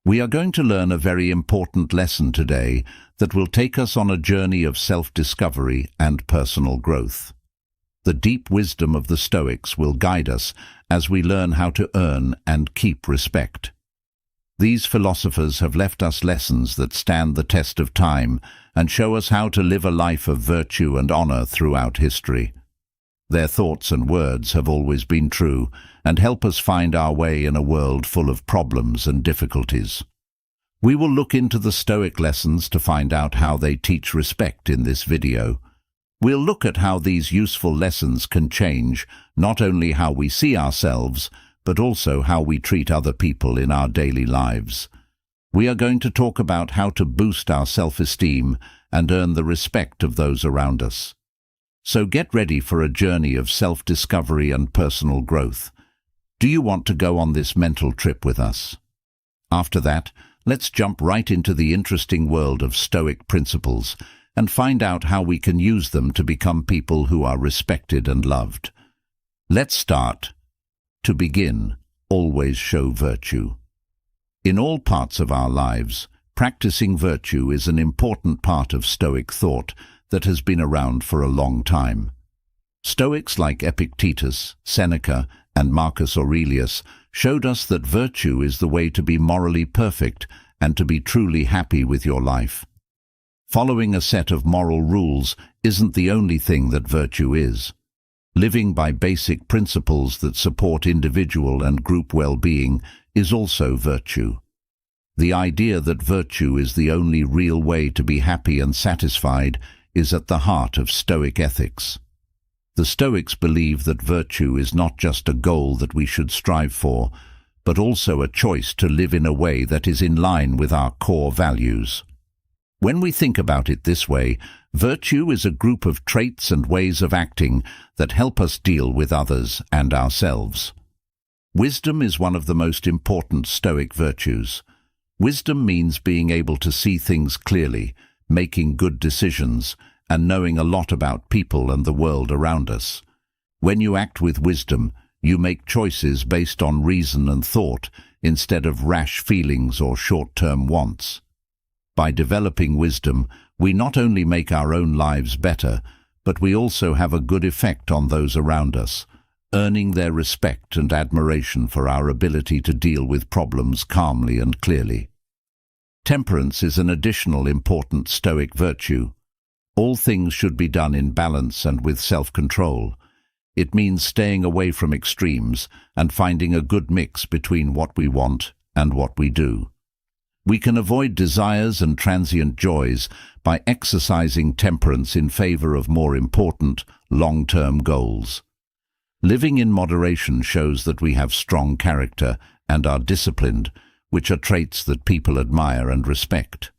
We are going to learn a very important lesson today that will take us on a journey of self-discovery and personal growth. The deep wisdom of the Stoics will guide us as we learn how to earn and keep respect. These philosophers have left us lessons that stand the test of time and show us how to live a life of virtue and honor throughout history. Their thoughts and words have always been true and help us find our way in a world full of problems and difficulties. We will look into the Stoic lessons to find out how they teach respect in this video. We'll look at how these useful lessons can change not only how we see ourselves, but also how we treat other people in our daily lives. We are going to talk about how to boost our self-esteem and earn the respect of those around us. So get ready for a journey of self-discovery and personal growth. Do you want to go on this mental trip with us? After that, let's jump right into the interesting world of Stoic principles and find out how we can use them to become people who are respected and loved. Let's start. To begin, always show virtue. In all parts of our lives, practicing virtue is an important part of Stoic thought that has been around for a long time. Stoics like Epictetus, Seneca, and Marcus Aurelius showed us that virtue is the way to be morally perfect and to be truly happy with your life. Following a set of moral rules isn't the only thing that virtue is. Living by basic principles that support individual and group well-being is also virtue. The idea that virtue is the only real way to be happy and satisfied is at the heart of Stoic ethics. The Stoics believe that virtue is not just a goal that we should strive for, but also a choice to live in a way that is in line with our core values. When we think about it this way, virtue is a group of traits and ways of acting that help us deal with others and ourselves. Wisdom is one of the most important Stoic virtues. Wisdom means being able to see things clearly, making good decisions, and knowing a lot about people and the world around us. When you act with wisdom, you make choices based on reason and thought instead of rash feelings or short-term wants. By developing wisdom, we not only make our own lives better, but we also have a good effect on those around us, earning their respect and admiration for our ability to deal with problems calmly and clearly. Temperance is an additional important Stoic virtue. All things should be done in balance and with self-control. It means staying away from extremes and finding a good mix between what we want and what we do. We can avoid desires and transient joys by exercising temperance in favor of more important, long-term goals. Living in moderation shows that we have strong character and are disciplined, which are traits that people admire and respect.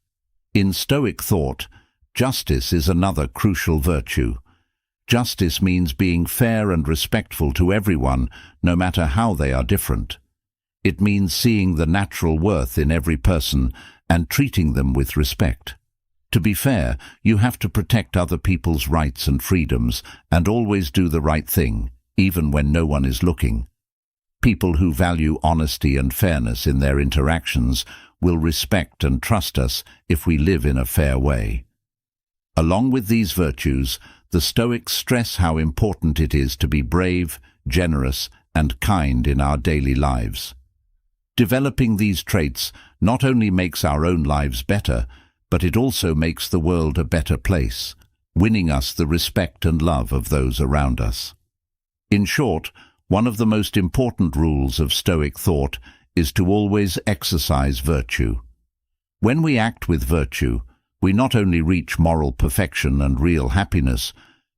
In Stoic thought, justice is another crucial virtue. Justice means being fair and respectful to everyone, no matter how they are different. It means seeing the natural worth in every person and treating them with respect. To be fair, you have to protect other people's rights and freedoms and always do the right thing, even when no one is looking. People who value honesty and fairness in their interactions will respect and trust us if we live in a fair way. Along with these virtues, the Stoics stress how important it is to be brave, generous, and kind in our daily lives. Developing these traits not only makes our own lives better, but it also makes the world a better place, winning us the respect and love of those around us. In short, one of the most important rules of Stoic thought is to always exercise virtue. When we act with virtue, we not only reach moral perfection and real happiness,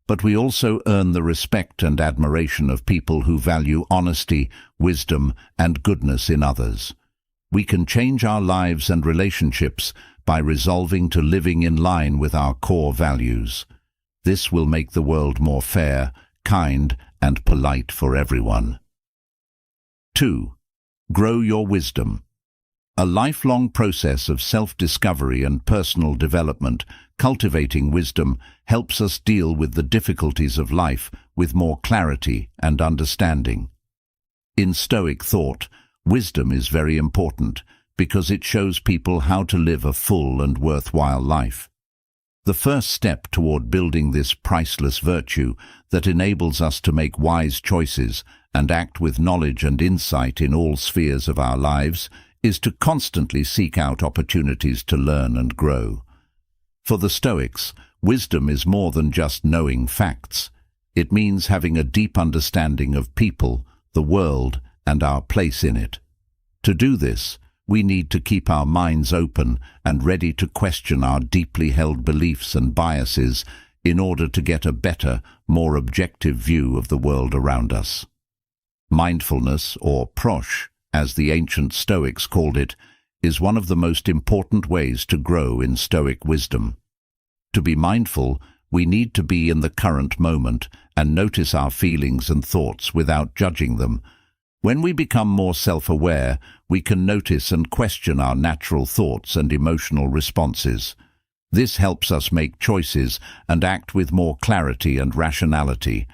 but we also earn the respect and admiration of people who value honesty, wisdom, and goodness in others. We can change our lives and relationships by resolving to living in line with our core values. This will make the world more fair, kind, and polite for everyone. 2. Grow your wisdom. A lifelong process of self-discovery and personal development, cultivating wisdom helps us deal with the difficulties of life with more clarity and understanding. In Stoic thought, wisdom is very important because it shows people how to live a full and worthwhile life. The first step toward building this priceless virtue that enables us to make wise choices and act with knowledge and insight in all spheres of our lives is to constantly seek out opportunities to learn and grow. For the Stoics, wisdom is more than just knowing facts. It means having a deep understanding of people, the world, and our place in it. To do this, we need to keep our minds open and ready to question our deeply held beliefs and biases in order to get a better, more objective view of the world around us. Mindfulness, or prosh, as the ancient Stoics called it, is one of the most important ways to grow in Stoic wisdom. To be mindful, we need to be in the current moment and notice our feelings and thoughts without judging them. When we become more self-aware, we can notice and question our natural thoughts and emotional responses. This helps us make choices and act with more clarity and rationality.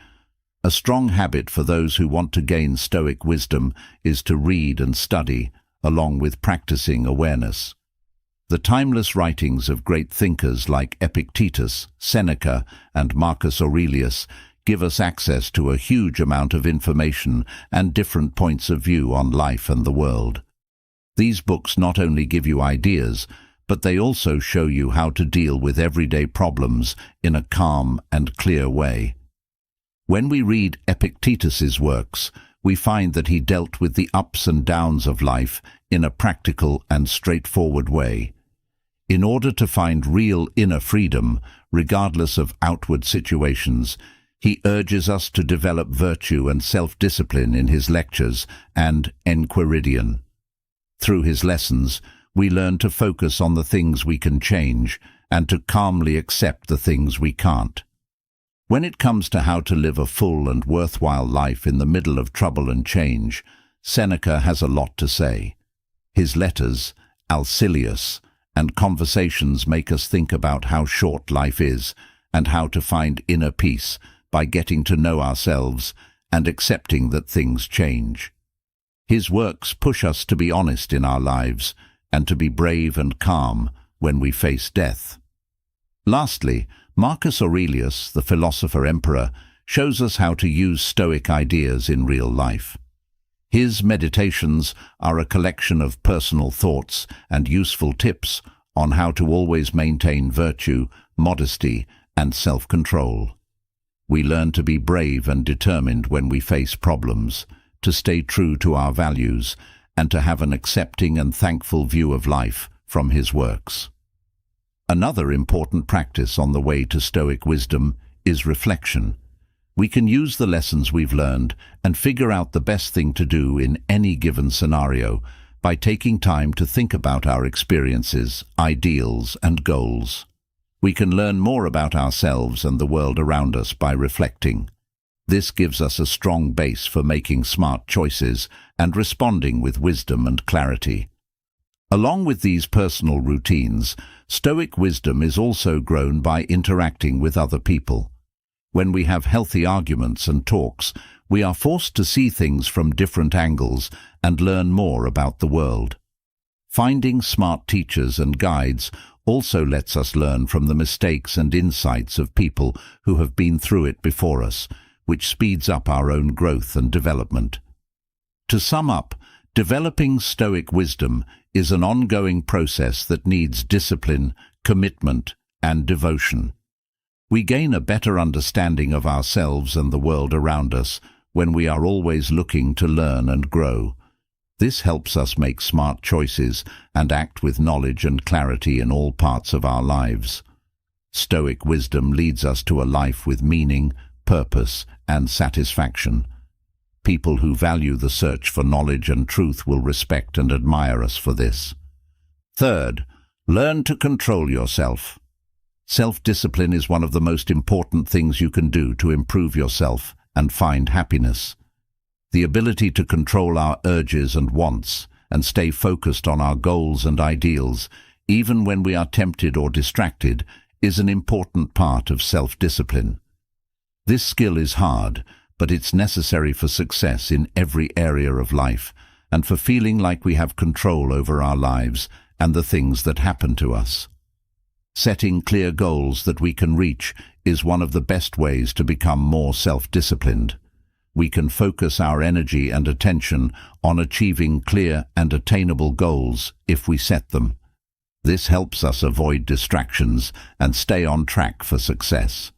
A strong habit for those who want to gain Stoic wisdom is to read and study, along with practicing awareness. The timeless writings of great thinkers like Epictetus, Seneca, and Marcus Aurelius give us access to a huge amount of information and different points of view on life and the world. These books not only give you ideas, but they also show you how to deal with everyday problems in a calm and clear way. When we read Epictetus's works, we find that he dealt with the ups and downs of life in a practical and straightforward way. In order to find real inner freedom, regardless of outward situations, he urges us to develop virtue and self-discipline in his lectures and Enquiridion. Through his lessons, we learn to focus on the things we can change and to calmly accept the things we can't. When it comes to how to live a full and worthwhile life in the middle of trouble and change, Seneca has a lot to say. His letters, Alcilius, and conversations make us think about how short life is and how to find inner peace by getting to know ourselves and accepting that things change. His works push us to be honest in our lives and to be brave and calm when we face death. Lastly, Marcus Aurelius, the philosopher-emperor, shows us how to use Stoic ideas in real life. His meditations are a collection of personal thoughts and useful tips on how to always maintain virtue, modesty, and self-control. We learn to be brave and determined when we face problems, to stay true to our values, and to have an accepting and thankful view of life from his works. Another important practice on the way to Stoic wisdom is reflection. We can use the lessons we've learned and figure out the best thing to do in any given scenario by taking time to think about our experiences, ideals, and goals. We can learn more about ourselves and the world around us by reflecting. This gives us a strong base for making smart choices and responding with wisdom and clarity. Along with these personal routines, Stoic wisdom is also grown by interacting with other people. When we have healthy arguments and talks, we are forced to see things from different angles and learn more about the world. Finding smart teachers and guides also lets us learn from the mistakes and insights of people who have been through it before us, which speeds up our own growth and development. To sum up, developing Stoic wisdom is an ongoing process that needs discipline, commitment, and devotion. We gain a better understanding of ourselves and the world around us when we are always looking to learn and grow. This helps us make smart choices and act with knowledge and clarity in all parts of our lives. Stoic wisdom leads us to a life with meaning, purpose, and satisfaction. People who value the search for knowledge and truth will respect and admire us for this. Third, learn to control yourself. Self-discipline is one of the most important things you can do to improve yourself and find happiness. The ability to control our urges and wants and stay focused on our goals and ideals, even when we are tempted or distracted, is an important part of self-discipline. This skill is hard, but it's necessary for success in every area of life, and for feeling like we have control over our lives and the things that happen to us. Setting clear goals that we can reach is one of the best ways to become more self-disciplined. We can focus our energy and attention on achieving clear and attainable goals if we set them. This helps us avoid distractions and stay on track for success.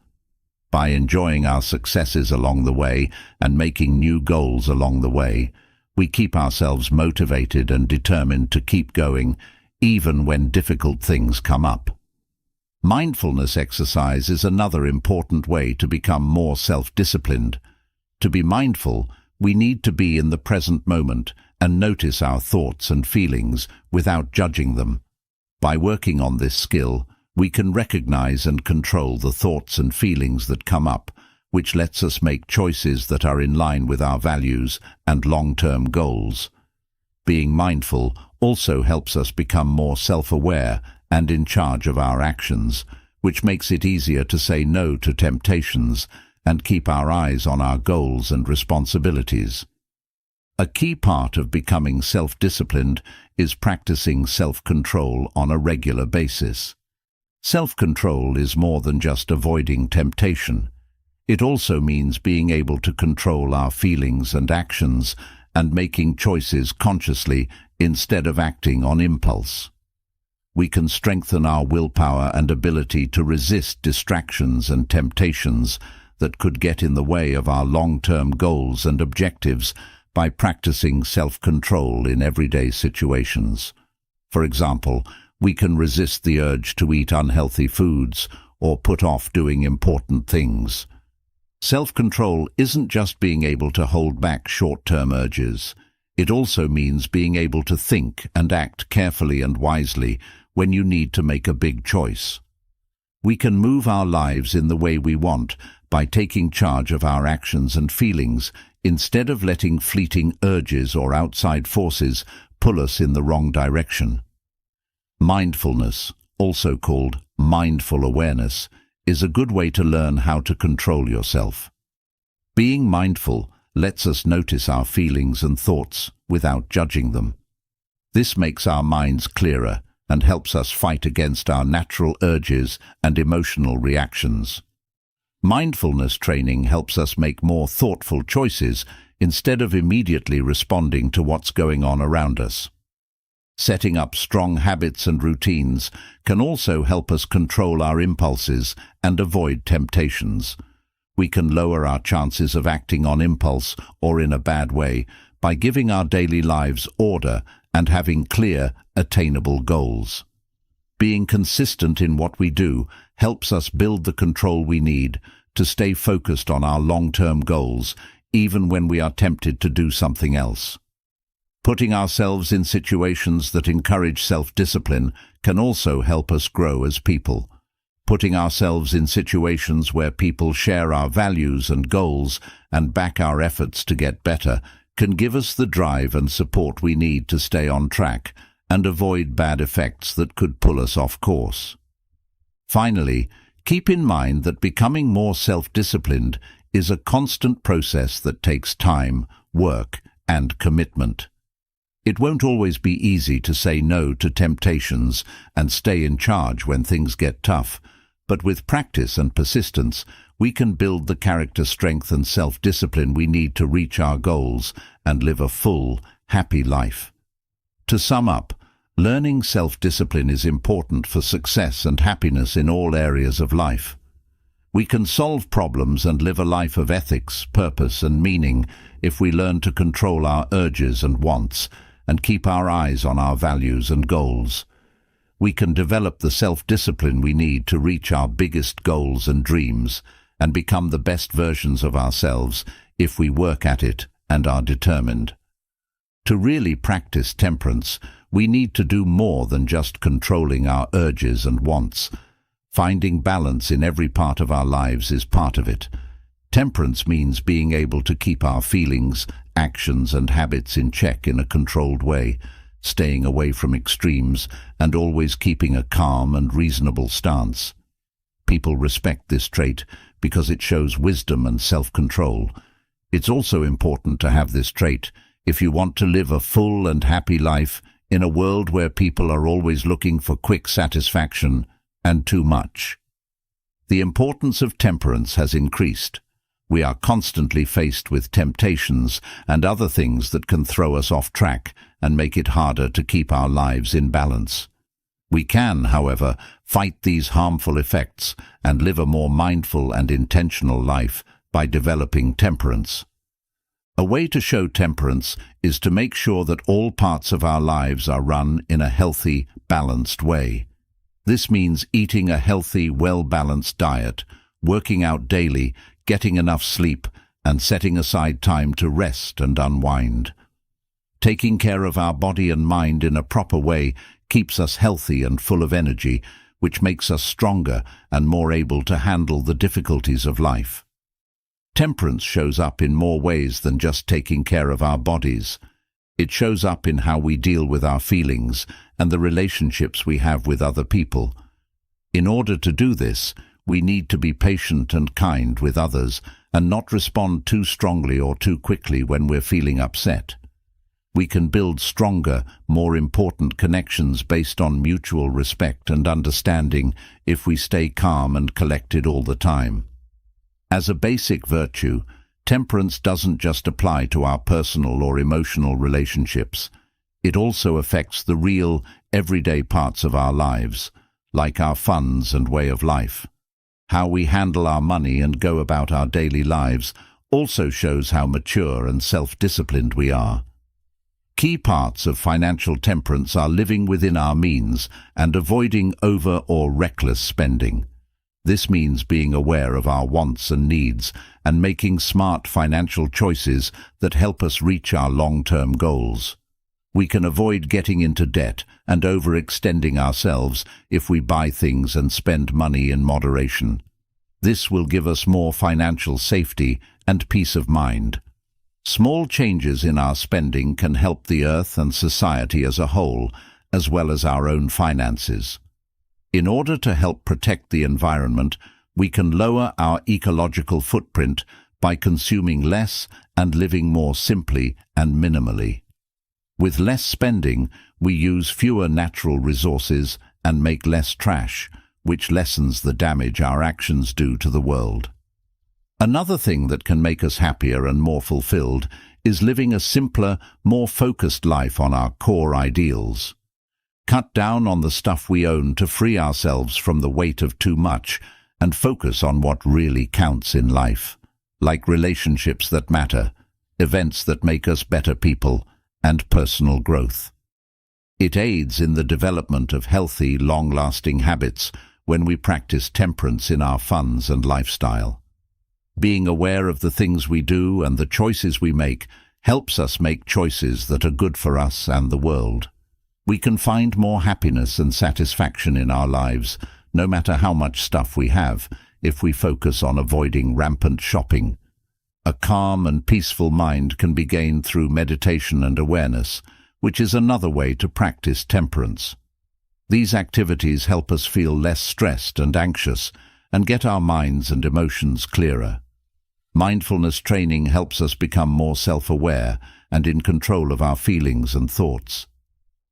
By enjoying our successes along the way and making new goals along the way, we keep ourselves motivated and determined to keep going, even when difficult things come up. Mindfulness exercise is another important way to become more self-disciplined. To be mindful, we need to be in the present moment and notice our thoughts and feelings without judging them. By working on this skill, we can recognize and control the thoughts and feelings that come up, which lets us make choices that are in line with our values and long-term goals. Being mindful also helps us become more self-aware and in charge of our actions, which makes it easier to say no to temptations and keep our eyes on our goals and responsibilities. A key part of becoming self-disciplined is practicing self-control on a regular basis. Self-control is more than just avoiding temptation. It also means being able to control our feelings and actions and making choices consciously instead of acting on impulse. We can strengthen our willpower and ability to resist distractions and temptations that could get in the way of our long-term goals and objectives by practicing self-control in everyday situations. For example, we can resist the urge to eat unhealthy foods or put off doing important things. Self-control isn't just being able to hold back short-term urges. It also means being able to think and act carefully and wisely when you need to make a big choice. We can move our lives in the way we want by taking charge of our actions and feelings instead of letting fleeting urges or outside forces pull us in the wrong direction. Mindfulness, also called mindful awareness, is a good way to learn how to control yourself. Being mindful lets us notice our feelings and thoughts without judging them. This makes our minds clearer and helps us fight against our natural urges and emotional reactions. Mindfulness training helps us make more thoughtful choices instead of immediately responding to what's going on around us. Setting up strong habits and routines can also help us control our impulses and avoid temptations. We can lower our chances of acting on impulse or in a bad way by giving our daily lives order and having clear, attainable goals. Being consistent in what we do helps us build the control we need to stay focused on our long-term goals, even when we are tempted to do something else. Putting ourselves in situations that encourage self-discipline can also help us grow as people. Putting ourselves in situations where people share our values and goals and back our efforts to get better can give us the drive and support we need to stay on track and avoid bad effects that could pull us off course. Finally, keep in mind that becoming more self-disciplined is a constant process that takes time, work, and commitment. It won't always be easy to say no to temptations and stay in charge when things get tough, but with practice and persistence, we can build the character strength and self-discipline we need to reach our goals and live a full, happy life. To sum up, learning self-discipline is important for success and happiness in all areas of life. We can solve problems and live a life of ethics, purpose, and meaning if we learn to control our urges and wants and keep our eyes on our values and goals. We can develop the self-discipline we need to reach our biggest goals and dreams and become the best versions of ourselves if we work at it and are determined. To really practice temperance, we need to do more than just controlling our urges and wants. Finding balance in every part of our lives is part of it. Temperance means being able to keep our feelings, actions, and habits in check in a controlled way, staying away from extremes and always keeping a calm and reasonable stance. People respect this trait because it shows wisdom and self-control. It's also important to have this trait if you want to live a full and happy life in a world where people are always looking for quick satisfaction and too much. The importance of temperance has increased. We are constantly faced with temptations and other things that can throw us off track and make it harder to keep our lives in balance. We can, however, fight these harmful effects and live a more mindful and intentional life by developing temperance. A way to show temperance is to make sure that all parts of our lives are run in a healthy, balanced way. This means eating a healthy, well-balanced diet, working out daily, getting enough sleep, and setting aside time to rest and unwind. Taking care of our body and mind in a proper way keeps us healthy and full of energy, which makes us stronger and more able to handle the difficulties of life. Temperance shows up in more ways than just taking care of our bodies. It shows up in how we deal with our feelings and the relationships we have with other people. In order to do this, we need to be patient and kind with others and not respond too strongly or too quickly when we're feeling upset. We can build stronger, more important connections based on mutual respect and understanding if we stay calm and collected all the time. As a basic virtue, temperance doesn't just apply to our personal or emotional relationships. It also affects the real, everyday parts of our lives, like our funds and way of life. How we handle our money and go about our daily lives also shows how mature and self-disciplined we are. Key parts of financial temperance are living within our means and avoiding over or reckless spending. This means being aware of our wants and needs and making smart financial choices that help us reach our long-term goals. We can avoid getting into debt and overextending ourselves if we buy things and spend money in moderation. This will give us more financial safety and peace of mind. Small changes in our spending can help the earth and society as a whole, as well as our own finances. In order to help protect the environment, we can lower our ecological footprint by consuming less and living more simply and minimally. With less spending, we use fewer natural resources and make less trash, which lessens the damage our actions do to the world. Another thing that can make us happier and more fulfilled is living a simpler, more focused life on our core ideals. Cut down on the stuff we own to free ourselves from the weight of too much and focus on what really counts in life, like relationships that matter, events that make us better people, and personal growth. It aids in the development of healthy, long-lasting habits when we practice temperance in our funds and lifestyle. Being aware of the things we do and the choices we make helps us make choices that are good for us and the world. We can find more happiness and satisfaction in our lives, no matter how much stuff we have, if we focus on avoiding rampant shopping. A calm and peaceful mind can be gained through meditation and awareness, which is another way to practice temperance. These activities help us feel less stressed and anxious and get our minds and emotions clearer. Mindfulness training helps us become more self-aware and in control of our feelings and thoughts.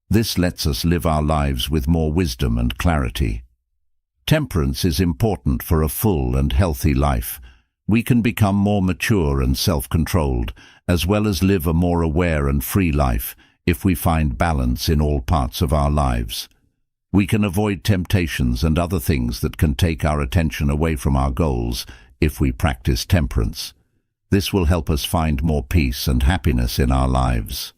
This lets us live our lives with more wisdom and clarity. Temperance is important for a full and healthy life. We can become more mature and self-controlled, as well as live a more aware and free life if we find balance in all parts of our lives. We can avoid temptations and other things that can take our attention away from our goals if we practice temperance. This will help us find more peace and happiness in our lives.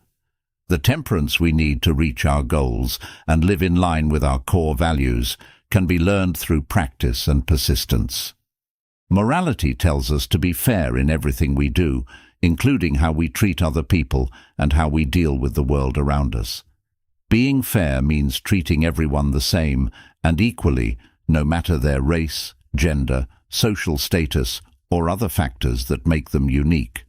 The temperance we need to reach our goals and live in line with our core values can be learned through practice and persistence. Morality tells us to be fair in everything we do, including how we treat other people and how we deal with the world around us. Being fair means treating everyone the same and equally, no matter their race, gender, social status, or other factors that make them unique.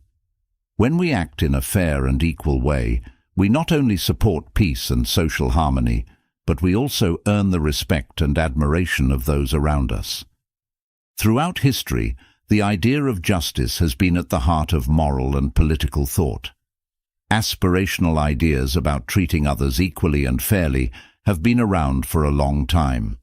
When we act in a fair and equal way, we not only support peace and social harmony, but we also earn the respect and admiration of those around us. Throughout history, the idea of justice has been at the heart of moral and political thought. Aspirational ideas about treating others equally and fairly have been around for a long time.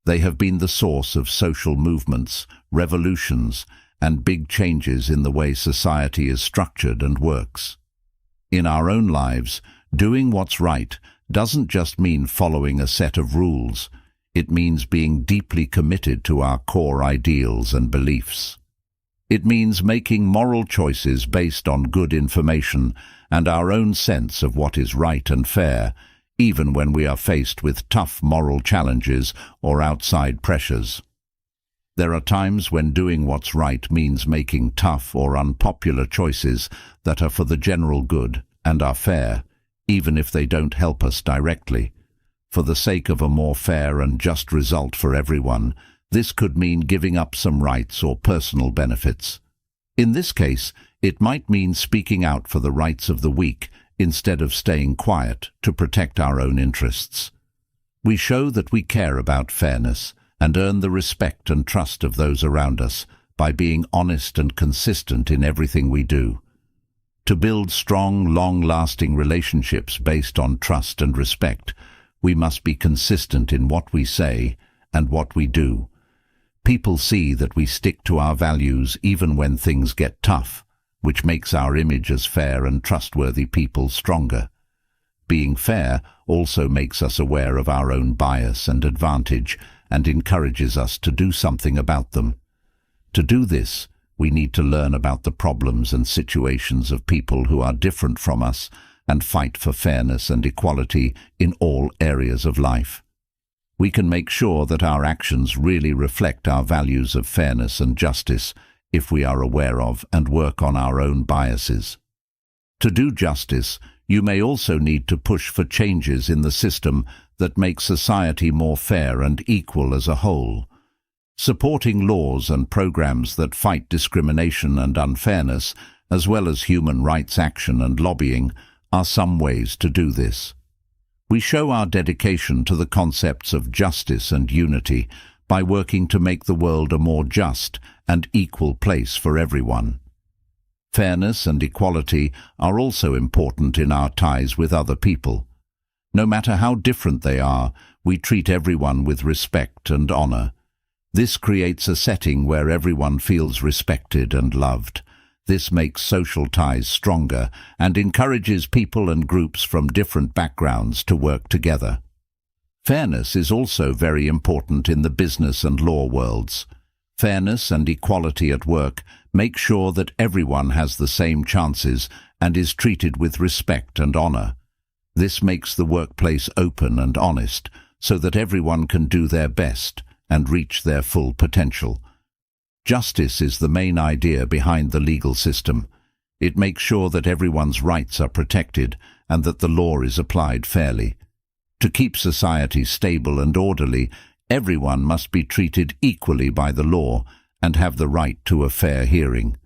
They have been the source of social movements, revolutions, and big changes in the way society is structured and works. In our own lives, doing what's right doesn't just mean following a set of rules. It means being deeply committed to our core ideals and beliefs. It means making moral choices based on good information and our own sense of what is right and fair, even when we are faced with tough moral challenges or outside pressures. There are times when doing what's right means making tough or unpopular choices that are for the general good and are fair, even if they don't help us directly. For the sake of a more fair and just result for everyone, this could mean giving up some rights or personal benefits. In this case, it might mean speaking out for the rights of the weak instead of staying quiet to protect our own interests. We show that we care about fairness and earn the respect and trust of those around us by being honest and consistent in everything we do. To build strong, long-lasting relationships based on trust and respect, we must be consistent in what we say and what we do. People see that we stick to our values even when things get tough, which makes our image as fair and trustworthy people stronger. Being fair also makes us aware of our own bias and advantage and encourages us to do something about them. To do this, we need to learn about the problems and situations of people who are different from us and fight for fairness and equality in all areas of life. We can make sure that our actions really reflect our values of fairness and justice if we are aware of and work on our own biases. To do justice, you may also need to push for changes in the system that make society more fair and equal as a whole. Supporting laws and programs that fight discrimination and unfairness, as well as human rights action and lobbying, are some ways to do this. We show our dedication to the concepts of justice and unity by working to make the world a more just and equal place for everyone. Fairness and equality are also important in our ties with other people. No matter how different they are, we treat everyone with respect and honor. This creates a setting where everyone feels respected and loved. This makes social ties stronger and encourages people and groups from different backgrounds to work together. Fairness is also very important in the business and law worlds. Fairness and equality at work make sure that everyone has the same chances and is treated with respect and honor. This makes the workplace open and honest so that everyone can do their best and reach their full potential. Justice is the main idea behind the legal system. It makes sure that everyone's rights are protected and that the law is applied fairly. To keep society stable and orderly, everyone must be treated equally by the law and have the right to a fair hearing.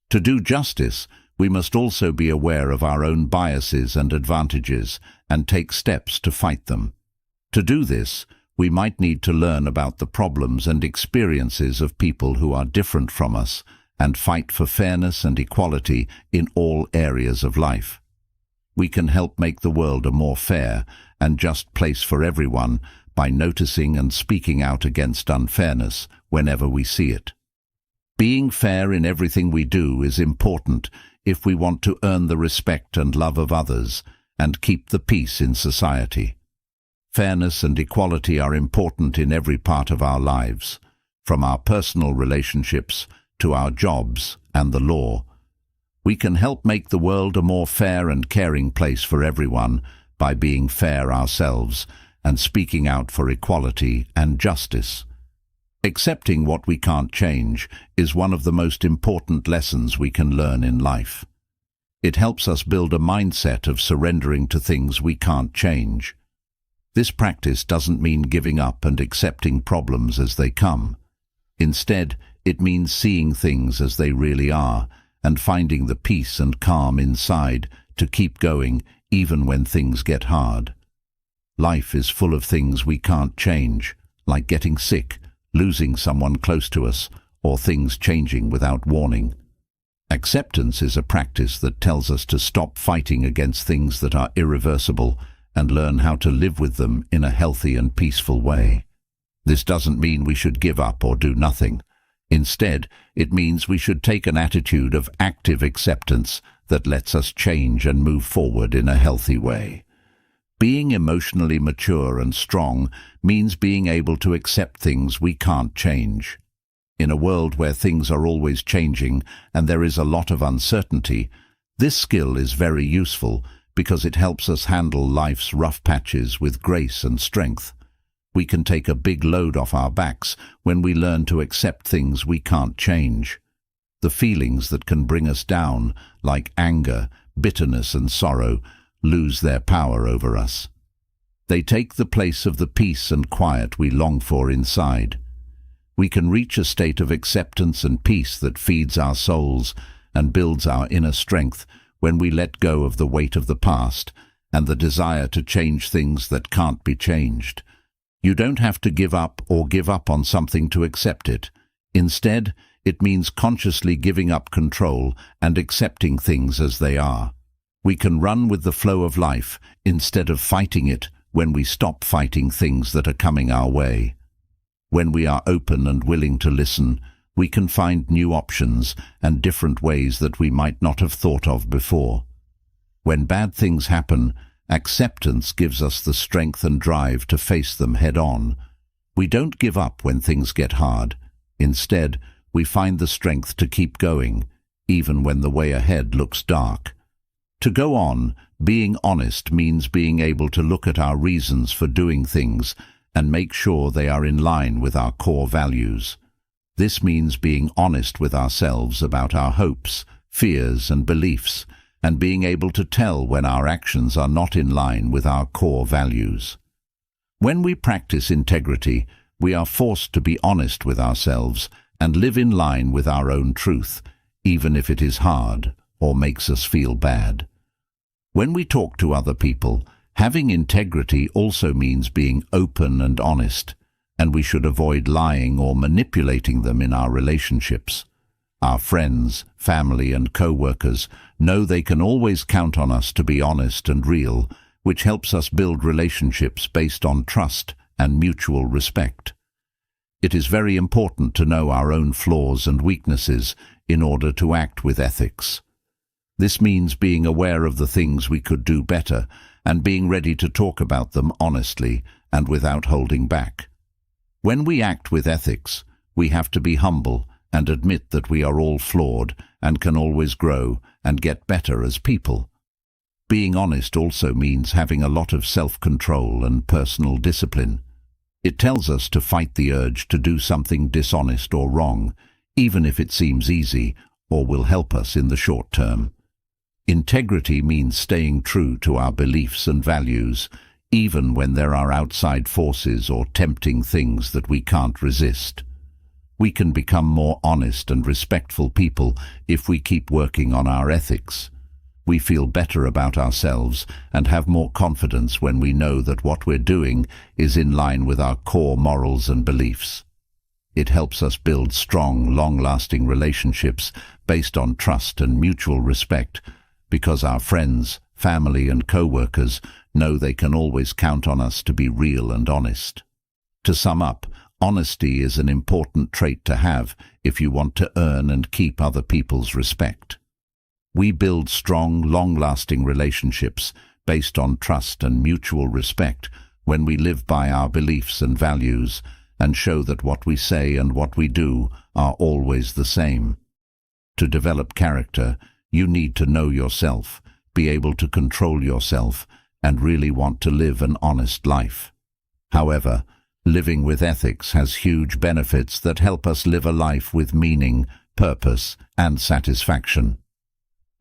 To do justice, we must also be aware of our own biases and advantages and take steps to fight them. To do this, we might need to learn about the problems and experiences of people who are different from us and fight for fairness and equality in all areas of life. We can help make the world a more fair and just place for everyone by noticing and speaking out against unfairness whenever we see it. Being fair in everything we do is important if we want to earn the respect and love of others and keep the peace in society. Fairness and equality are important in every part of our lives, from our personal relationships to our jobs and the law. We can help make the world a more fair and caring place for everyone by being fair ourselves and speaking out for equality and justice. Accepting what we can't change is one of the most important lessons we can learn in life. It helps us build a mindset of surrendering to things we can't change. This practice doesn't mean giving up and accepting problems as they come. Instead, it means seeing things as they really are and finding the peace and calm inside to keep going even when things get hard. Life is full of things we can't change, like getting sick, losing someone close to us, or things changing without warning. Acceptance is a practice that tells us to stop fighting against things that are irreversible and learn how to live with them in a healthy and peaceful way. This doesn't mean we should give up or do nothing. Instead, it means we should take an attitude of active acceptance that lets us change and move forward in a healthy way. Being emotionally mature and strong means being able to accept things we can't change. In a world where things are always changing and there is a lot of uncertainty, this skill is very useful because it helps us handle life's rough patches with grace and strength. We can take a big load off our backs when we learn to accept things we can't change. The feelings that can bring us down, like anger, bitterness and sorrow, lose their power over us. They take the place of the peace and quiet we long for inside. We can reach a state of acceptance and peace that feeds our souls and builds our inner strength when we let go of the weight of the past and the desire to change things that can't be changed. You don't have to give up on something to accept it. Instead, it means consciously giving up control and accepting things as they are. We can run with the flow of life instead of fighting it when we stop fighting things that are coming our way. When we are open and willing to listen, we can find new options and different ways that we might not have thought of before. When bad things happen, acceptance gives us the strength and drive to face them head-on. We don't give up when things get hard. Instead, we find the strength to keep going, even when the way ahead looks dark. To go on, being honest means being able to look at our reasons for doing things and make sure they are in line with our core values. This means being honest with ourselves about our hopes, fears and beliefs, and being able to tell when our actions are not in line with our core values. When we practice integrity, we are forced to be honest with ourselves and live in line with our own truth, even if it is hard or makes us feel bad. When we talk to other people, having integrity also means being open and honest, and we should avoid lying or manipulating them in our relationships. Our friends, family and co-workers know they can always count on us to be honest and real, which helps us build relationships based on trust and mutual respect. It is very important to know our own flaws and weaknesses in order to act with ethics. This means being aware of the things we could do better and being ready to talk about them honestly and without holding back. When we act with ethics, we have to be humble and admit that we are all flawed and can always grow and get better as people. Being honest also means having a lot of self-control and personal discipline. It tells us to fight the urge to do something dishonest or wrong, even if it seems easy or will help us in the short term. Integrity means staying true to our beliefs and values, even when there are outside forces or tempting things that we can't resist. We can become more honest and respectful people if we keep working on our ethics. We feel better about ourselves and have more confidence when we know that what we're doing is in line with our core morals and beliefs. It helps us build strong, long-lasting relationships based on trust and mutual respect, because our friends, family and co-workers know they can always count on us to be real and honest. To sum up, honesty is an important trait to have if you want to earn and keep other people's respect. We build strong, long-lasting relationships based on trust and mutual respect when we live by our beliefs and values and show that what we say and what we do are always the same. To develop character, you need to know yourself, be able to control yourself, and really want to live an honest life. However, living with ethics has huge benefits that help us live a life with meaning, purpose, and satisfaction.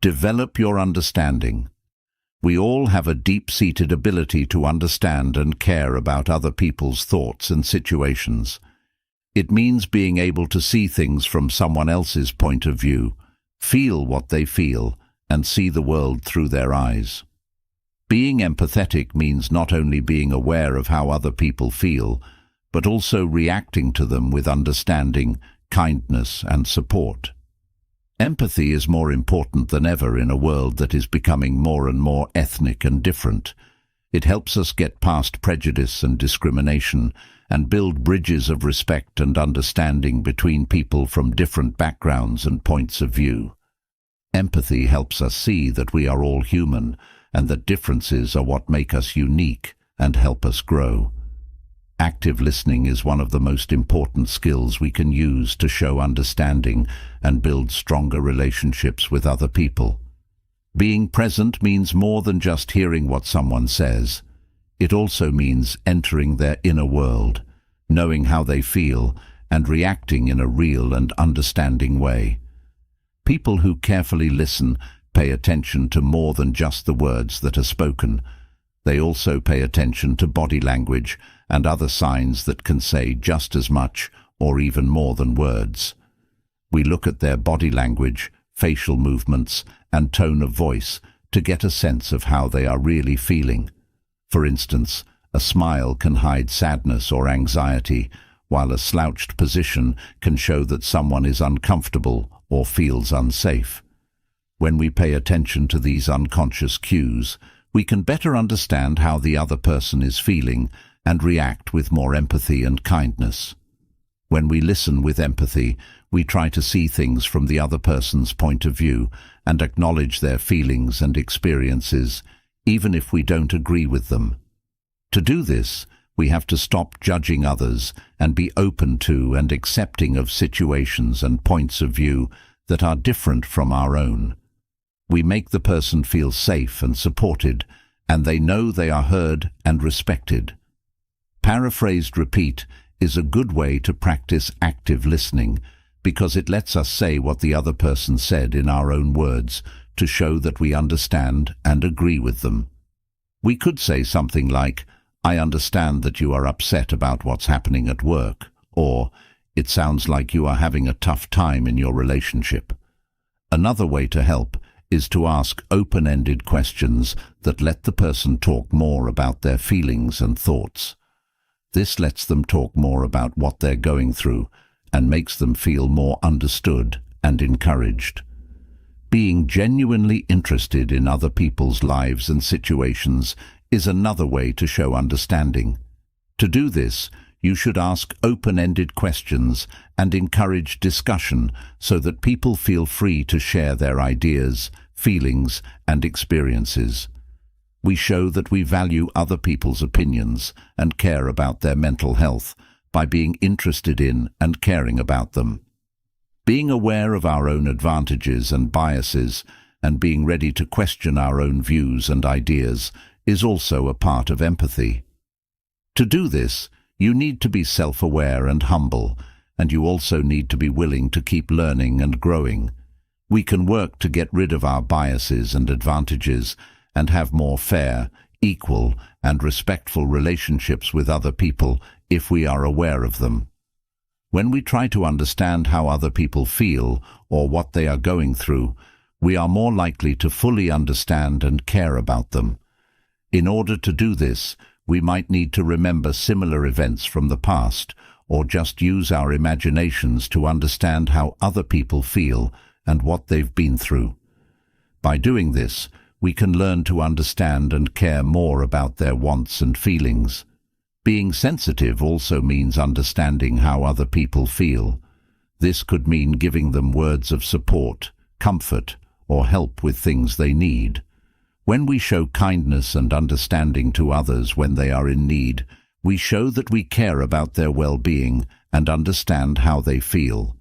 Develop your understanding. We all have a deep-seated ability to understand and care about other people's thoughts and situations. It means being able to see things from someone else's point of view, feel what they feel, and see the world through their eyes. Being empathetic means not only being aware of how other people feel, but also reacting to them with understanding, kindness, and support. Empathy is more important than ever in a world that is becoming more and more ethnic and different. It helps us get past prejudice and discrimination and build bridges of respect and understanding between people from different backgrounds and points of view. Empathy helps us see that we are all human and that differences are what make us unique and help us grow. Active listening is one of the most important skills we can use to show understanding and build stronger relationships with other people. Being present means more than just hearing what someone says. It also means entering their inner world, knowing how they feel, and reacting in a real and understanding way. People who carefully listen pay attention to more than just the words that are spoken. They also pay attention to body language and other signs that can say just as much or even more than words. We look at their body language, facial movements, and tone of voice to get a sense of how they are really feeling. For instance, a smile can hide sadness or anxiety, while a slouched position can show that someone is uncomfortable or feels unsafe. When we pay attention to these unconscious cues, we can better understand how the other person is feeling and react with more empathy and kindness. When we listen with empathy, we try to see things from the other person's point of view and acknowledge their feelings and experiences, even if we don't agree with them. To do this, we have to stop judging others and be open to and accepting of situations and points of view that are different from our own. We make the person feel safe and supported, and they know they are heard and respected. Paraphrased repeat is a good way to practice active listening because it lets us say what the other person said in our own words to show that we understand and agree with them. We could say something like, "I understand that you are upset about what's happening at work," or "It sounds like you are having a tough time in your relationship." Another way to help is to ask open-ended questions that let the person talk more about their feelings and thoughts. This lets them talk more about what they're going through and makes them feel more understood and encouraged. Being genuinely interested in other people's lives and situations is another way to show understanding. To do this, you should ask open-ended questions and encourage discussion so that people feel free to share their ideas, feelings, and experiences. We show that we value other people's opinions and care about their mental health by being interested in and caring about them. Being aware of our own advantages and biases and being ready to question our own views and ideas is also a part of empathy. To do this, you need to be self-aware and humble, and you also need to be willing to keep learning and growing. We can work to get rid of our biases and advantages and have more fair, equal, and respectful relationships with other people if we are aware of them. When we try to understand how other people feel or what they are going through, we are more likely to fully understand and care about them. In order to do this, we might need to remember similar events from the past, or just use our imaginations to understand how other people feel and what they've been through. By doing this, we can learn to understand and care more about their wants and feelings. Being sensitive also means understanding how other people feel. This could mean giving them words of support, comfort, or help with things they need. When we show kindness and understanding to others when they are in need, we show that we care about their well-being and understand how they feel.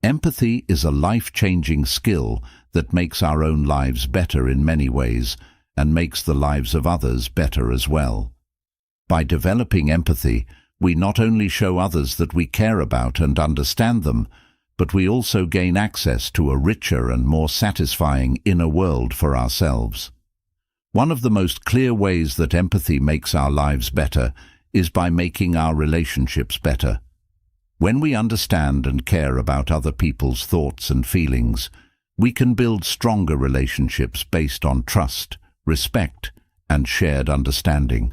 Empathy is a life-changing skill that makes our own lives better in many ways and makes the lives of others better as well. By developing empathy, we not only show others that we care about and understand them, but we also gain access to a richer and more satisfying inner world for ourselves. One of the most clear ways that empathy makes our lives better is by making our relationships better. When we understand and care about other people's thoughts and feelings, we can build stronger relationships based on trust, respect, and shared understanding.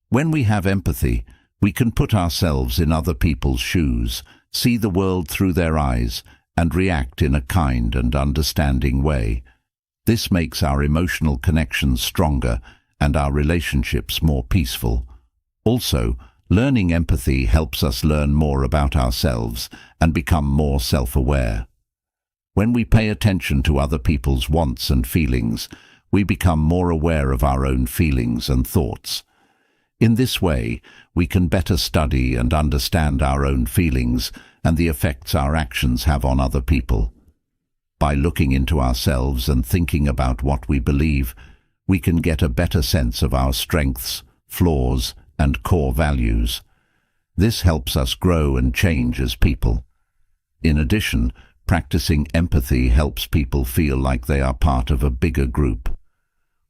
When we have empathy, we can put ourselves in other people's shoes, see the world through their eyes, and react in a kind and understanding way. This makes our emotional connections stronger and our relationships more peaceful. Also, learning empathy helps us learn more about ourselves and become more self-aware. When we pay attention to other people's wants and feelings, we become more aware of our own feelings and thoughts. In this way, we can better study and understand our own feelings and the effects our actions have on other people. By looking into ourselves and thinking about what we believe, we can get a better sense of our strengths, flaws, and core values. This helps us grow and change as people. In addition, practicing empathy helps people feel like they are part of a bigger group.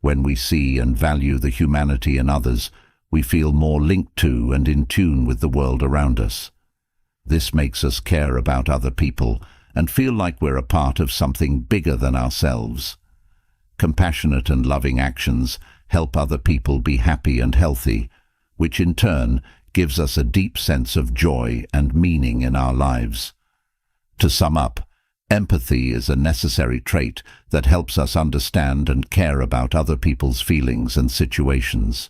When we see and value the humanity in others, we feel more linked to and in tune with the world around us. This makes us care about other people and feel like we're a part of something bigger than ourselves. Compassionate and loving actions help other people be happy and healthy, which in turn gives us a deep sense of joy and meaning in our lives. To sum up, empathy is a necessary trait that helps us understand and care about other people's feelings and situations.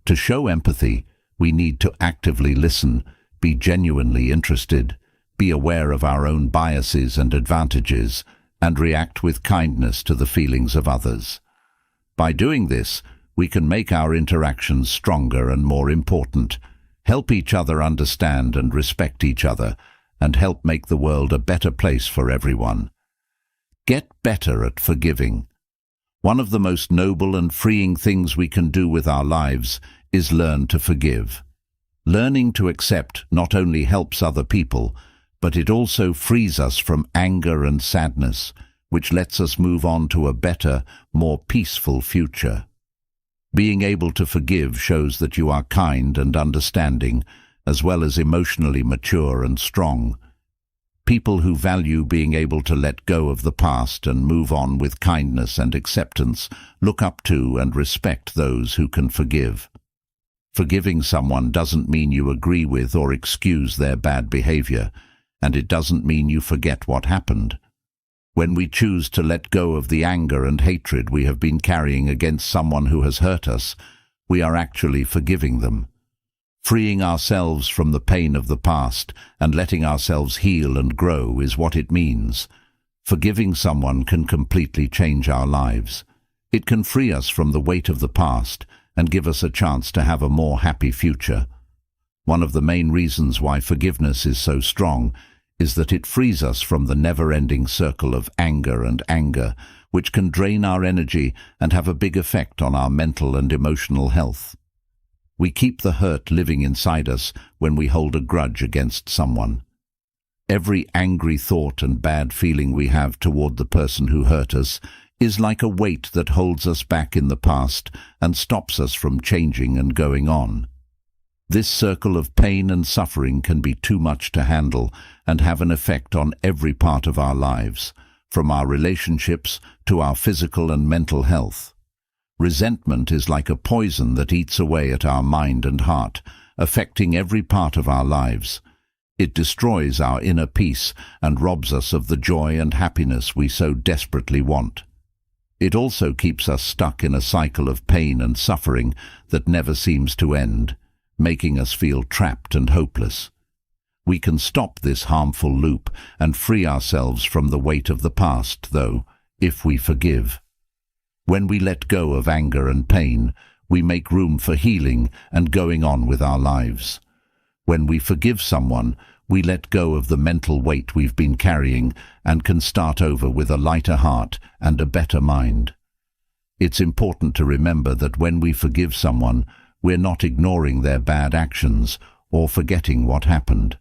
To show empathy, we need to actively listen, be genuinely interested, be aware of our own biases and advantages, and react with kindness to the feelings of others. By doing this, we can make our interactions stronger and more important, help each other understand and respect each other, and help make the world a better place for everyone. Get better at forgiving. One of the most noble and freeing things we can do with our lives is learn to forgive. Learning to accept not only helps other people, but it also frees us from anger and sadness, which lets us move on to a better, more peaceful future. Being able to forgive shows that you are kind and understanding, as well as emotionally mature and strong. People who value being able to let go of the past and move on with kindness and acceptance look up to and respect those who can forgive. Forgiving someone doesn't mean you agree with or excuse their bad behavior, and it doesn't mean you forget what happened. When we choose to let go of the anger and hatred we have been carrying against someone who has hurt us, we are actually forgiving them. Freeing ourselves from the pain of the past and letting ourselves heal and grow is what it means. Forgiving someone can completely change our lives. It can free us from the weight of the past and give us a chance to have a more happy future. One of the main reasons why forgiveness is so strong is that it frees us from the never-ending circle of anger, which can drain our energy and have a big effect on our mental and emotional health. We keep the hurt living inside us when we hold a grudge against someone. Every angry thought and bad feeling we have toward the person who hurt us is like a weight that holds us back in the past and stops us from changing and going on. This circle of pain and suffering can be too much to handle and have an effect on every part of our lives, from our relationships to our physical and mental health. Resentment is like a poison that eats away at our mind and heart, affecting every part of our lives. It destroys our inner peace and robs us of the joy and happiness we so desperately want. It also keeps us stuck in a cycle of pain and suffering that never seems to end, making us feel trapped and hopeless. We can stop this harmful loop and free ourselves from the weight of the past, though, if we forgive. When we let go of anger and pain, we make room for healing and going on with our lives. When we forgive someone, we let go of the mental weight we've been carrying and can start over with a lighter heart and a better mind. It's important to remember that when we forgive someone, we're not ignoring their bad actions or forgetting what happened.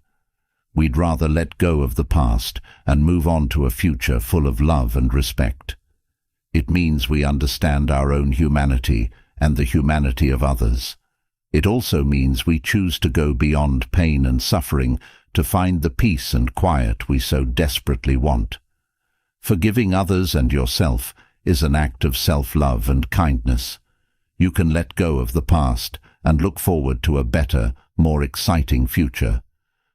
We'd rather let go of the past and move on to a future full of love and respect. It means we understand our own humanity and the humanity of others. It also means we choose to go beyond pain and suffering to find the peace and quiet we so desperately want. Forgiving others and yourself is an act of self-love and kindness. You can let go of the past and look forward to a better, more exciting future.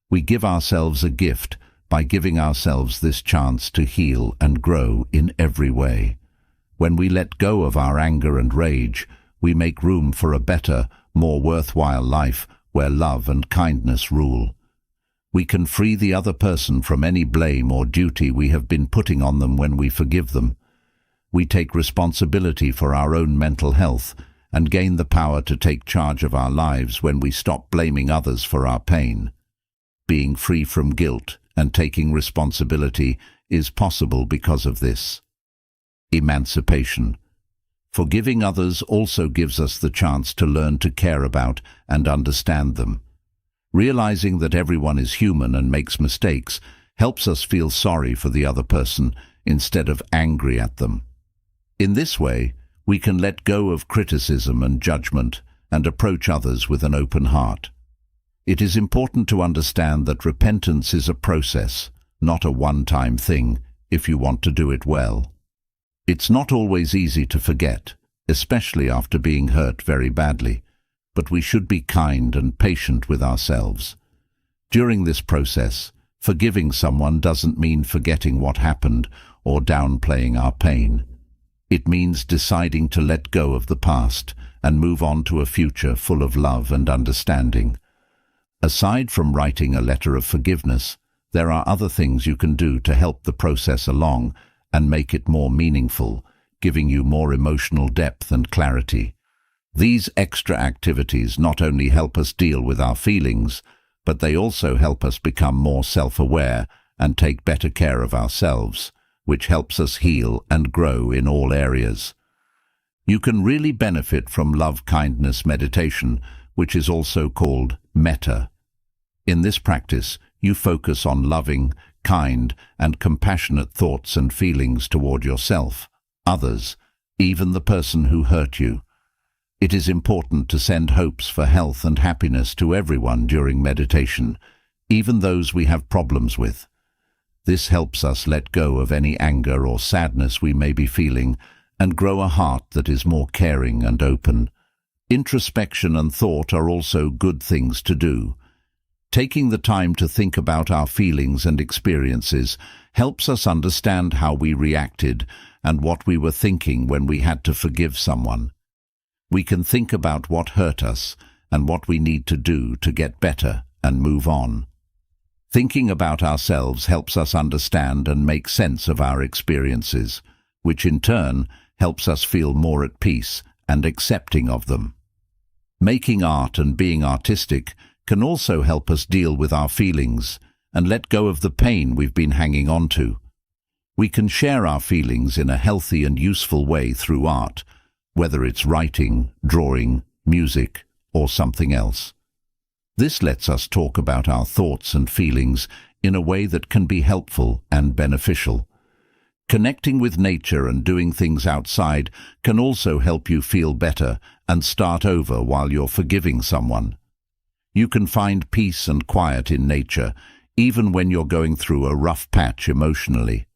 We give ourselves a gift by giving ourselves this chance to heal and grow in every way. When we let go of our anger and rage, we make room for a better, more worthwhile life where love and kindness rule. We can free the other person from any blame or duty we have been putting on them when we forgive them. We take responsibility for our own mental health and gain the power to take charge of our lives when we stop blaming others for our pain. Being free from guilt and taking responsibility is possible because of this. Emancipation. Forgiving others also gives us the chance to learn to care about and understand them. Realizing that everyone is human and makes mistakes helps us feel sorry for the other person instead of angry at them. In this way, we can let go of criticism and judgment and approach others with an open heart. It is important to understand that repentance is a process, not a one-time thing, if you want to do it well. It's not always easy to forget, especially after being hurt very badly, but we should be kind and patient with ourselves. During this process, forgiving someone doesn't mean forgetting what happened or downplaying our pain. It means deciding to let go of the past and move on to a future full of love and understanding. Aside from writing a letter of forgiveness, there are other things you can do to help the process along and make it more meaningful, giving you more emotional depth and clarity. These extra activities not only help us deal with our feelings, but they also help us become more self-aware and take better care of ourselves, which helps us heal and grow in all areas. You can really benefit from love-kindness meditation, which is also called metta. In this practice, you focus on loving, kind, and compassionate thoughts and feelings toward yourself, others, even the person who hurt you. It is important to send hopes for health and happiness to everyone during meditation, even those we have problems with. This helps us let go of any anger or sadness we may be feeling and grow a heart that is more caring and open. Introspection and thought are also good things to do. Taking the time to think about our feelings and experiences helps us understand how we reacted and what we were thinking when we had to forgive someone. We can think about what hurt us and what we need to do to get better and move on. Thinking about ourselves helps us understand and make sense of our experiences, which in turn helps us feel more at peace and accepting of them. Making art and being artistic can also help us deal with our feelings and let go of the pain we've been hanging on to. We can share our feelings in a healthy and useful way through art, whether it's writing, drawing, music, or something else. This lets us talk about our thoughts and feelings in a way that can be helpful and beneficial. Connecting with nature and doing things outside can also help you feel better and start over while you're forgiving someone. You can find peace and quiet in nature, even when you're going through a rough patch emotionally.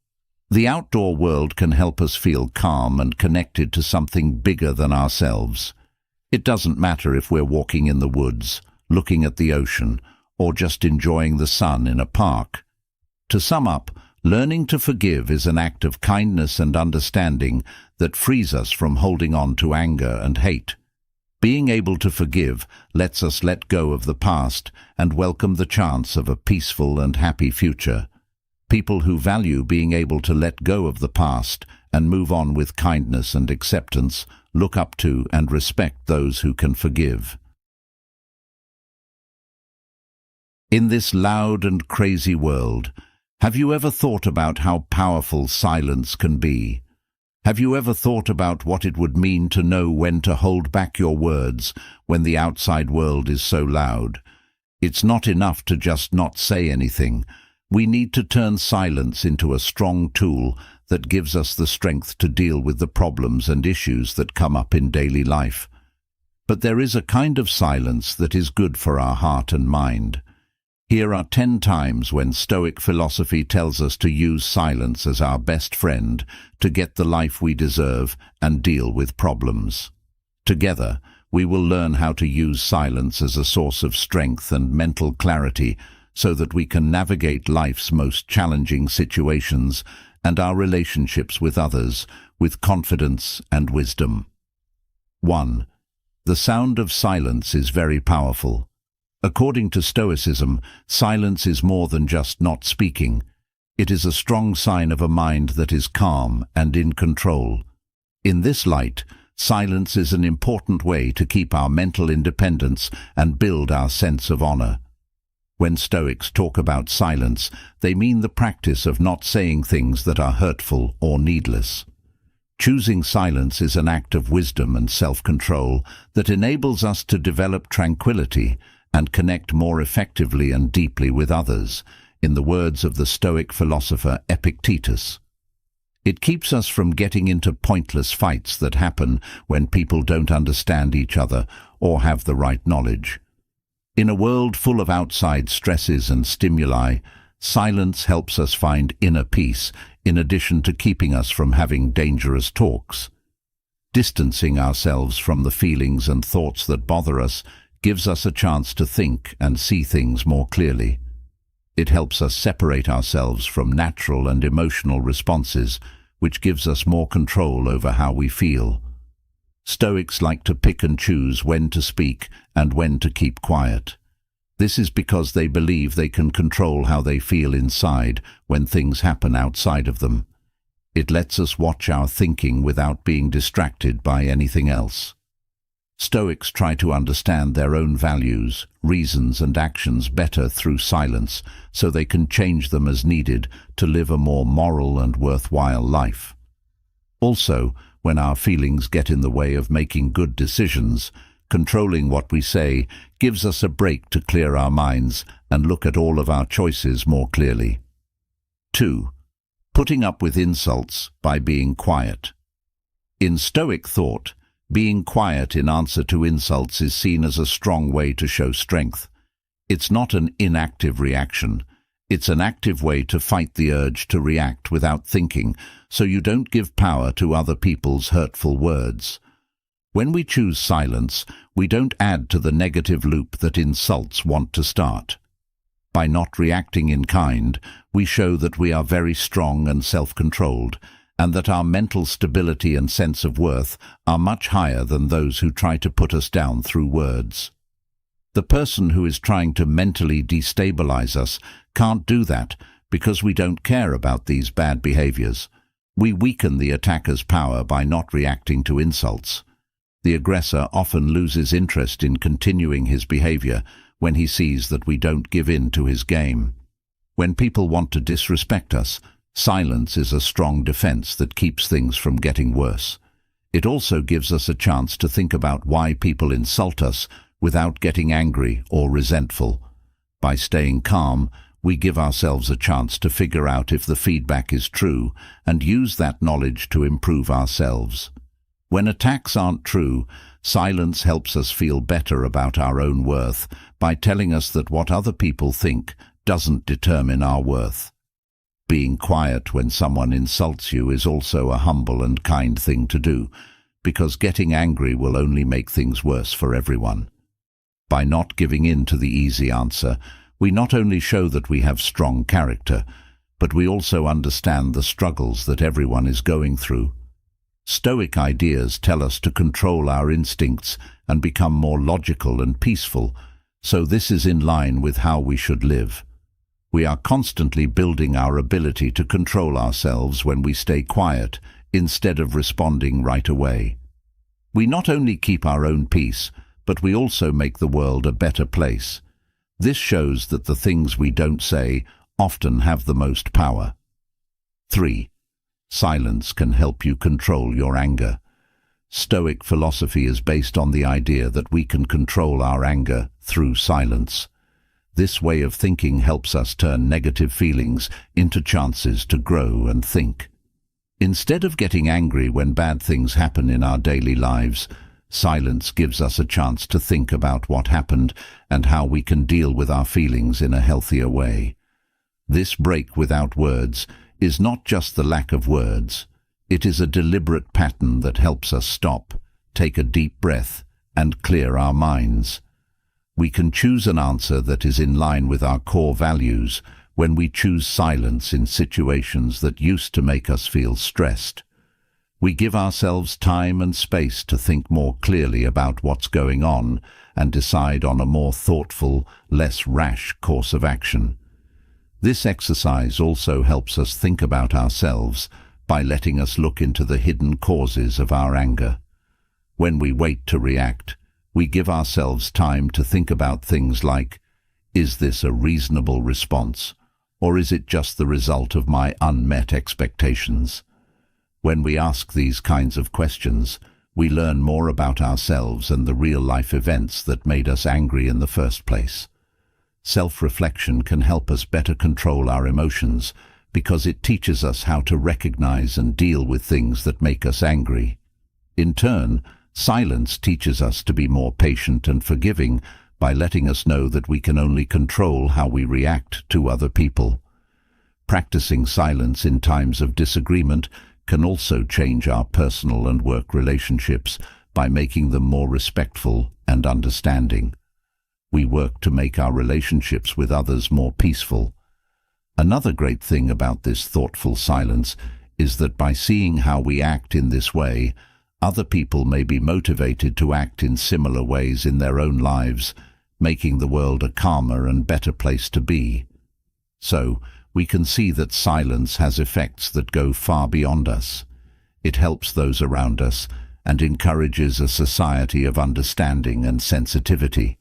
The outdoor world can help us feel calm and connected to something bigger than ourselves. It doesn't matter if we're walking in the woods, looking at the ocean, or just enjoying the sun in a park. To sum up, learning to forgive is an act of kindness and understanding that frees us from holding on to anger and hate. Being able to forgive lets us let go of the past and welcome the chance of a peaceful and happy future. People who value being able to let go of the past and move on with kindness and acceptance look up to and respect those who can forgive. In this loud and crazy world, have you ever thought about how powerful silence can be? Have you ever thought about what it would mean to know when to hold back your words when the outside world is so loud? It's not enough to just not say anything. We need to turn silence into a strong tool that gives us the strength to deal with the problems and issues that come up in daily life. But there is a kind of silence that is good for our heart and mind. Here are 10 times when Stoic philosophy tells us to use silence as our best friend to get the life we deserve and deal with problems. Together, we will learn how to use silence as a source of strength and mental clarity so that we can navigate life's most challenging situations and our relationships with others with confidence and wisdom. 1. The sound of silence is very powerful. According to Stoicism, silence is more than just not speaking. It is a strong sign of a mind that is calm and in control. In this light, silence is an important way to keep our mental independence and build our sense of honor. When Stoics talk about silence, they mean the practice of not saying things that are hurtful or needless. Choosing silence is an act of wisdom and self-control that enables us to develop tranquility and connect more effectively and deeply with others, in the words of the Stoic philosopher Epictetus. It keeps us from getting into pointless fights that happen when people don't understand each other or have the right knowledge. In a world full of outside stresses and stimuli, silence helps us find inner peace in addition to keeping us from having dangerous talks. Distancing ourselves from the feelings and thoughts that bother us gives us a chance to think and see things more clearly. It helps us separate ourselves from natural and emotional responses, which gives us more control over how we feel. Stoics like to pick and choose when to speak and when to keep quiet. This is because they believe they can control how they feel inside when things happen outside of them. It lets us watch our thinking without being distracted by anything else. Stoics try to understand their own values, reasons and actions better through silence, so they can change them as needed to live a more moral and worthwhile life. Also, when our feelings get in the way of making good decisions, controlling what we say gives us a break to clear our minds and look at all of our choices more clearly. 2. Putting up with insults by being quiet. In Stoic thought, being quiet in answer to insults is seen as a strong way to show strength. It's not an inactive reaction. It's an active way to fight the urge to react without thinking, so you don't give power to other people's hurtful words. When we choose silence, we don't add to the negative loop that insults want to start. By not reacting in kind, we show that we are very strong and self-controlled, and that our mental stability and sense of worth are much higher than those who try to put us down through words. The person who is trying to mentally destabilize us can't do that because we don't care about these bad behaviors. We weaken the attacker's power by not reacting to insults. The aggressor often loses interest in continuing his behavior when he sees that we don't give in to his game. When people want to disrespect us, silence is a strong defense that keeps things from getting worse. It also gives us a chance to think about why people insult us without getting angry or resentful. By staying calm, we give ourselves a chance to figure out if the feedback is true and use that knowledge to improve ourselves. When attacks aren't true, silence helps us feel better about our own worth by telling us that what other people think doesn't determine our worth. Being quiet when someone insults you is also a humble and kind thing to do, because getting angry will only make things worse for everyone. By not giving in to the easy answer, we not only show that we have strong character, but we also understand the struggles that everyone is going through. Stoic ideas tell us to control our instincts and become more logical and peaceful, so this is in line with how we should live. We are constantly building our ability to control ourselves when we stay quiet instead of responding right away. We not only keep our own peace, but we also make the world a better place. This shows that the things we don't say often have the most power. 3. Silence can help you control your anger. Stoic philosophy is based on the idea that we can control our anger through silence. This way of thinking helps us turn negative feelings into chances to grow and think. Instead of getting angry when bad things happen in our daily lives, silence gives us a chance to think about what happened and how we can deal with our feelings in a healthier way. This break without words is not just the lack of words. It is a deliberate pattern that helps us stop, take a deep breath, and clear our minds. We can choose an answer that is in line with our core values when we choose silence in situations that used to make us feel stressed. We give ourselves time and space to think more clearly about what's going on and decide on a more thoughtful, less rash course of action. This exercise also helps us think about ourselves by letting us look into the hidden causes of our anger. When we wait to react, we give ourselves time to think about things like, is this a reasonable response, or is it just the result of my unmet expectations? When we ask these kinds of questions, we learn more about ourselves and the real-life events that made us angry in the first place. Self-reflection can help us better control our emotions because it teaches us how to recognize and deal with things that make us angry. In turn, silence teaches us to be more patient and forgiving by letting us know that we can only control how we react to other people. Practicing silence in times of disagreement can also change our personal and work relationships by making them more respectful and understanding. We work to make our relationships with others more peaceful. Another great thing about this thoughtful silence is that by seeing how we act in this way, other people may be motivated to act in similar ways in their own lives, making the world a calmer and better place to be. So, we can see that silence has effects that go far beyond us. It helps those around us and encourages a society of understanding and sensitivity.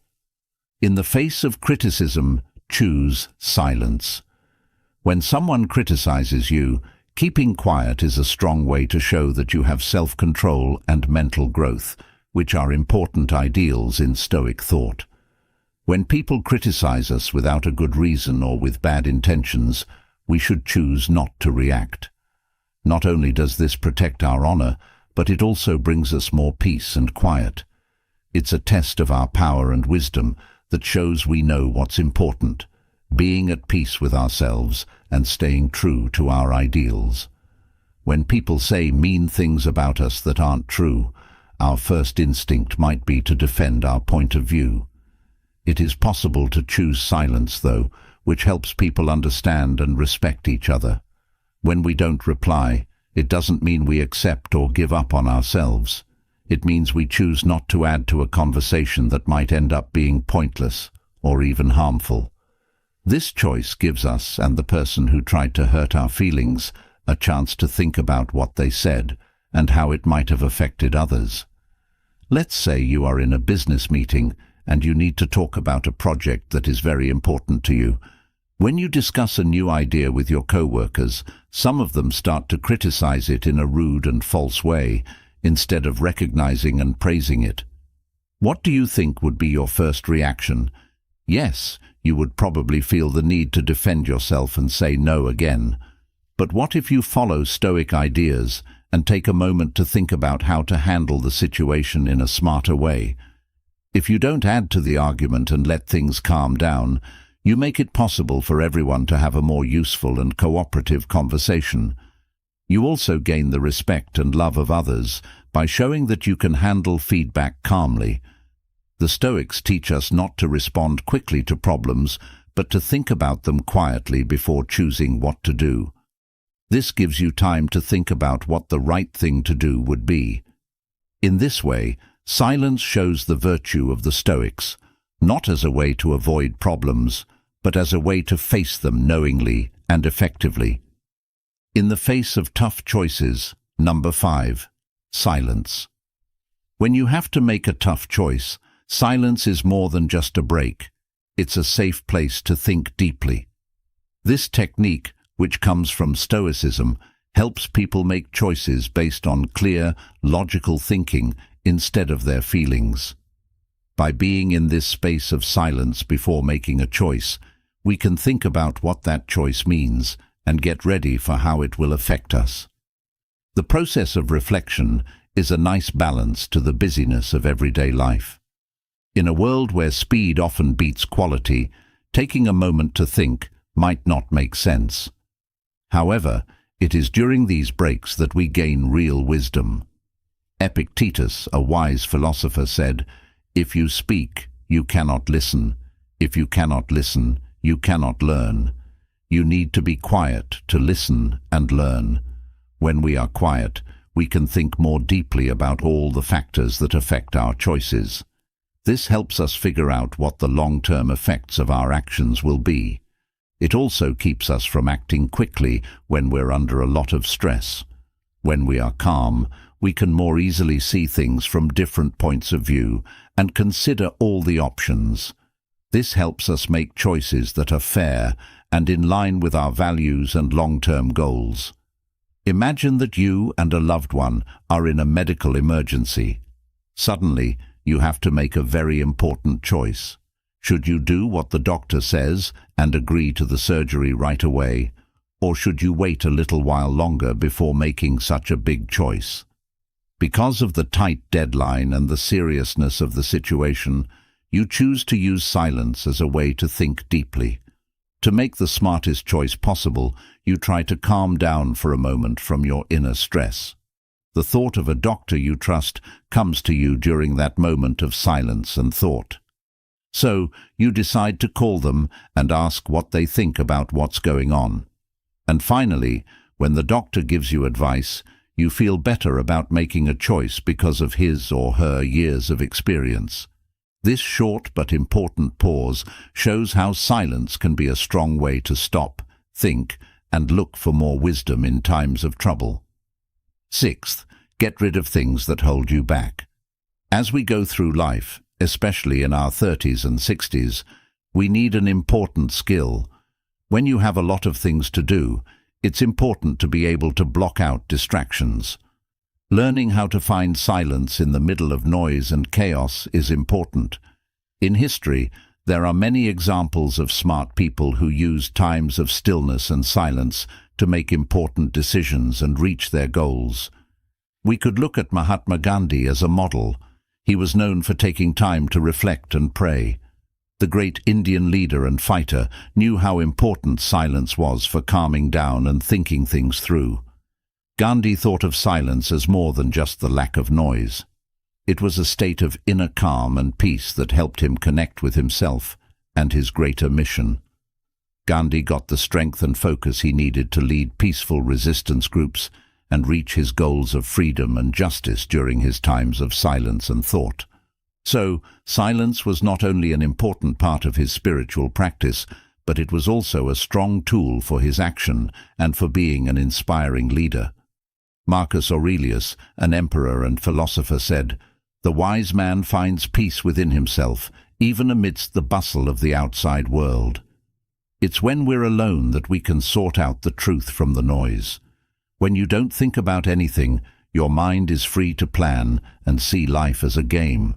In the face of criticism, choose silence. When someone criticizes you, keeping quiet is a strong way to show that you have self-control and mental growth, which are important ideals in Stoic thought. When people criticize us without a good reason or with bad intentions, we should choose not to react. Not only does this protect our honor, but it also brings us more peace and quiet. It's a test of our power and wisdom that shows we know what's important, being at peace with ourselves and staying true to our ideals. When people say mean things about us that aren't true, our first instinct might be to defend our point of view. It is possible to choose silence, though, which helps people understand and respect each other. When we don't reply, it doesn't mean we accept or give up on ourselves. It means we choose not to add to a conversation that might end up being pointless or even harmful. This choice gives us and the person who tried to hurt our feelings a chance to think about what they said and how it might have affected others. Let's say you are in a business meeting and you need to talk about a project that is very important to you. When you discuss a new idea with your co-workers, some of them start to criticize it in a rude and false way, instead of recognizing and praising it. What do you think would be your first reaction? Yes, you would probably feel the need to defend yourself and say no again. But what if you follow Stoic ideas and take a moment to think about how to handle the situation in a smarter way? If you don't add to the argument and let things calm down, you make it possible for everyone to have a more useful and cooperative conversation. You also gain the respect and love of others by showing that you can handle feedback calmly. The Stoics teach us not to respond quickly to problems, but to think about them quietly before choosing what to do. This gives you time to think about what the right thing to do would be. In this way, silence shows the virtue of the Stoics, not as a way to avoid problems, but as a way to face them knowingly and effectively. In the face of tough choices, number 5, silence. When you have to make a tough choice, silence is more than just a break. It's a safe place to think deeply. This technique, which comes from Stoicism, helps people make choices based on clear, logical thinking instead of their feelings. By being in this space of silence before making a choice, we can think about what that choice means and get ready for how it will affect us. The process of reflection is a nice balance to the busyness of everyday life. In a world where speed often beats quality, taking a moment to think might not make sense. However, it is during these breaks that we gain real wisdom. Epictetus, a wise philosopher, said, "If you speak, you cannot listen. If you cannot listen, you cannot learn. You need to be quiet to listen and learn. When we are quiet, we can think more deeply about all the factors that affect our choices. This helps us figure out what the long-term effects of our actions will be. It also keeps us from acting quickly when we're under a lot of stress. When we are calm, we can more easily see things from different points of view and consider all the options. This helps us make choices that are fair and in line with our values and long-term goals. Imagine that you and a loved one are in a medical emergency. Suddenly, you have to make a very important choice. Should you do what the doctor says and agree to the surgery right away, or should you wait a little while longer before making such a big choice? Because of the tight deadline and the seriousness of the situation, you choose to use silence as a way to think deeply. To make the smartest choice possible, you try to calm down for a moment from your inner stress. The thought of a doctor you trust comes to you during that moment of silence and thought. So, you decide to call them and ask what they think about what's going on. And finally, when the doctor gives you advice, you feel better about making a choice because of his or her years of experience. This short but important pause shows how silence can be a strong way to stop, think, and look for more wisdom in times of trouble. Sixth, get rid of things that hold you back. As we go through life, especially in our 30s and 60s, we need an important skill. When you have a lot of things to do, it's important to be able to block out distractions. Learning how to find silence in the middle of noise and chaos is important. In history, there are many examples of smart people who used times of stillness and silence to make important decisions and reach their goals. We could look at Mahatma Gandhi as a model. He was known for taking time to reflect and pray. The great Indian leader and fighter knew how important silence was for calming down and thinking things through. Gandhi thought of silence as more than just the lack of noise. It was a state of inner calm and peace that helped him connect with himself and his greater mission. Gandhi got the strength and focus he needed to lead peaceful resistance groups and reach his goals of freedom and justice during his times of silence and thought. So, silence was not only an important part of his spiritual practice, but it was also a strong tool for his action and for being an inspiring leader. Marcus Aurelius, an emperor and philosopher, said, "The wise man finds peace within himself, even amidst the bustle of the outside world." It's when we're alone that we can sort out the truth from the noise. When you don't think about anything, your mind is free to plan and see life as a game.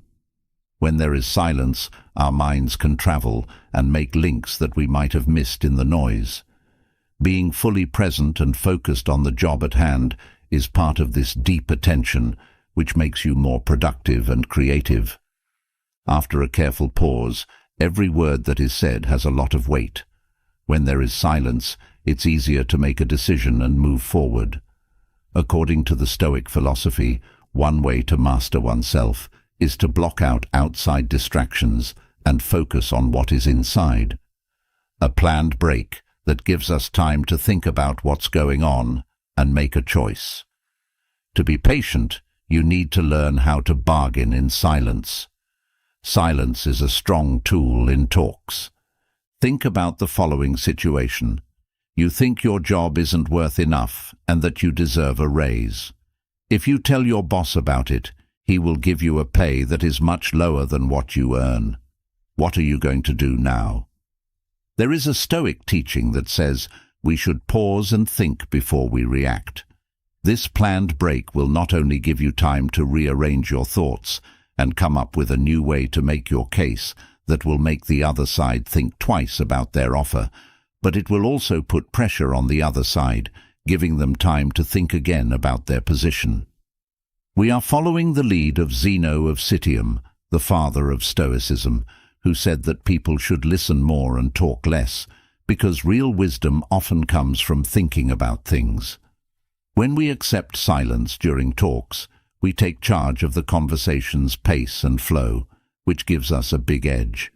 When there is silence, our minds can travel and make links that we might have missed in the noise. Being fully present and focused on the job at hand is part of this deep attention, which makes you more productive and creative. After a careful pause, every word that is said has a lot of weight. When there is silence, it's easier to make a decision and move forward. According to the Stoic philosophy, one way to master oneself is to block out outside distractions and focus on what is inside. A planned break that gives us time to think about what's going on and make a choice. To be patient, you need to learn how to bargain in silence. Silence is a strong tool in talks. Think about the following situation. You think your job isn't worth enough and that you deserve a raise. If you tell your boss about it, he will give you a pay that is much lower than what you earn. What are you going to do now? There is a Stoic teaching that says we should pause and think before we react. This planned break will not only give you time to rearrange your thoughts and come up with a new way to make your case that will make the other side think twice about their offer, but it will also put pressure on the other side, giving them time to think again about their position. We are following the lead of Zeno of Citium, the father of Stoicism, who said that people should listen more and talk less, because real wisdom often comes from thinking about things. When we accept silence during talks, we take charge of the conversation's pace and flow, which gives us a big edge.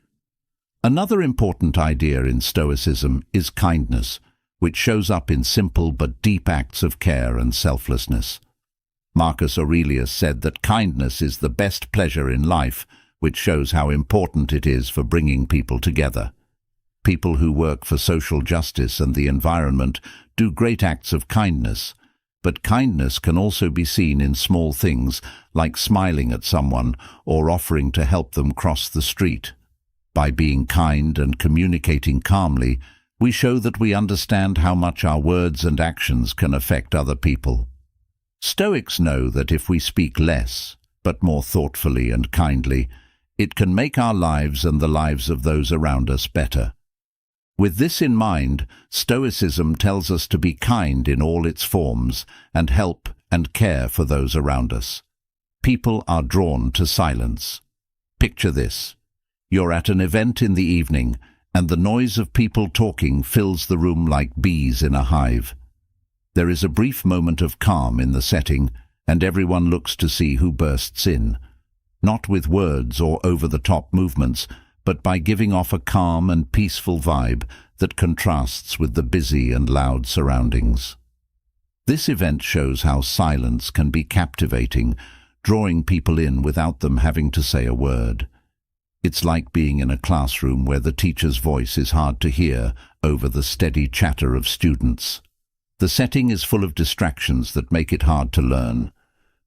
Another important idea in Stoicism is kindness, which shows up in simple but deep acts of care and selflessness. Marcus Aurelius said that kindness is the best pleasure in life, which shows how important it is for bringing people together. People who work for social justice and the environment do great acts of kindness, but kindness can also be seen in small things like smiling at someone or offering to help them cross the street. By being kind and communicating calmly, we show that we understand how much our words and actions can affect other people. Stoics know that if we speak less, but more thoughtfully and kindly, it can make our lives and the lives of those around us better. With this in mind, Stoicism tells us to be kind in all its forms and help and care for those around us. People are drawn to silence. Picture this. You're at an event in the evening, and the noise of people talking fills the room like bees in a hive. There is a brief moment of calm in the setting, and everyone looks to see who bursts in, not with words or over-the-top movements, but by giving off a calm and peaceful vibe that contrasts with the busy and loud surroundings. This event shows how silence can be captivating, drawing people in without them having to say a word. It's like being in a classroom where the teacher's voice is hard to hear over the steady chatter of students. The setting is full of distractions that make it hard to learn.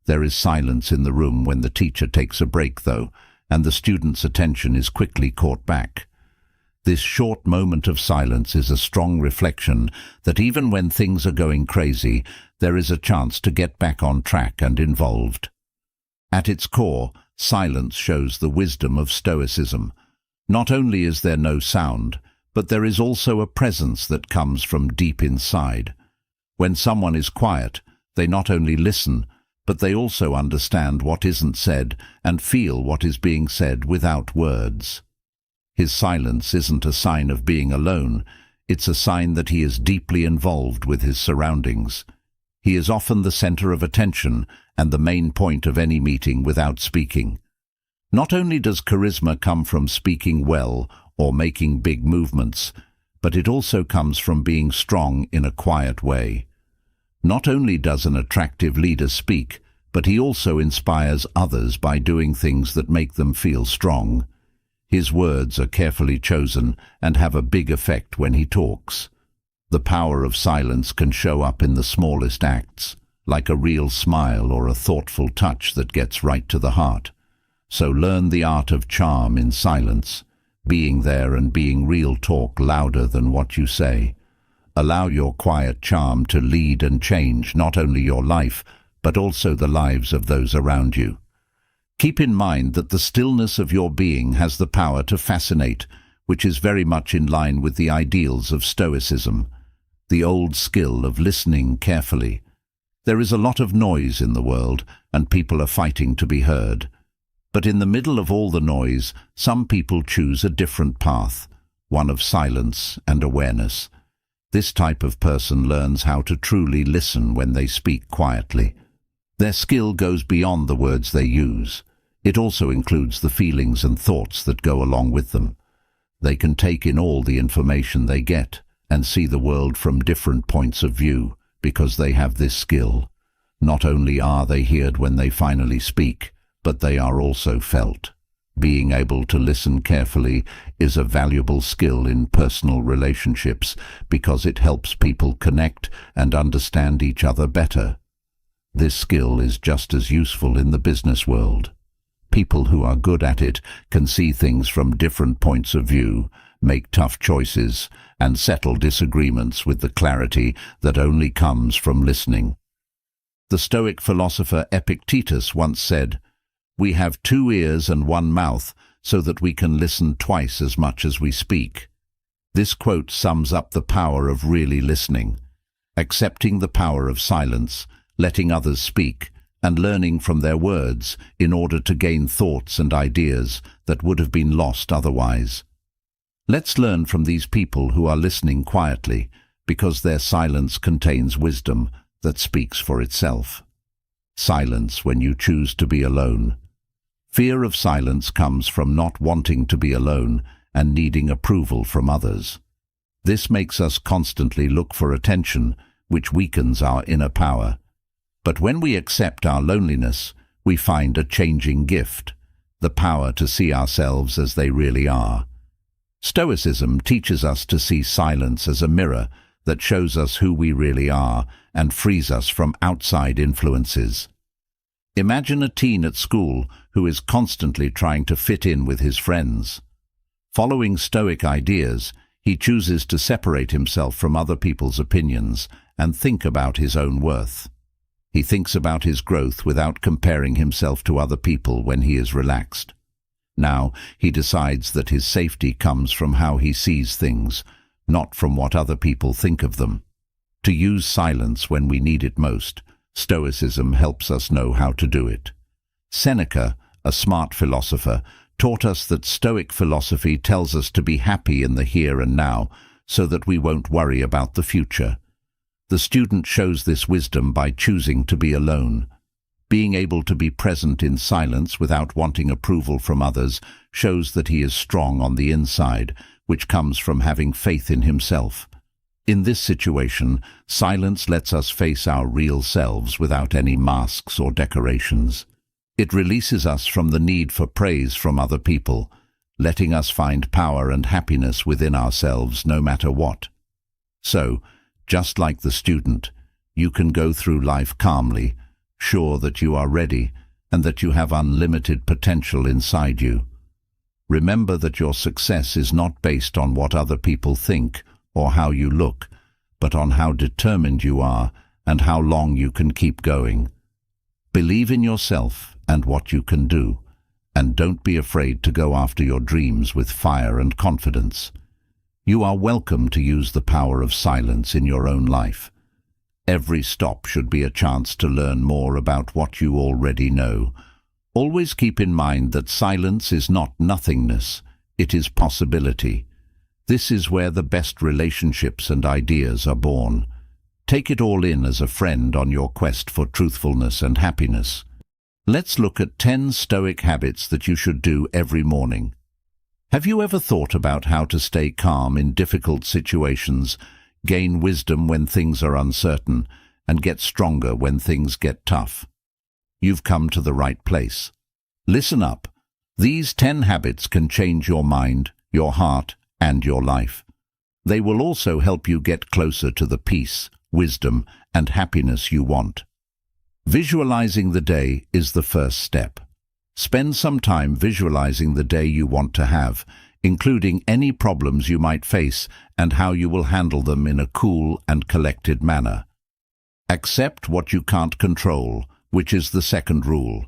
There is silence in the room when the teacher takes a break, though, and the student's attention is quickly caught back. This short moment of silence is a strong reflection that even when things are going crazy, there is a chance to get back on track and involved. At its core, silence shows the wisdom of Stoicism. Not only is there no sound, but there is also a presence that comes from deep inside. When someone is quiet, they not only listen, but they also understand what isn't said and feel what is being said without words. His silence isn't a sign of being alone, it's a sign that he is deeply involved with his surroundings. He is often the center of attention and the main point of any meeting without speaking. Not only does charisma come from speaking well or making big movements, but it also comes from being strong in a quiet way. Not only does an attractive leader speak, but he also inspires others by doing things that make them feel strong. His words are carefully chosen and have a big effect when he talks. The power of silence can show up in the smallest acts, like a real smile or a thoughtful touch that gets right to the heart. So learn the art of charm in silence, being there and being real talk louder than what you say. Allow your quiet charm to lead and change not only your life, but also the lives of those around you. Keep in mind that the stillness of your being has the power to fascinate, which is very much in line with the ideals of Stoicism, the old skill of listening carefully. There is a lot of noise in the world, and people are fighting to be heard. But in the middle of all the noise, some people choose a different path, one of silence and awareness. This type of person learns how to truly listen when they speak quietly. Their skill goes beyond the words they use. It also includes the feelings and thoughts that go along with them. They can take in all the information they get and see the world from different points of view because they have this skill. Not only are they heard when they finally speak, but they are also felt. Being able to listen carefully is a valuable skill in personal relationships because it helps people connect and understand each other better. This skill is just as useful in the business world. People who are good at it can see things from different points of view, make tough choices, and settle disagreements with the clarity that only comes from listening. The Stoic philosopher Epictetus once said, "We have 2 ears and 1 mouth so that we can listen twice as much as we speak." This quote sums up the power of really listening, accepting the power of silence, letting others speak, and learning from their words in order to gain thoughts and ideas that would have been lost otherwise. Let's learn from these people who are listening quietly, because their silence contains wisdom that speaks for itself. Silence when you choose to be alone. Fear of silence comes from not wanting to be alone and needing approval from others. This makes us constantly look for attention, which weakens our inner power. But when we accept our loneliness, we find a changing gift, the power to see ourselves as they really are. Stoicism teaches us to see silence as a mirror that shows us who we really are and frees us from outside influences. Imagine a teen at school who is constantly trying to fit in with his friends. Following Stoic ideas, he chooses to separate himself from other people's opinions and think about his own worth. He thinks about his growth without comparing himself to other people when he is relaxed. Now, he decides that his safety comes from how he sees things, not from what other people think of them. To use silence when we need it most, Stoicism helps us know how to do it. Seneca, a smart philosopher, taught us that Stoic philosophy tells us to be happy in the here and now so that we won't worry about the future. The student shows this wisdom by choosing to be alone. Being able to be present in silence without wanting approval from others shows that he is strong on the inside, which comes from having faith in himself. In this situation, silence lets us face our real selves without any masks or decorations. It releases us from the need for praise from other people, letting us find power and happiness within ourselves no matter what. So, just like the student, you can go through life calmly, sure that you are ready and that you have unlimited potential inside you. Remember that your success is not based on what other people think or how you look, but on how determined you are and how long you can keep going. Believe in yourself and what you can do, and don't be afraid to go after your dreams with fire and confidence. You are welcome to use the power of silence in your own life. Every stop should be a chance to learn more about what you already know. Always keep in mind that silence is not nothingness, it is possibility. This is where the best relationships and ideas are born. Take it all in as a friend on your quest for truthfulness and happiness. Let's look at 10 Stoic habits that you should do every morning. Have you ever thought about how to stay calm in difficult situations, gain wisdom when things are uncertain, and get stronger when things get tough? You've come to the right place. Listen up. These 10 habits can change your mind, your heart, and your life. They will also help you get closer to the peace, wisdom, and happiness you want. Visualizing the day is the first step. Spend some time visualizing the day you want to have, including any problems you might face and how you will handle them in a cool and collected manner. Accept what you can't control, which is the second rule.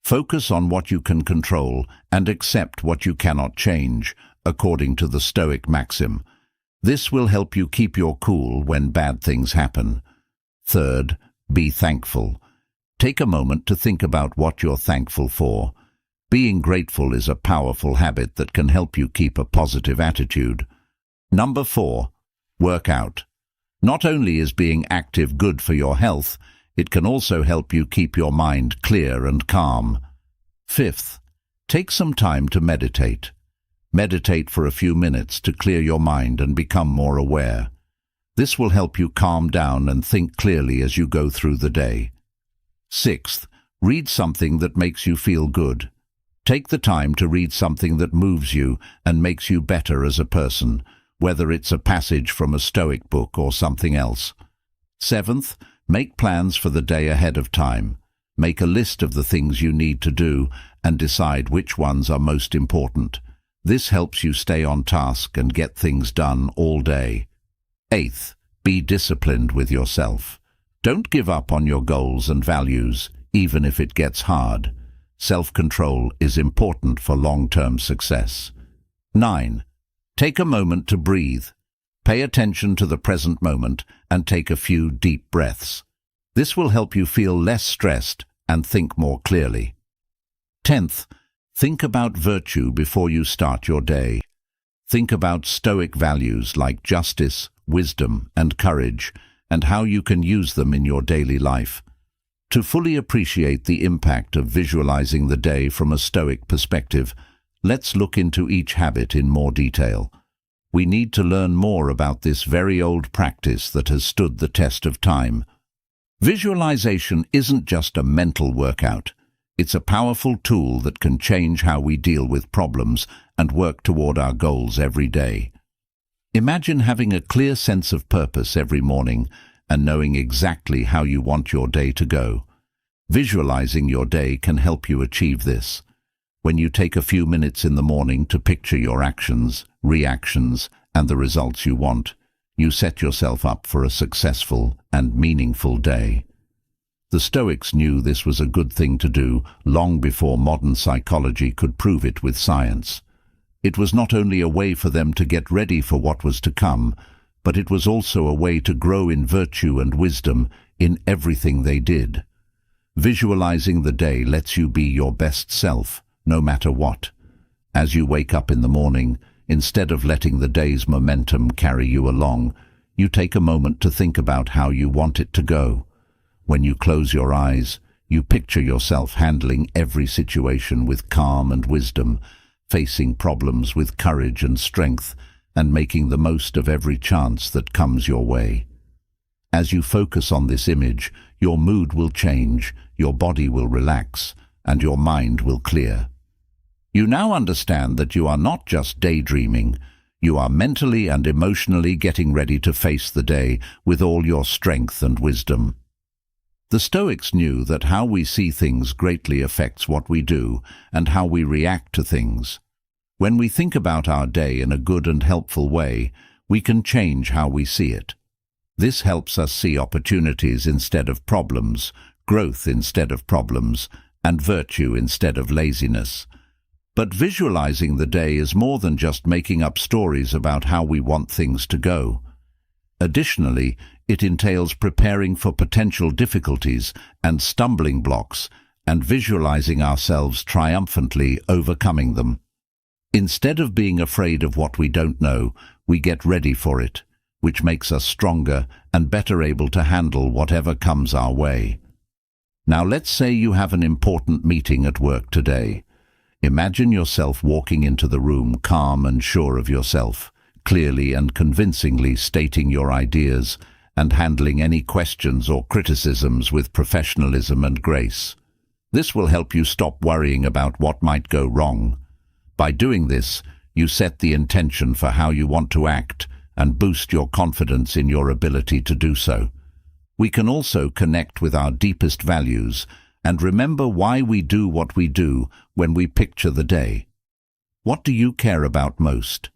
Focus on what you can control and accept what you cannot change, according to the Stoic maxim. This will help you keep your cool when bad things happen. Third, be thankful. Take a moment to think about what you're thankful for. Being grateful is a powerful habit that can help you keep a positive attitude. Number 4, work out. Not only is being active good for your health, it can also help you keep your mind clear and calm. Fifth, take some time to meditate. Meditate for a few minutes to clear your mind and become more aware. This will help you calm down and think clearly as you go through the day. Sixth, read something that makes you feel good. Take the time to read something that moves you and makes you better as a person, whether it's a passage from a Stoic book or something else. Seventh, make plans for the day ahead of time. Make a list of the things you need to do and decide which ones are most important. This helps you stay on task and get things done all day. Eighth, be disciplined with yourself. Don't give up on your goals and values, even if it gets hard. Self-control is important for long-term success. 9. Take a moment to breathe. Pay attention to the present moment and take a few deep breaths. This will help you feel less stressed and think more clearly. 10th, think about virtue before you start your day. Think about Stoic values like justice, wisdom, and courage, and how you can use them in your daily life. To fully appreciate the impact of visualizing the day from a Stoic perspective, let's look into each habit in more detail. We need to learn more about this very old practice that has stood the test of time. Visualization isn't just a mental workout. It's a powerful tool that can change how we deal with problems and work toward our goals every day. Imagine having a clear sense of purpose every morning and knowing exactly how you want your day to go. Visualizing your day can help you achieve this. When you take a few minutes in the morning to picture your actions, reactions, and the results you want, you set yourself up for a successful and meaningful day. The Stoics knew this was a good thing to do long before modern psychology could prove it with science. It was not only a way for them to get ready for what was to come, but it was also a way to grow in virtue and wisdom in everything they did. Visualizing the day lets you be your best self, no matter what. As you wake up in the morning, instead of letting the day's momentum carry you along, you take a moment to think about how you want it to go. When you close your eyes, you picture yourself handling every situation with calm and wisdom, facing problems with courage and strength, and making the most of every chance that comes your way. As you focus on this image, your mood will change, your body will relax, and your mind will clear. You now understand that you are not just daydreaming, you are mentally and emotionally getting ready to face the day with all your strength and wisdom. The Stoics knew that how we see things greatly affects what we do and how we react to things. When we think about our day in a good and helpful way, we can change how we see it. This helps us see opportunities instead of problems, growth instead of problems, and virtue instead of laziness. But visualizing the day is more than just making up stories about how we want things to go. Additionally, it entails preparing for potential difficulties and stumbling blocks and visualizing ourselves triumphantly overcoming them. Instead of being afraid of what we don't know, we get ready for it, which makes us stronger and better able to handle whatever comes our way. Now let's say you have an important meeting at work today. Imagine yourself walking into the room calm and sure of yourself, clearly and convincingly stating your ideas and handling any questions or criticisms with professionalism and grace. This will help you stop worrying about what might go wrong. By doing this, you set the intention for how you want to act and boost your confidence in your ability to do so. We can also connect with our deepest values and remember why we do what we do when we picture the day. What do you care about most?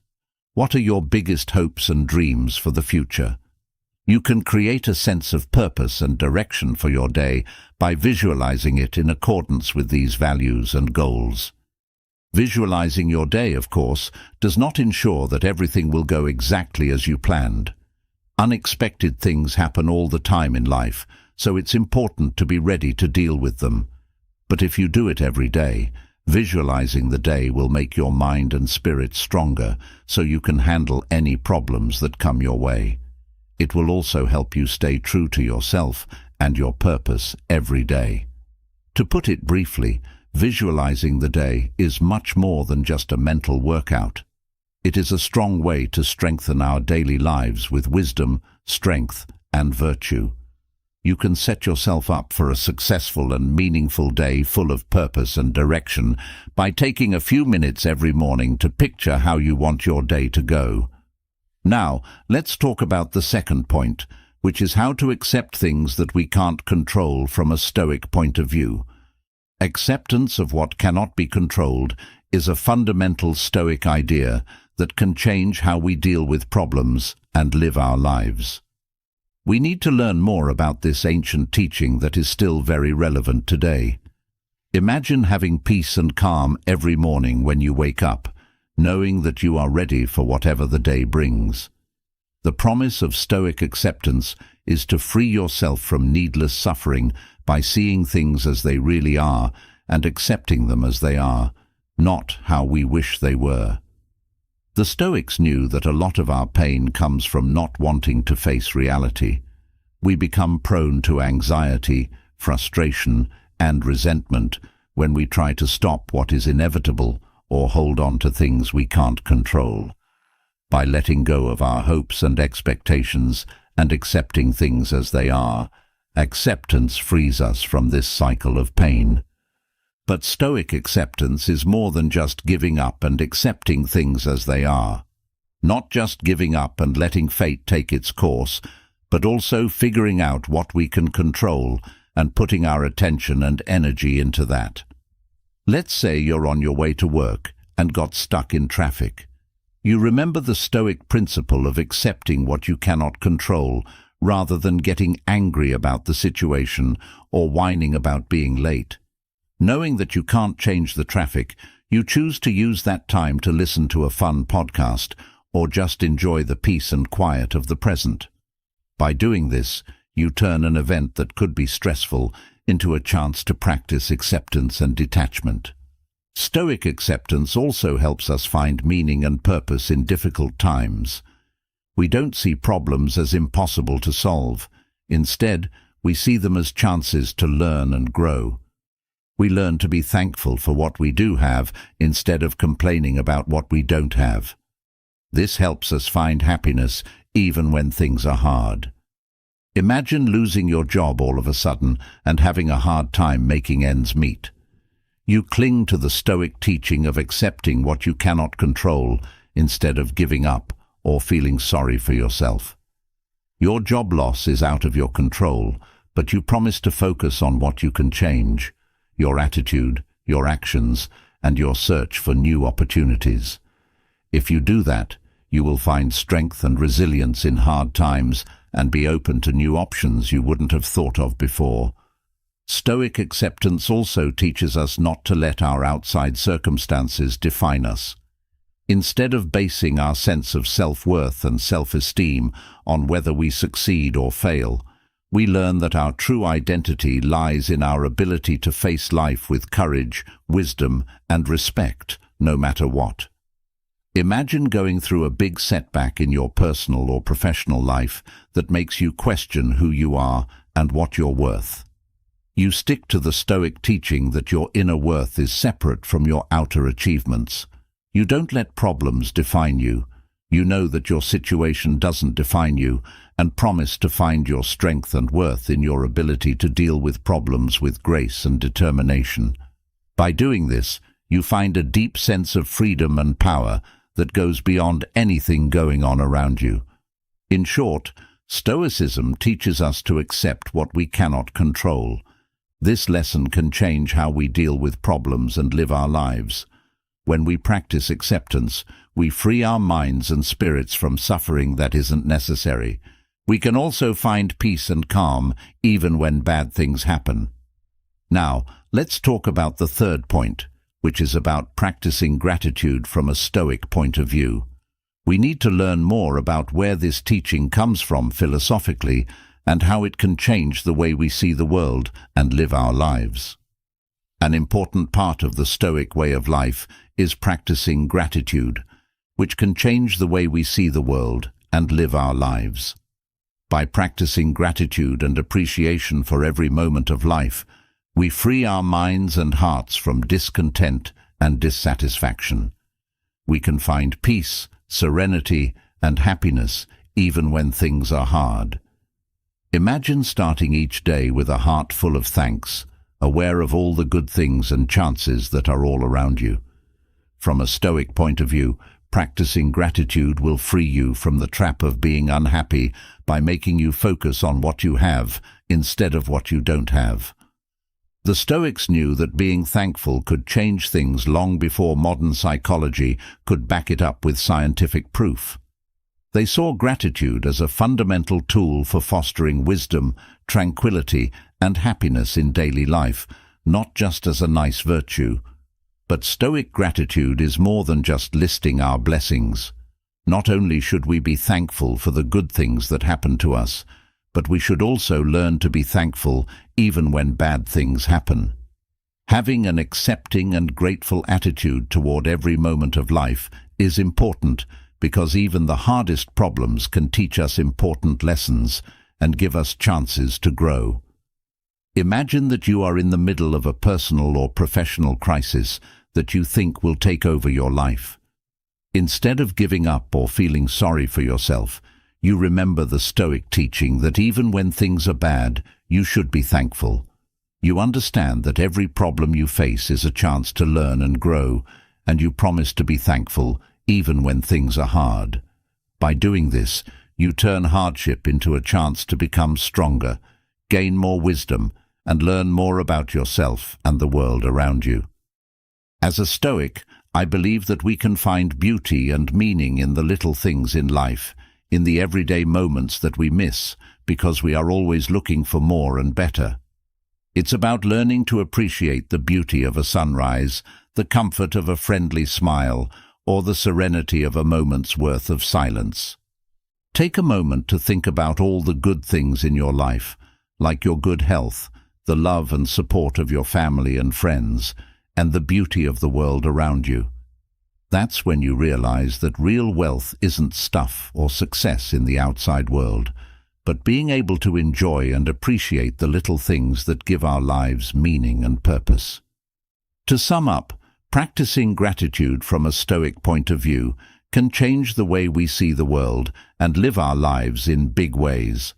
What are your biggest hopes and dreams for the future? You can create a sense of purpose and direction for your day by visualizing it in accordance with these values and goals. Visualizing your day, of course, does not ensure that everything will go exactly as you planned. Unexpected things happen all the time in life, so it's important to be ready to deal with them. But if you do it every day, visualizing the day will make your mind and spirit stronger so you can handle any problems that come your way. It will also help you stay true to yourself and your purpose every day. To put it briefly, visualizing the day is much more than just a mental workout. It is a strong way to strengthen our daily lives with wisdom, strength, and virtue. You can set yourself up for a successful and meaningful day full of purpose and direction by taking a few minutes every morning to picture how you want your day to go. Now, let's talk about the second point, which is how to accept things that we can't control from a Stoic point of view. Acceptance of what cannot be controlled is a fundamental Stoic idea that can change how we deal with problems and live our lives. We need to learn more about this ancient teaching that is still very relevant today. Imagine having peace and calm every morning when you wake up, knowing that you are ready for whatever the day brings. The promise of Stoic acceptance is to free yourself from needless suffering by seeing things as they really are and accepting them as they are, not how we wish they were. The Stoics knew that a lot of our pain comes from not wanting to face reality. We become prone to anxiety, frustration, and resentment when we try to stop what is inevitable or hold on to things we can't control. By letting go of our hopes and expectations and accepting things as they are, acceptance frees us from this cycle of pain. But Stoic acceptance is more than just giving up and accepting things as they are. Not just giving up and letting fate take its course, but also figuring out what we can control and putting our attention and energy into that. Let's say you're on your way to work and got stuck in traffic. You remember the Stoic principle of accepting what you cannot control rather than getting angry about the situation or whining about being late. Knowing that you can't change the traffic, you choose to use that time to listen to a fun podcast or just enjoy the peace and quiet of the present. By doing this, you turn an event that could be stressful into a chance to practice acceptance and detachment. Stoic acceptance also helps us find meaning and purpose in difficult times. We don't see problems as impossible to solve. Instead, we see them as chances to learn and grow. We learn to be thankful for what we do have instead of complaining about what we don't have. This helps us find happiness even when things are hard. Imagine losing your job all of a sudden and having a hard time making ends meet. You cling to the Stoic teaching of accepting what you cannot control instead of giving up or feeling sorry for yourself. Your job loss is out of your control, but you promise to focus on what you can change: your attitude, your actions, and your search for new opportunities. If you do that, you will find strength and resilience in hard times and be open to new options you wouldn't have thought of before. Stoic acceptance also teaches us not to let our outside circumstances define us. Instead of basing our sense of self-worth and self-esteem on whether we succeed or fail, we learn that our true identity lies in our ability to face life with courage, wisdom, and respect, no matter what. Imagine going through a big setback in your personal or professional life that makes you question who you are and what you're worth. You stick to the Stoic teaching that your inner worth is separate from your outer achievements. You don't let problems define you. You know that your situation doesn't define you and promise to find your strength and worth in your ability to deal with problems with grace and determination. By doing this, you find a deep sense of freedom and power that goes beyond anything going on around you. In short, Stoicism teaches us to accept what we cannot control. This lesson can change how we deal with problems and live our lives. When we practice acceptance, we free our minds and spirits from suffering that isn't necessary. We can also find peace and calm even when bad things happen. Now, let's talk about the third point, which is about practicing gratitude from a Stoic point of view. We need to learn more about where this teaching comes from philosophically and how it can change the way we see the world and live our lives. An important part of the Stoic way of life is practicing gratitude, which can change the way we see the world and live our lives. By practicing gratitude and appreciation for every moment of life, we free our minds and hearts from discontent and dissatisfaction. We can find peace, serenity, and happiness even when things are hard. Imagine starting each day with a heart full of thanks, aware of all the good things and chances that are all around you. From a Stoic point of view, practicing gratitude will free you from the trap of being unhappy by making you focus on what you have instead of what you don't have. The Stoics knew that being thankful could change things long before modern psychology could back it up with scientific proof. They saw gratitude as a fundamental tool for fostering wisdom, tranquility, and happiness in daily life, not just as a nice virtue. But Stoic gratitude is more than just listing our blessings. Not only should we be thankful for the good things that happen to us, but we should also learn to be thankful even when bad things happen. Having an accepting and grateful attitude toward every moment of life is important because even the hardest problems can teach us important lessons and give us chances to grow. Imagine that you are in the middle of a personal or professional crisis that you think will take over your life. Instead of giving up or feeling sorry for yourself, you remember the Stoic teaching that even when things are bad, you should be thankful. You understand that every problem you face is a chance to learn and grow, and you promise to be thankful even when things are hard. By doing this, you turn hardship into a chance to become stronger, gain more wisdom, and learn more about yourself and the world around you. As a Stoic, I believe that we can find beauty and meaning in the little things in life, in the everyday moments that we miss, because we are always looking for more and better. It's about learning to appreciate the beauty of a sunrise, the comfort of a friendly smile, or the serenity of a moment's worth of silence. Take a moment to think about all the good things in your life, like your good health, the love and support of your family and friends, and the beauty of the world around you. That's when you realize that real wealth isn't stuff or success in the outside world, but being able to enjoy and appreciate the little things that give our lives meaning and purpose. To sum up, practicing gratitude from a Stoic point of view can change the way we see the world and live our lives in big ways.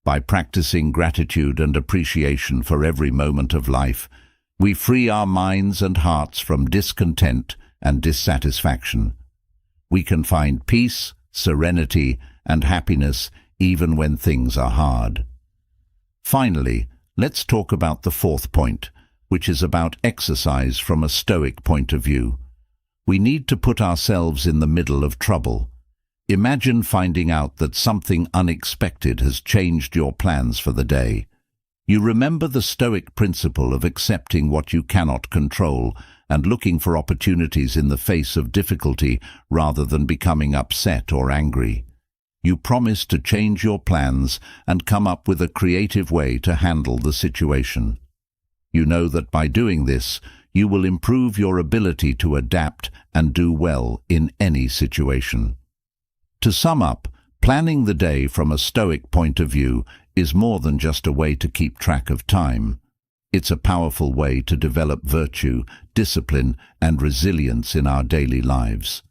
By practicing gratitude and appreciation for every moment of life, we free our minds and hearts from discontent and dissatisfaction. We can find peace, serenity, and happiness even when things are hard. Finally, let's talk about the fourth point, which is about exercise from a Stoic point of view. We need to put ourselves in the middle of trouble. Imagine finding out that something unexpected has changed your plans for the day. You remember the Stoic principle of accepting what you cannot control and looking for opportunities in the face of difficulty rather than becoming upset or angry. You promise to change your plans and come up with a creative way to handle the situation. You know that by doing this, you will improve your ability to adapt and do well in any situation. To sum up, planning the day from a Stoic point of view is more than just a way to keep track of time. It's a powerful way to develop virtue, discipline, and resilience in our daily lives.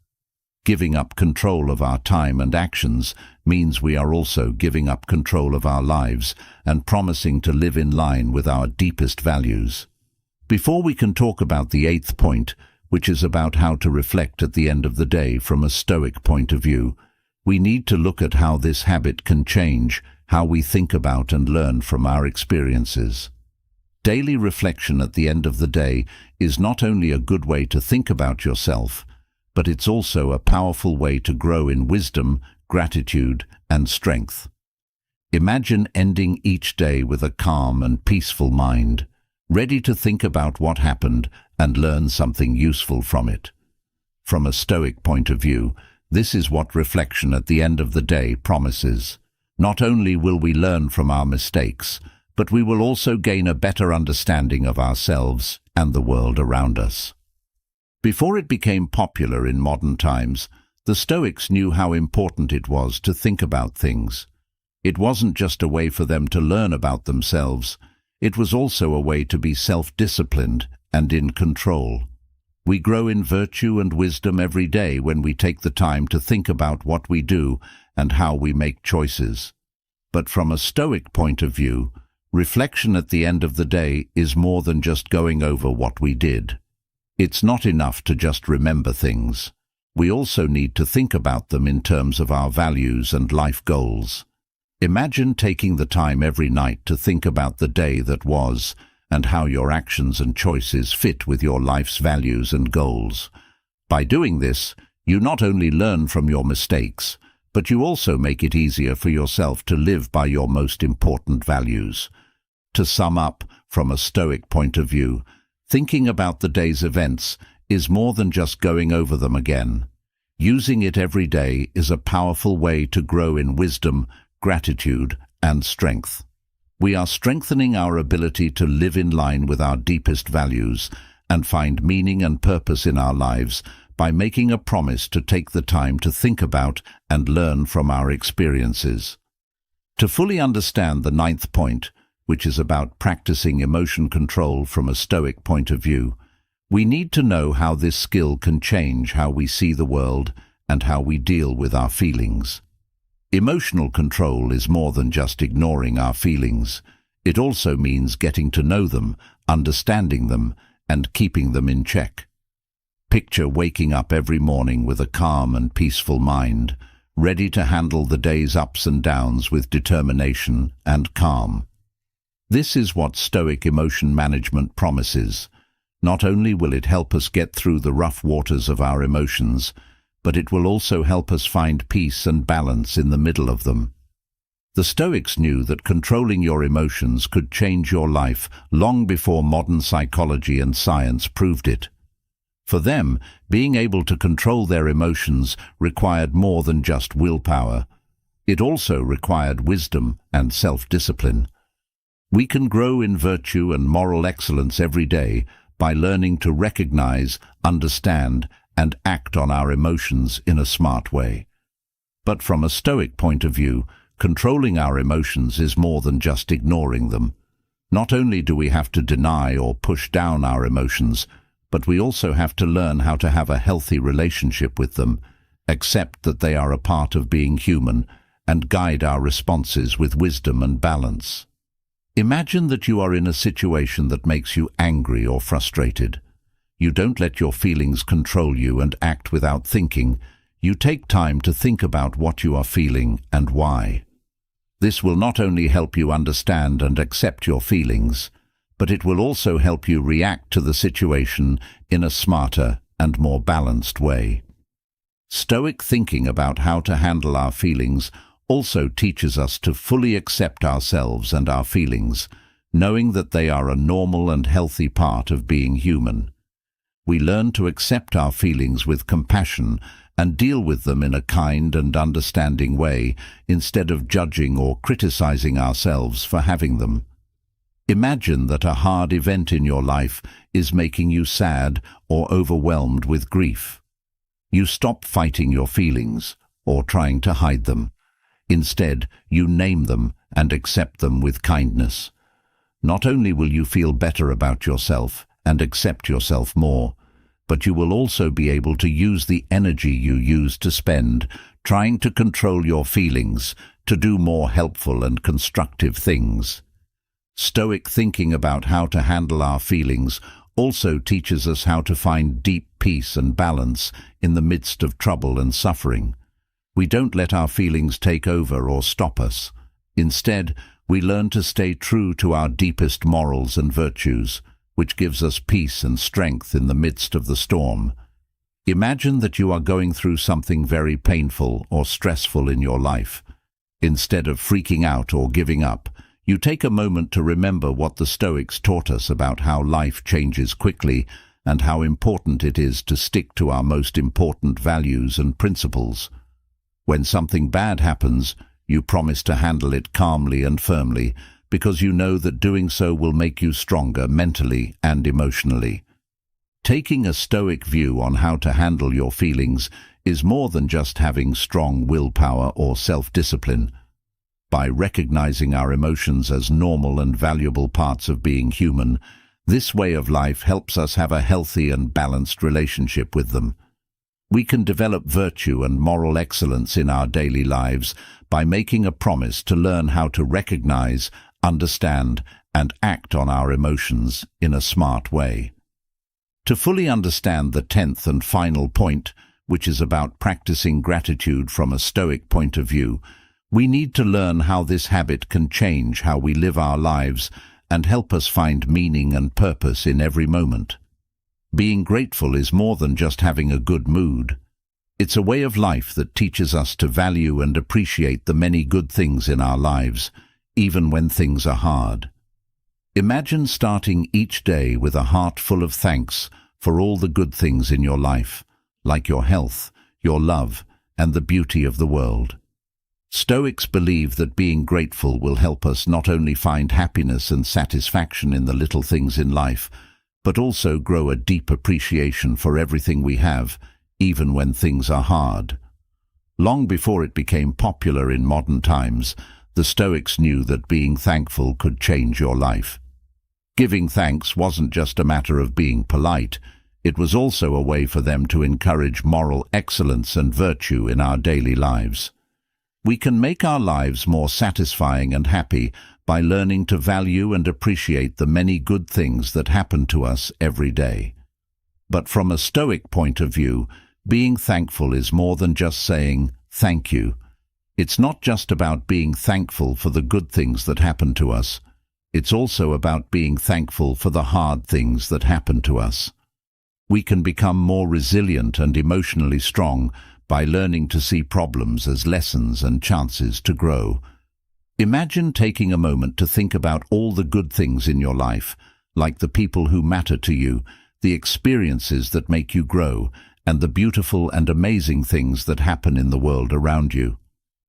Giving up control of our time and actions means we are also giving up control of our lives and promising to live in line with our deepest values. Before we can talk about the eighth point, which is about how to reflect at the end of the day from a Stoic point of view, we need to look at how this habit can change how we think about and learn from our experiences. Daily reflection at the end of the day is not only a good way to think about yourself, but it's also a powerful way to grow in wisdom, gratitude, and strength. Imagine ending each day with a calm and peaceful mind, ready to think about what happened and learn something useful from it. From a Stoic point of view, this is what reflection at the end of the day promises. Not only will we learn from our mistakes, but we will also gain a better understanding of ourselves and the world around us. Before it became popular in modern times, the Stoics knew how important it was to think about things. It wasn't just a way for them to learn about themselves, it was also a way to be self-disciplined and in control. We grow in virtue and wisdom every day when we take the time to think about what we do and how we make choices. But from a Stoic point of view, reflection at the end of the day is more than just going over what we did. It's not enough to just remember things. We also need to think about them in terms of our values and life goals. Imagine taking the time every night to think about the day that was and how your actions and choices fit with your life's values and goals. By doing this, you not only learn from your mistakes, but you also make it easier for yourself to live by your most important values. To sum up, from a Stoic point of view, thinking about the day's events is more than just going over them again. Using it every day is a powerful way to grow in wisdom, gratitude, and strength. We are strengthening our ability to live in line with our deepest values and find meaning and purpose in our lives by making a promise to take the time to think about and learn from our experiences. To fully understand the ninth point, which is about practicing emotion control from a Stoic point of view, we need to know how this skill can change how we see the world and how we deal with our feelings. Emotional control is more than just ignoring our feelings. It also means getting to know them, understanding them, and keeping them in check. Picture waking up every morning with a calm and peaceful mind, ready to handle the day's ups and downs with determination and calm. This is what Stoic emotion management promises. Not only will it help us get through the rough waters of our emotions, but it will also help us find peace and balance in the middle of them. The Stoics knew that controlling your emotions could change your life long before modern psychology and science proved it. For them, being able to control their emotions required more than just willpower. It also required wisdom and self-discipline. We can grow in virtue and moral excellence every day by learning to recognize, understand, and act on our emotions in a smart way. But from a Stoic point of view, controlling our emotions is more than just ignoring them. Not only do we have to deny or push down our emotions, but we also have to learn how to have a healthy relationship with them, accept that they are a part of being human, and guide our responses with wisdom and balance. Imagine that you are in a situation that makes you angry or frustrated. You don't let your feelings control you and act without thinking. You take time to think about what you are feeling and why. This will not only help you understand and accept your feelings, but it will also help you react to the situation in a smarter and more balanced way. Stoic thinking about how to handle our feelings also teaches us to fully accept ourselves and our feelings, knowing that they are a normal and healthy part of being human. We learn to accept our feelings with compassion and deal with them in a kind and understanding way instead of judging or criticizing ourselves for having them. Imagine that a hard event in your life is making you sad or overwhelmed with grief. You stop fighting your feelings or trying to hide them. Instead, you name them and accept them with kindness. Not only will you feel better about yourself and accept yourself more, but you will also be able to use the energy you used to spend trying to control your feelings to do more helpful and constructive things. Stoic thinking about how to handle our feelings also teaches us how to find deep peace and balance in the midst of trouble and suffering. We don't let our feelings take over or stop us. Instead, we learn to stay true to our deepest morals and virtues, which gives us peace and strength in the midst of the storm. Imagine that you are going through something very painful or stressful in your life. Instead of freaking out or giving up, you take a moment to remember what the Stoics taught us about how life changes quickly and how important it is to stick to our most important values and principles. When something bad happens, you promise to handle it calmly and firmly, because you know that doing so will make you stronger mentally and emotionally. Taking a Stoic view on how to handle your feelings is more than just having strong willpower or self-discipline. By recognizing our emotions as normal and valuable parts of being human, this way of life helps us have a healthy and balanced relationship with them. We can develop virtue and moral excellence in our daily lives by making a promise to learn how to recognize, understand, and act on our emotions in a smart way. To fully understand the 10th and final point, which is about practicing gratitude from a Stoic point of view, we need to learn how this habit can change how we live our lives and help us find meaning and purpose in every moment. Being grateful is more than just having a good mood. It's a way of life that teaches us to value and appreciate the many good things in our lives, even when things are hard. Imagine starting each day with a heart full of thanks for all the good things in your life, like your health, your love, and the beauty of the world. Stoics believe that being grateful will help us not only find happiness and satisfaction in the little things in life, but also grow a deep appreciation for everything we have, even when things are hard. Long before it became popular in modern times, The Stoics knew that being thankful could change your life. Giving thanks wasn't just a matter of being polite, it was also a way for them to encourage moral excellence and virtue in our daily lives. We can make our lives more satisfying and happy by learning to value and appreciate the many good things that happen to us every day. But from a Stoic point of view, being thankful is more than just saying, "Thank you." It's not just about being thankful for the good things that happen to us. It's also about being thankful for the hard things that happen to us. We can become more resilient and emotionally strong by learning to see problems as lessons and chances to grow. Imagine taking a moment to think about all the good things in your life, like the people who matter to you, the experiences that make you grow, and the beautiful and amazing things that happen in the world around you.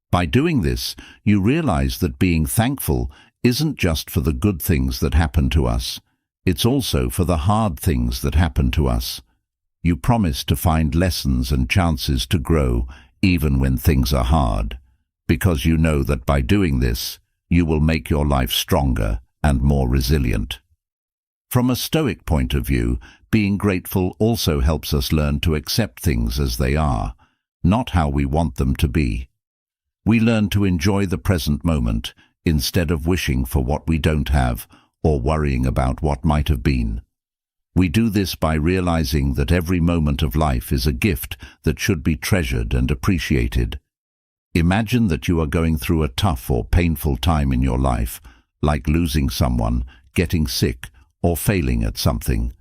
By doing this, you realize that being thankful isn't just for the good things that happen to us. It's also for the hard things that happen to us. You promise to find lessons and chances to grow even when things are hard, because you know that by doing this, you will make your life stronger and more resilient. From a Stoic point of view, being grateful also helps us learn to accept things as they are, not how we want them to be. We learn to enjoy the present moment instead of wishing for what we don't have or worrying about what might have been. We do this by realizing that every moment of life is a gift that should be treasured and appreciated. Imagine that you are going through a tough or painful time in your life, like losing someone, getting sick, or failing at something.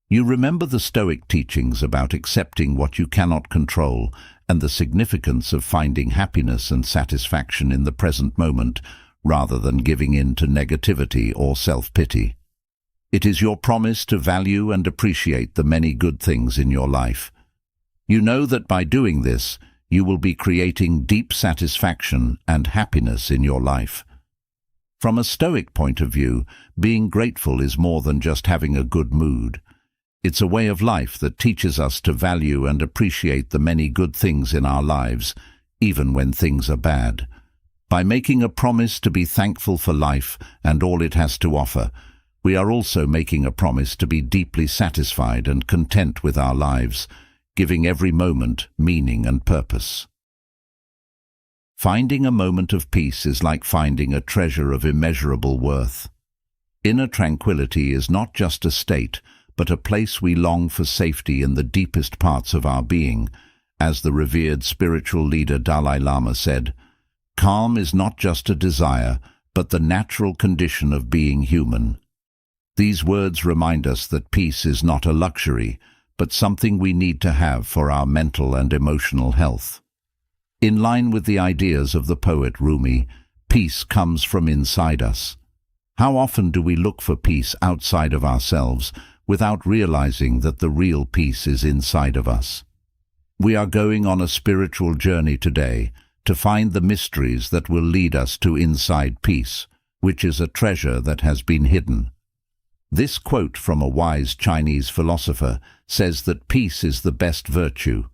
You remember the Stoic teachings about accepting what you cannot control and the significance of finding happiness and satisfaction in the present moment rather than giving in to negativity or self-pity. It is your promise to value and appreciate the many good things in your life. You know that by doing this, you will be creating deep satisfaction and happiness in your life. From a Stoic point of view, being grateful is more than just having a good mood. It's a way of life that teaches us to value and appreciate the many good things in our lives, even when things are bad. By making a promise to be thankful for life and all it has to offer, we are also making a promise to be deeply satisfied and content with our lives, giving every moment meaning and purpose. Finding a moment of peace is like finding a treasure of immeasurable worth. Inner tranquility is not just a state, but a place we long for safety in the deepest parts of our being. As the revered spiritual leader Dalai Lama said, "Calm is not just a desire, but the natural condition of being human." These words remind us that peace is not a luxury, but something we need to have for our mental and emotional health. In line with the ideas of the poet Rumi, peace comes from inside us. How often do we look for peace outside of ourselves without realizing that the real peace is inside of us? We are going on a spiritual journey today to find the mysteries that will lead us to inside peace, which is a treasure that has been hidden. This quote from a wise Chinese philosopher says that peace is the best virtue.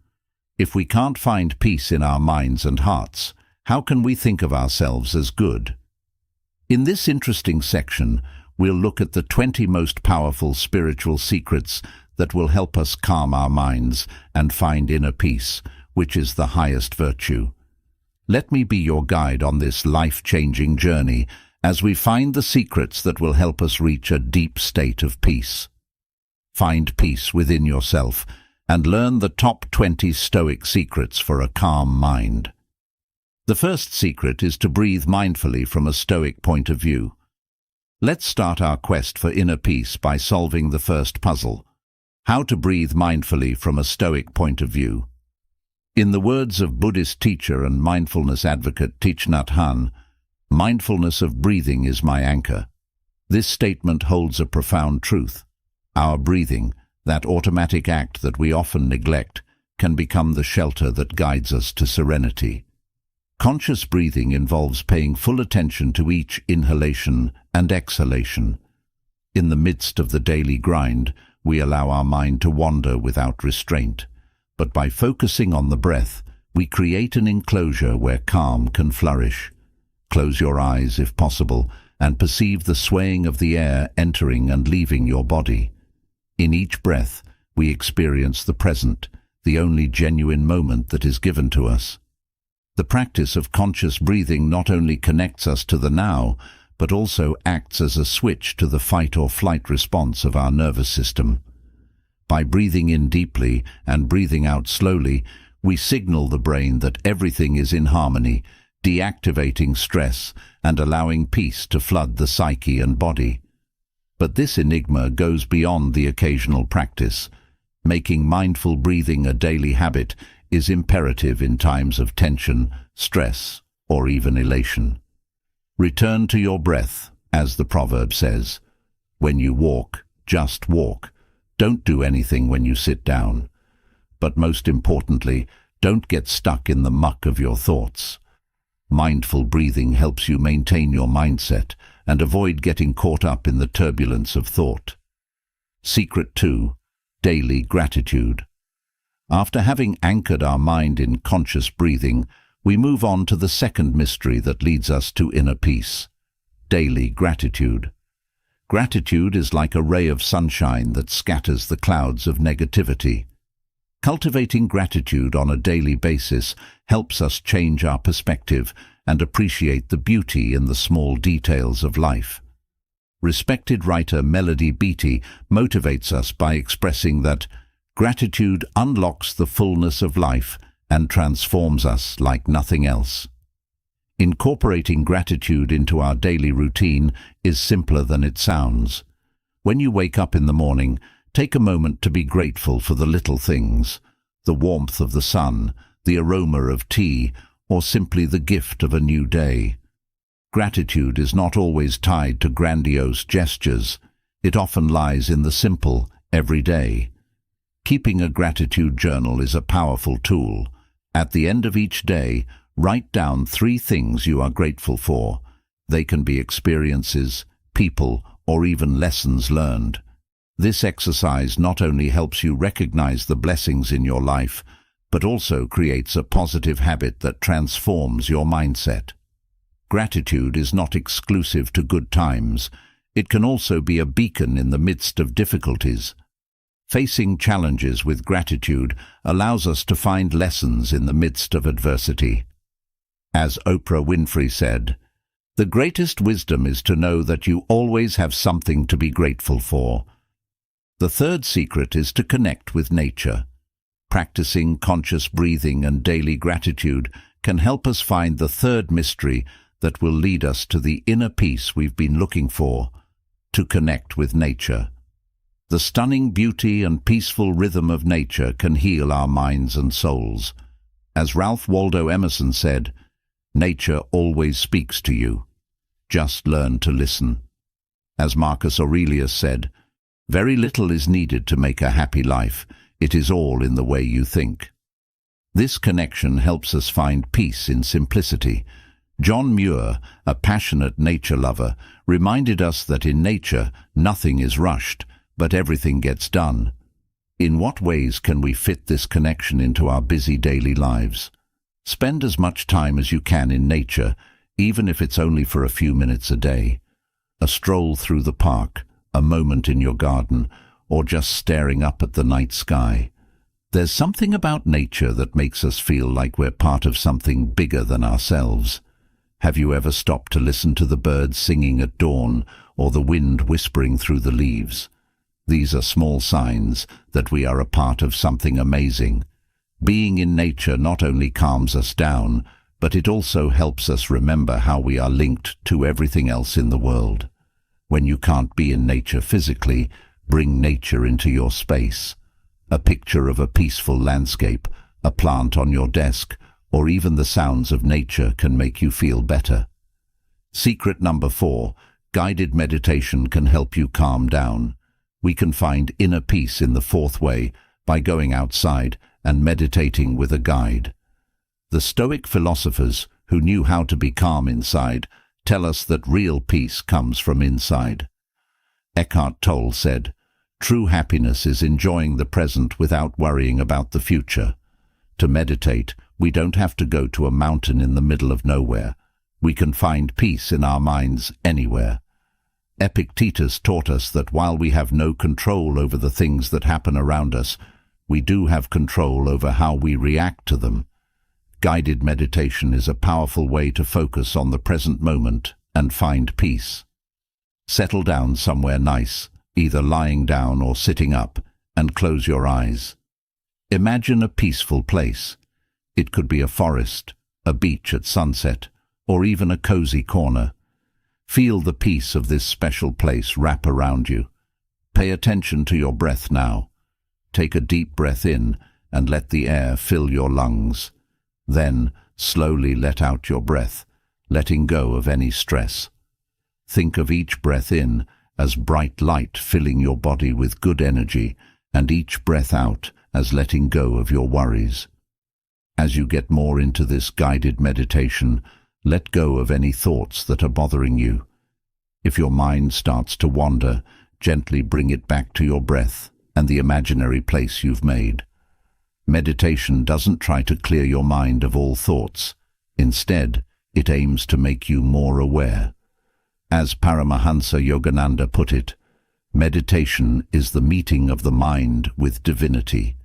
If we can't find peace in our minds and hearts, how can we think of ourselves as good? In this interesting section, we'll look at the 20 most powerful spiritual secrets that will help us calm our minds and find inner peace, which is the highest virtue. Let me be your guide on this life-changing journey as we find the secrets that will help us reach a deep state of peace. Find peace within yourself and learn the top 20 Stoic secrets for a calm mind. The first secret is to breathe mindfully from a Stoic point of view. Let's start our quest for inner peace by solving the first puzzle: how to breathe mindfully from a Stoic point of view. In the words of Buddhist teacher and mindfulness advocate Thich Nhat Hanh, "Mindfulness of breathing is my anchor." This statement holds a profound truth. Our breathing, that automatic act that we often neglect, can become the shelter that guides us to serenity. Conscious breathing involves paying full attention to each inhalation and exhalation. In the midst of the daily grind, we allow our mind to wander without restraint. But by focusing on the breath, we create an enclosure where calm can flourish. close your eyes if possible and perceive the swaying of the air entering and leaving your body. In each breath, we experience the present, the only genuine moment that is given to us. The practice of conscious breathing not only connects us to the now, but also acts as a switch to the fight or flight response of our nervous system. By breathing in deeply and breathing out slowly, we signal the brain that everything is in harmony, deactivating stress and allowing peace to flood the psyche and body. But this enigma goes beyond the occasional practice. Making mindful breathing a daily habit is imperative in times of tension, stress, or even elation. Return to your breath, as the proverb says. When you walk, just walk. Don't do anything when you sit down. But most importantly, don't get stuck in the muck of your thoughts. Mindful breathing helps you maintain your mindset and avoid getting caught up in the turbulence of thought. Secret 2. Daily gratitude. After having anchored our mind in conscious breathing, we move on to the second mystery that leads us to inner peace: daily gratitude. Gratitude is like a ray of sunshine that scatters the clouds of negativity. Cultivating gratitude on a daily basis helps us change our perspective and appreciate the beauty in the small details of life. Respected writer Melody Beattie motivates us by expressing that gratitude unlocks the fullness of life and transforms us like nothing else. Incorporating gratitude into our daily routine is simpler than it sounds. When you wake up in the morning, take a moment to be grateful for the little things: the warmth of the sun, the aroma of tea, or simply the gift of a new day. Gratitude is not always tied to grandiose gestures. It often lies in the simple, everyday. Keeping a gratitude journal is a powerful tool. At the end of each day, write down 3 things you are grateful for. They can be experiences, people, or even lessons learned. This exercise not only helps you recognize the blessings in your life, but also creates a positive habit that transforms your mindset. Gratitude is not exclusive to good times. It can also be a beacon in the midst of difficulties. Facing challenges with gratitude allows us to find lessons in the midst of adversity. As Oprah Winfrey said, "The greatest wisdom is to know that you always have something to be grateful for." The third secret is to connect with nature. Practicing conscious breathing and daily gratitude can help us find the third mystery that will lead us to the inner peace we've been looking for: to connect with nature. The stunning beauty and peaceful rhythm of nature can heal our minds and souls. As Ralph Waldo Emerson said, "Nature always speaks to you. Just learn to listen." As Marcus Aurelius said, "Very little is needed to make a happy life. It is all in the way you think." This connection helps us find peace in simplicity. John Muir, a passionate nature lover, reminded us that in nature nothing is rushed, but everything gets done. In what ways can we fit this connection into our busy daily lives? Spend as much time as you can in nature, even if it's only for a few minutes a day. A stroll through the park, a moment in your garden, or just staring up at the night sky. There's something about nature that makes us feel like we're part of something bigger than ourselves. Have you ever stopped to listen to the birds singing at dawn or the wind whispering through the leaves? These are small signs that we are a part of something amazing. Being in nature not only calms us down, but it also helps us remember how we are linked to everything else in the world. When you can't be in nature physically, bring nature into your space. A picture of a peaceful landscape, a plant on your desk, or even the sounds of nature can make you feel better. Secret number 4, guided meditation can help you calm down. We can find inner peace in the 4th way by going outside and meditating with a guide. The Stoic philosophers, who knew how to be calm inside, tell us that real peace comes from inside. Eckhart Tolle said, "True happiness is enjoying the present without worrying about the future." To meditate, we don't have to go to a mountain in the middle of nowhere. We can find peace in our minds anywhere. Epictetus taught us that while we have no control over the things that happen around us, we do have control over how we react to them. Guided meditation is a powerful way to focus on the present moment and find peace. Settle down somewhere nice, either lying down or sitting up, and close your eyes. Imagine a peaceful place. It could be a forest, a beach at sunset, or even a cozy corner. Feel the peace of this special place wrap around you. Pay attention to your breath now. Take a deep breath in and let the air fill your lungs. Then, slowly let out your breath, letting go of any stress. Think of each breath in as bright light filling your body with good energy, and each breath out as letting go of your worries. As you get more into this guided meditation, let go of any thoughts that are bothering you. If your mind starts to wander, gently bring it back to your breath and the imaginary place you've made. Meditation doesn't try to clear your mind of all thoughts. Instead, it aims to make you more aware. As Paramahansa Yogananda put it, meditation is the meeting of the mind with divinity.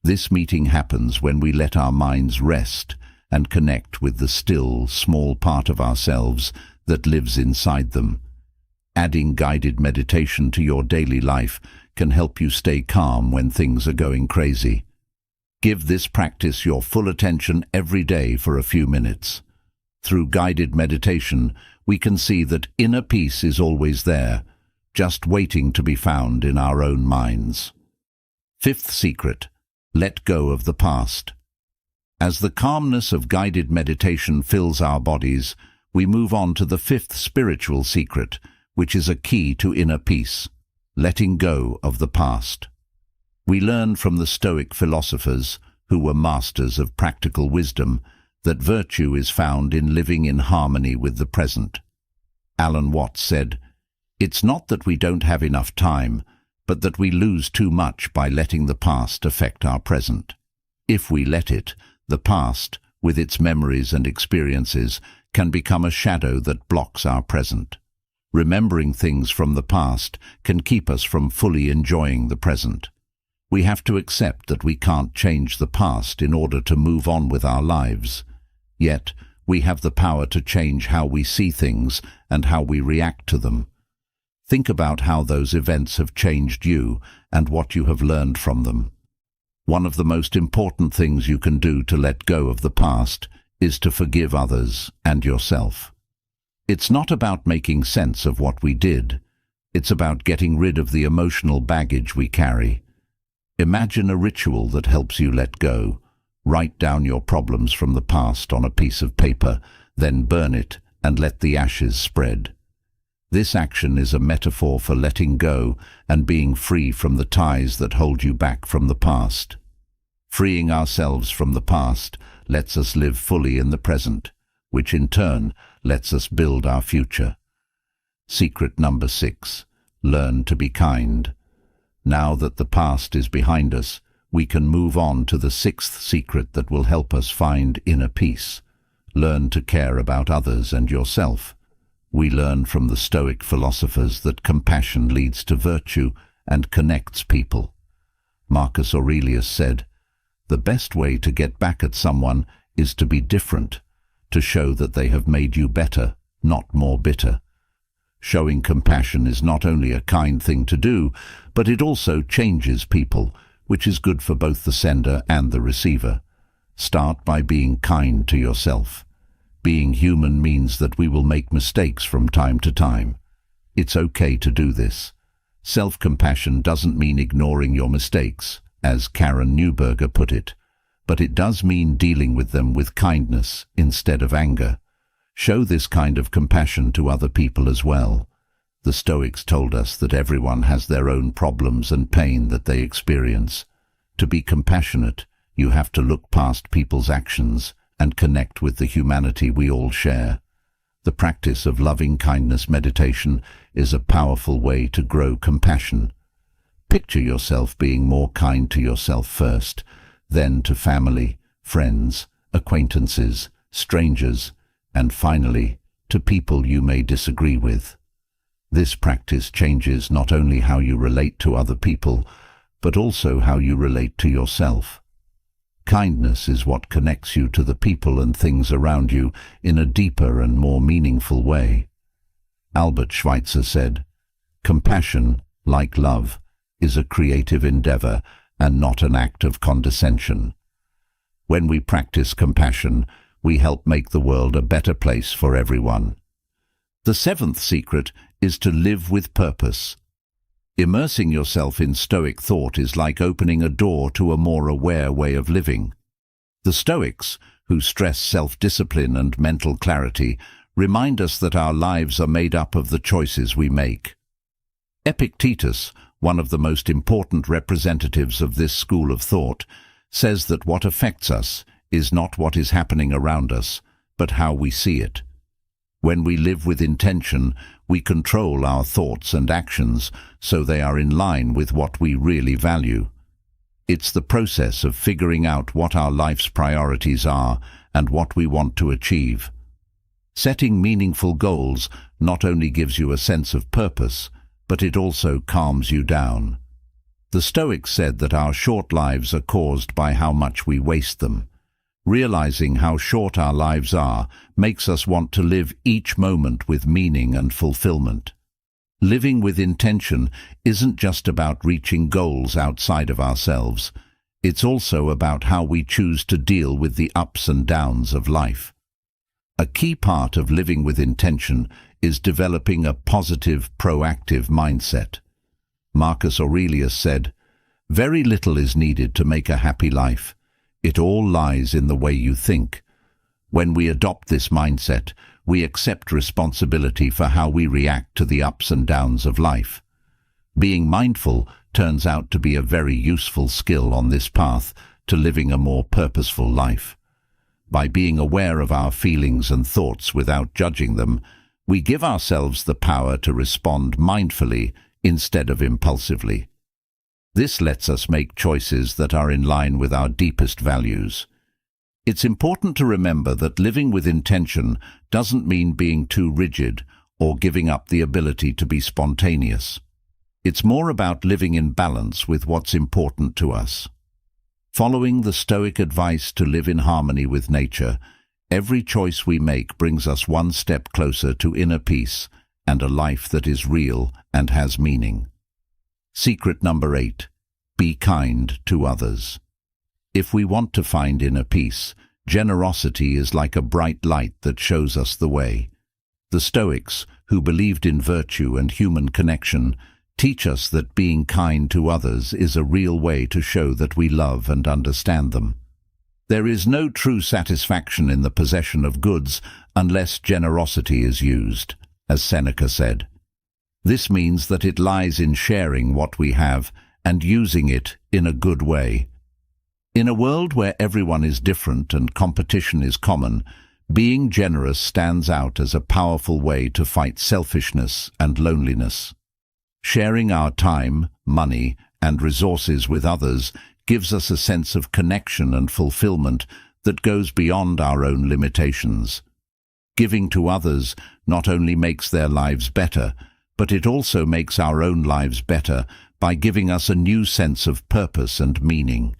This meeting happens when we let our minds rest and connect with the still, small part of ourselves that lives inside them. Adding guided meditation to your daily life can help you stay calm when things are going crazy. Give this practice your full attention every day for a few minutes. Through guided meditation, we can see that inner peace is always there, just waiting to be found in our own minds. Fifth secret: let go of the past. As the calmness of guided meditation fills our bodies, we move on to the fifth spiritual secret, which is a key to inner peace: letting go of the past. We learn from the Stoic philosophers, who were masters of practical wisdom, that virtue is found in living in harmony with the present. Alan Watts said, "It's not that we don't have enough time, but that we lose too much by letting the past affect our present. If we let it, the past, with its memories and experiences, can become a shadow that blocks our present. Remembering things from the past can keep us from fully enjoying the present. We have to accept that we can't change the past in order to move on with our lives. Yet, we have the power to change how we see things and how we react to them. Think about how those events have changed you and what you have learned from them. One of the most important things you can do to let go of the past is to forgive others and yourself. It's not about making sense of what we did. It's about getting rid of the emotional baggage we carry. Imagine a ritual that helps you let go. Write down your problems from the past on a piece of paper, then burn it and let the ashes spread. This action is a metaphor for letting go and being free from the ties that hold you back from the past. Freeing ourselves from the past lets us live fully in the present, which in turn lets us build our future. Secret number 6. Learn to be kind. Now that the past is behind us, we can move on to the 6th secret that will help us find inner peace. Learn to care about others and yourself. We learn from the Stoic philosophers that compassion leads to virtue and connects people. Marcus Aurelius said, "The best way to get back at someone is to be different, to show that they have made you better, not more bitter." Showing compassion is not only a kind thing to do, but it also changes people, which is good for both the sender and the receiver. Start by being kind to yourself. Being human means that we will make mistakes from time to time. It's okay to do this. Self-compassion doesn't mean ignoring your mistakes, as Karen Neuberger put it, but it does mean dealing with them with kindness instead of anger. Show this kind of compassion to other people as well. The Stoics told us that everyone has their own problems and pain that they experience. To be compassionate, you have to look past people's actions and connect with the humanity we all share. The practice of loving-kindness meditation is a powerful way to grow compassion. Picture yourself being more kind to yourself first, then to family, friends, acquaintances, strangers, and finally, to people you may disagree with. This practice changes not only how you relate to other people, but also how you relate to yourself. Kindness is what connects you to the people and things around you in a deeper and more meaningful way. Albert Schweitzer said, "Compassion, like love, is a creative endeavor and not an act of condescension." When we practice compassion, we help make the world a better place for everyone. The seventh secret is to live with purpose. Immersing yourself in Stoic thought is like opening a door to a more aware way of living. The Stoics, who stress self-discipline and mental clarity, remind us that our lives are made up of the choices we make. Epictetus, one of the most important representatives of this school of thought, says that what affects us is not what is happening around us, but how we see it. When we live with intention, we control our thoughts and actions so they are in line with what we really value. It's the process of figuring out what our life's priorities are and what we want to achieve. Setting meaningful goals not only gives you a sense of purpose, but it also calms you down. The Stoics said that our short lives are caused by how much we waste them. Realizing how short our lives are makes us want to live each moment with meaning and fulfillment. Living with intention isn't just about reaching goals outside of ourselves. It's also about how we choose to deal with the ups and downs of life. A key part of living with intention is developing a positive, proactive mindset. Marcus Aurelius said, "Very little is needed to make a happy life. It all lies in the way you think." When we adopt this mindset, we accept responsibility for how we react to the ups and downs of life. Being mindful turns out to be a very useful skill on this path to living a more purposeful life. By being aware of our feelings and thoughts without judging them, we give ourselves the power to respond mindfully instead of impulsively. This lets us make choices that are in line with our deepest values. It's important to remember that living with intention doesn't mean being too rigid or giving up the ability to be spontaneous. It's more about living in balance with what's important to us. Following the Stoic advice to live in harmony with nature, every choice we make brings us one step closer to inner peace and a life that is real and has meaning. Secret number 8. Be kind to others. If we want to find inner peace, generosity is like a bright light that shows us the way. The Stoics, who believed in virtue and human connection, teach us that being kind to others is a real way to show that we love and understand them. There is no true satisfaction in the possession of goods unless generosity is used, as Seneca said. This means that it lies in sharing what we have and using it in a good way. In a world where everyone is different and competition is common, being generous stands out as a powerful way to fight selfishness and loneliness. Sharing our time, money, and resources with others gives us a sense of connection and fulfillment that goes beyond our own limitations. Giving to others not only makes their lives better, but it also makes our own lives better by giving us a new sense of purpose and meaning.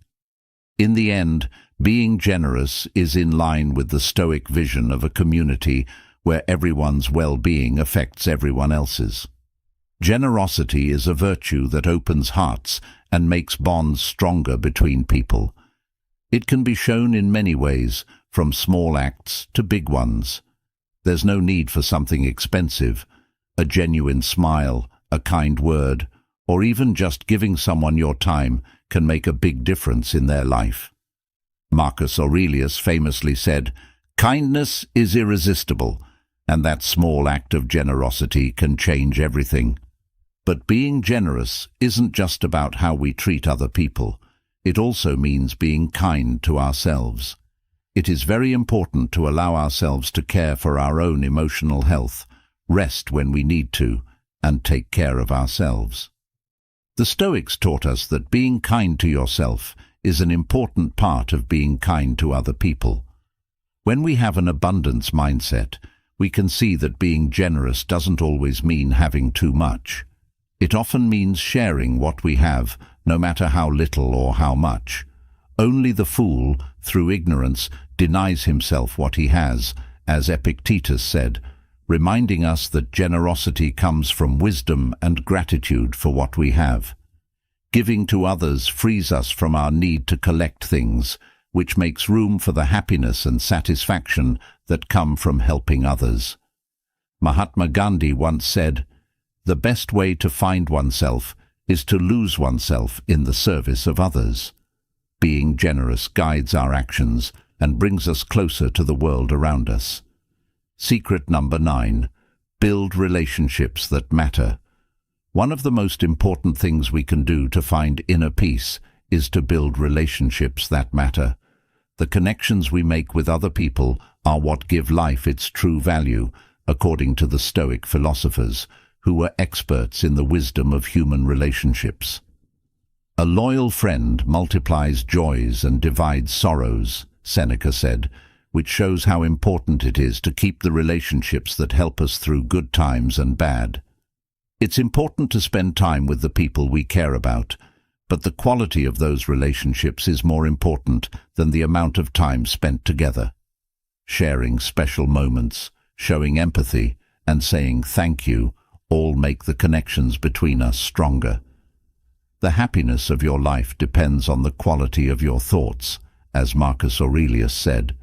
In the end, being generous is in line with the Stoic vision of a community where everyone's well-being affects everyone else's. Generosity is a virtue that opens hearts and makes bonds stronger between people. It can be shown in many ways, from small acts to big ones. There's no need for something expensive. A genuine smile, a kind word, or even just giving someone your time can make a big difference in their life. Marcus Aurelius famously said, "Kindness is irresistible, and that small act of generosity can change everything." But being generous isn't just about how we treat other people. It also means being kind to ourselves. It is very important to allow ourselves to care for our own emotional health, rest when we need to, and take care of ourselves. The Stoics taught us that being kind to yourself is an important part of being kind to other people. When we have an abundance mindset, we can see that being generous doesn't always mean having too much. It often means sharing what we have, no matter how little or how much. Only the fool, through ignorance, denies himself what he has, as Epictetus said, reminding us that generosity comes from wisdom and gratitude for what we have. Giving to others frees us from our need to collect things, which makes room for the happiness and satisfaction that come from helping others. Mahatma Gandhi once said, "The best way to find oneself is to lose oneself in the service of others." Being generous guides our actions and brings us closer to the world around us. Secret number 9. Build relationships that matter. One of the most important things we can do to find inner peace is to build relationships that matter. The connections we make with other people are what give life its true value, according to the Stoic philosophers, who were experts in the wisdom of human relationships. A loyal friend multiplies joys and divides sorrows, Seneca said, which shows how important it is to keep the relationships that help us through good times and bad. It's important to spend time with the people we care about, but the quality of those relationships is more important than the amount of time spent together. Sharing special moments, showing empathy, and saying thank you all make the connections between us stronger. The happiness of your life depends on the quality of your thoughts, as Marcus Aurelius said.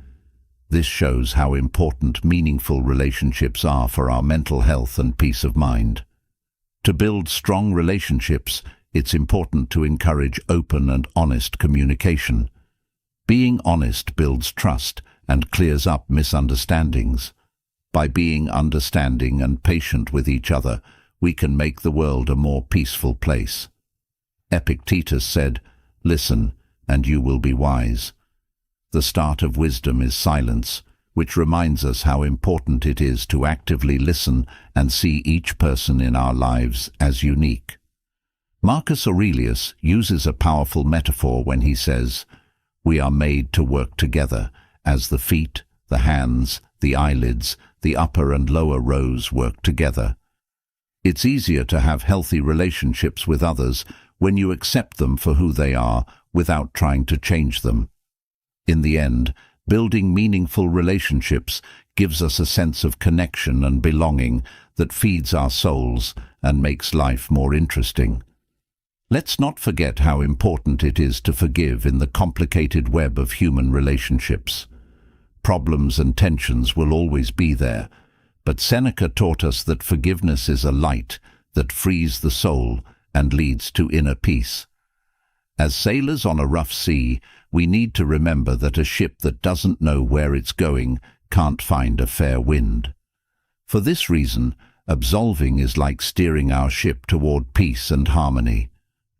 This shows how important meaningful relationships are for our mental health and peace of mind. To build strong relationships, it's important to encourage open and honest communication. Being honest builds trust and clears up misunderstandings. By being understanding and patient with each other, we can make the world a more peaceful place. Epictetus said, "Listen, and you will be wise." The start of wisdom is silence, which reminds us how important it is to actively listen and see each person in our lives as unique. Marcus Aurelius uses a powerful metaphor when he says, "We are made to work together, as the feet, the hands, the eyelids, the upper and lower rows work together." It's easier to have healthy relationships with others when you accept them for who they are without trying to change them. In the end, building meaningful relationships gives us a sense of connection and belonging that feeds our souls and makes life more interesting. Let's not forget how important it is to forgive in the complicated web of human relationships. Problems and tensions will always be there, but Seneca taught us that forgiveness is a light that frees the soul and leads to inner peace. As sailors on a rough sea, we need to remember that a ship that doesn't know where it's going can't find a fair wind. For this reason, absolving is like steering our ship toward peace and harmony.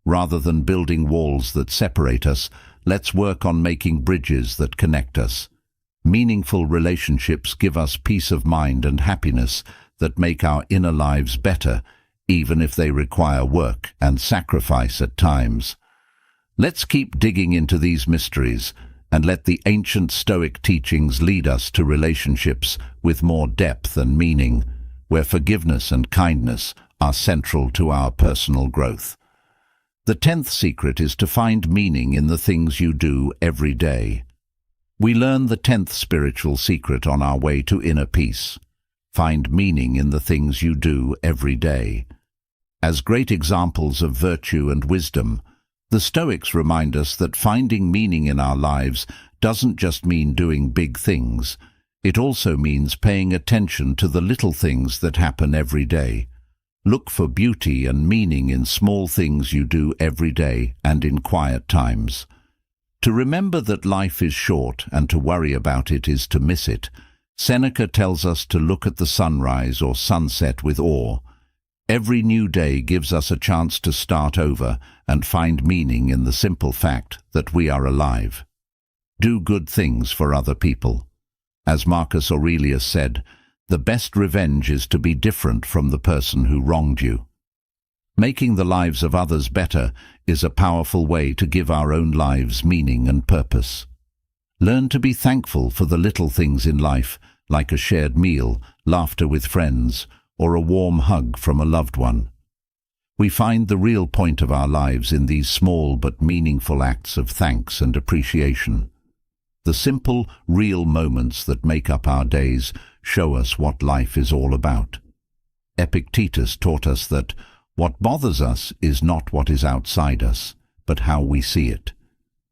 Rather than building walls that separate us, let's work on making bridges that connect us. Meaningful relationships give us peace of mind and happiness that make our inner lives better, even if they require work and sacrifice at times. Let's keep digging into these mysteries and let the ancient Stoic teachings lead us to relationships with more depth and meaning, where forgiveness and kindness are central to our personal growth. The 10th secret is to find meaning in the things you do every day. We learn the 10th spiritual secret on our way to inner peace. Find meaning in the things you do every day. As great examples of virtue and wisdom, the Stoics remind us that finding meaning in our lives doesn't just mean doing big things. It also means paying attention to the little things that happen every day. Look for beauty and meaning in small things you do every day and in quiet times. To remember that life is short and to worry about it is to miss it, Seneca tells us to look at the sunrise or sunset with awe. Every new day gives us a chance to start over and find meaning in the simple fact that we are alive. Do good things for other people. As Marcus Aurelius said, the best revenge is to be different from the person who wronged you. Making the lives of others better is a powerful way to give our own lives meaning and purpose. Learn to be thankful for the little things in life, like a shared meal, laughter with friends, or a warm hug from a loved one. We find the real point of our lives in these small but meaningful acts of thanks and appreciation. The simple, real moments that make up our days show us what life is all about. Epictetus taught us that what bothers us is not what is outside us, but how we see it.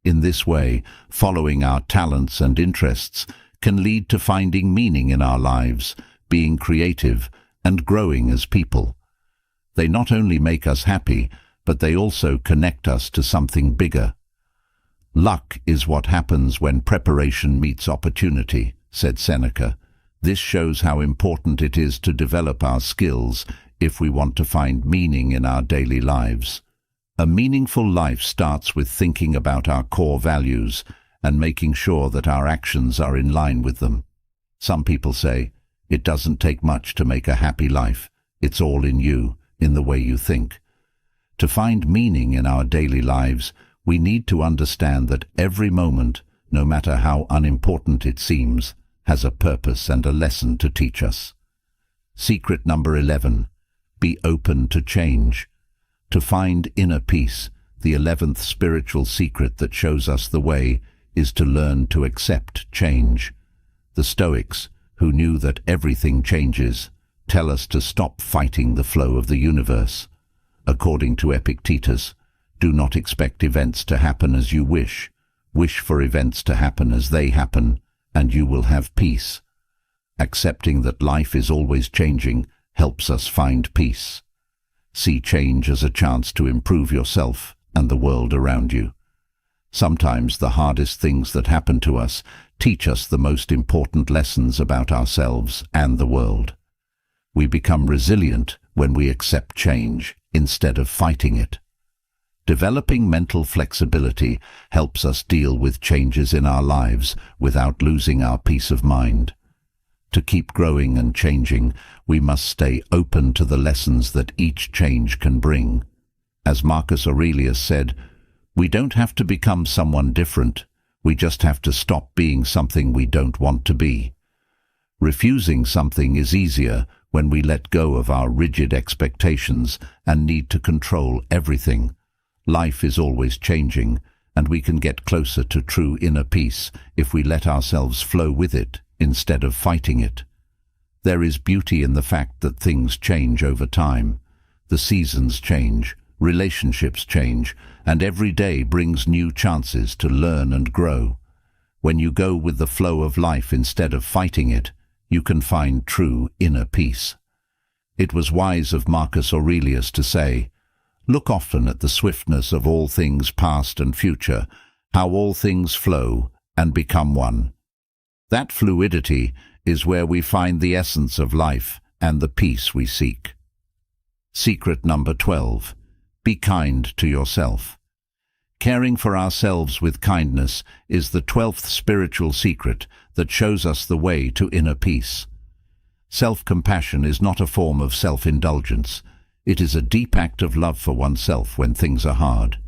In this way, following our talents and interests can lead to finding meaning in our lives, being creative, and growing as people. They not only make us happy, but they also connect us to something bigger. Luck is what happens when preparation meets opportunity, said Seneca. This shows how important it is to develop our skills if we want to find meaning in our daily lives. A meaningful life starts with thinking about our core values and making sure that our actions are in line with them. Some people say, it doesn't take much to make a happy life. It's all in you, in the way you think. To find meaning in our daily lives, we need to understand that every moment, no matter how unimportant it seems, has a purpose and a lesson to teach us. Secret number 11. Be open to change. To find inner peace, the 11th spiritual secret that shows us the way is to learn to accept change. The Stoics, who knew that everything changes, tell us to stop fighting the flow of the universe. According to Epictetus, do not expect events to happen as you wish. Wish for events to happen as they happen, and you will have peace. Accepting that life is always changing helps us find peace. See change as a chance to improve yourself and the world around you. Sometimes the hardest things that happen to us teach us the most important lessons about ourselves and the world. We become resilient when we accept change instead of fighting it. Developing mental flexibility helps us deal with changes in our lives without losing our peace of mind. To keep growing and changing, we must stay open to the lessons that each change can bring. As Marcus Aurelius said, we don't have to become someone different, we just have to stop being something we don't want to be. Refusing something is easier when we let go of our rigid expectations and need to control everything. Life is always changing, and we can get closer to true inner peace if we let ourselves flow with it instead of fighting it. There is beauty in the fact that things change over time. The seasons change, relationships change, and every day brings new chances to learn and grow. When you go with the flow of life instead of fighting it, you can find true inner peace. It was wise of Marcus Aurelius to say, "Look often at the swiftness of all things past and future, how all things flow and become one." That fluidity is where we find the essence of life and the peace we seek. Secret number 12. Be kind to yourself. Caring for ourselves with kindness is the 12th spiritual secret that shows us the way to inner peace. Self-compassion is not a form of self-indulgence. It is a deep act of love for oneself when things are hard.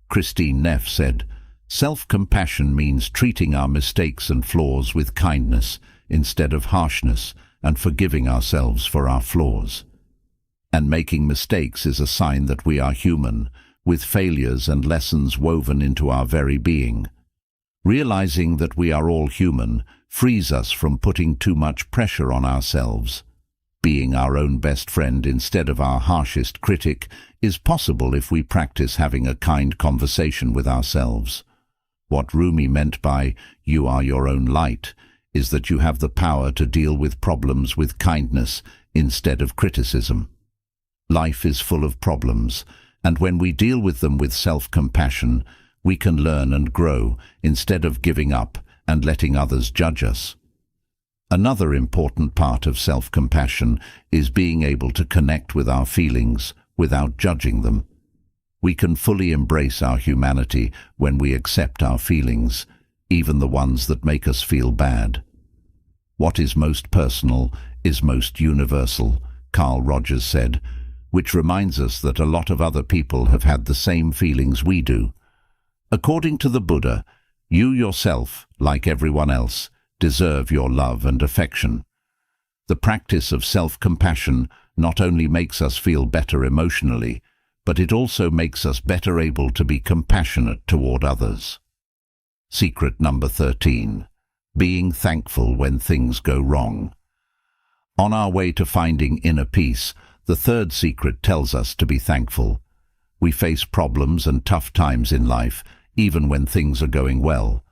Christine Neff said, "Self-compassion means treating our mistakes and flaws with kindness instead of harshness and forgiving ourselves for our flaws. And making mistakes is a sign that we are human, with failures and lessons woven into our very being. Realizing that we are all human frees us from putting too much pressure on ourselves. Being our own best friend instead of our harshest critic is possible if we practice having a kind conversation with ourselves. What Rumi meant by "you are your own light" is that you have the power to deal with problems with kindness instead of criticism. Life is full of problems, and when we deal with them with self-compassion, we can learn and grow instead of giving up and letting others judge us. Another important part of self-compassion is being able to connect with our feelings without judging them. We can fully embrace our humanity when we accept our feelings, even the ones that make us feel bad. What is most personal is most universal, Carl Rogers said, which reminds us that a lot of other people have had the same feelings we do. According to the Buddha, You yourself, like everyone else, deserve your love and affection. The practice of self-compassion not only makes us feel better emotionally, but it also makes us better able to be compassionate toward others. Secret number 13. Being thankful when things go wrong. On our way to finding inner peace, the third secret tells us to be thankful. We face problems and tough times in life, even when things are going well.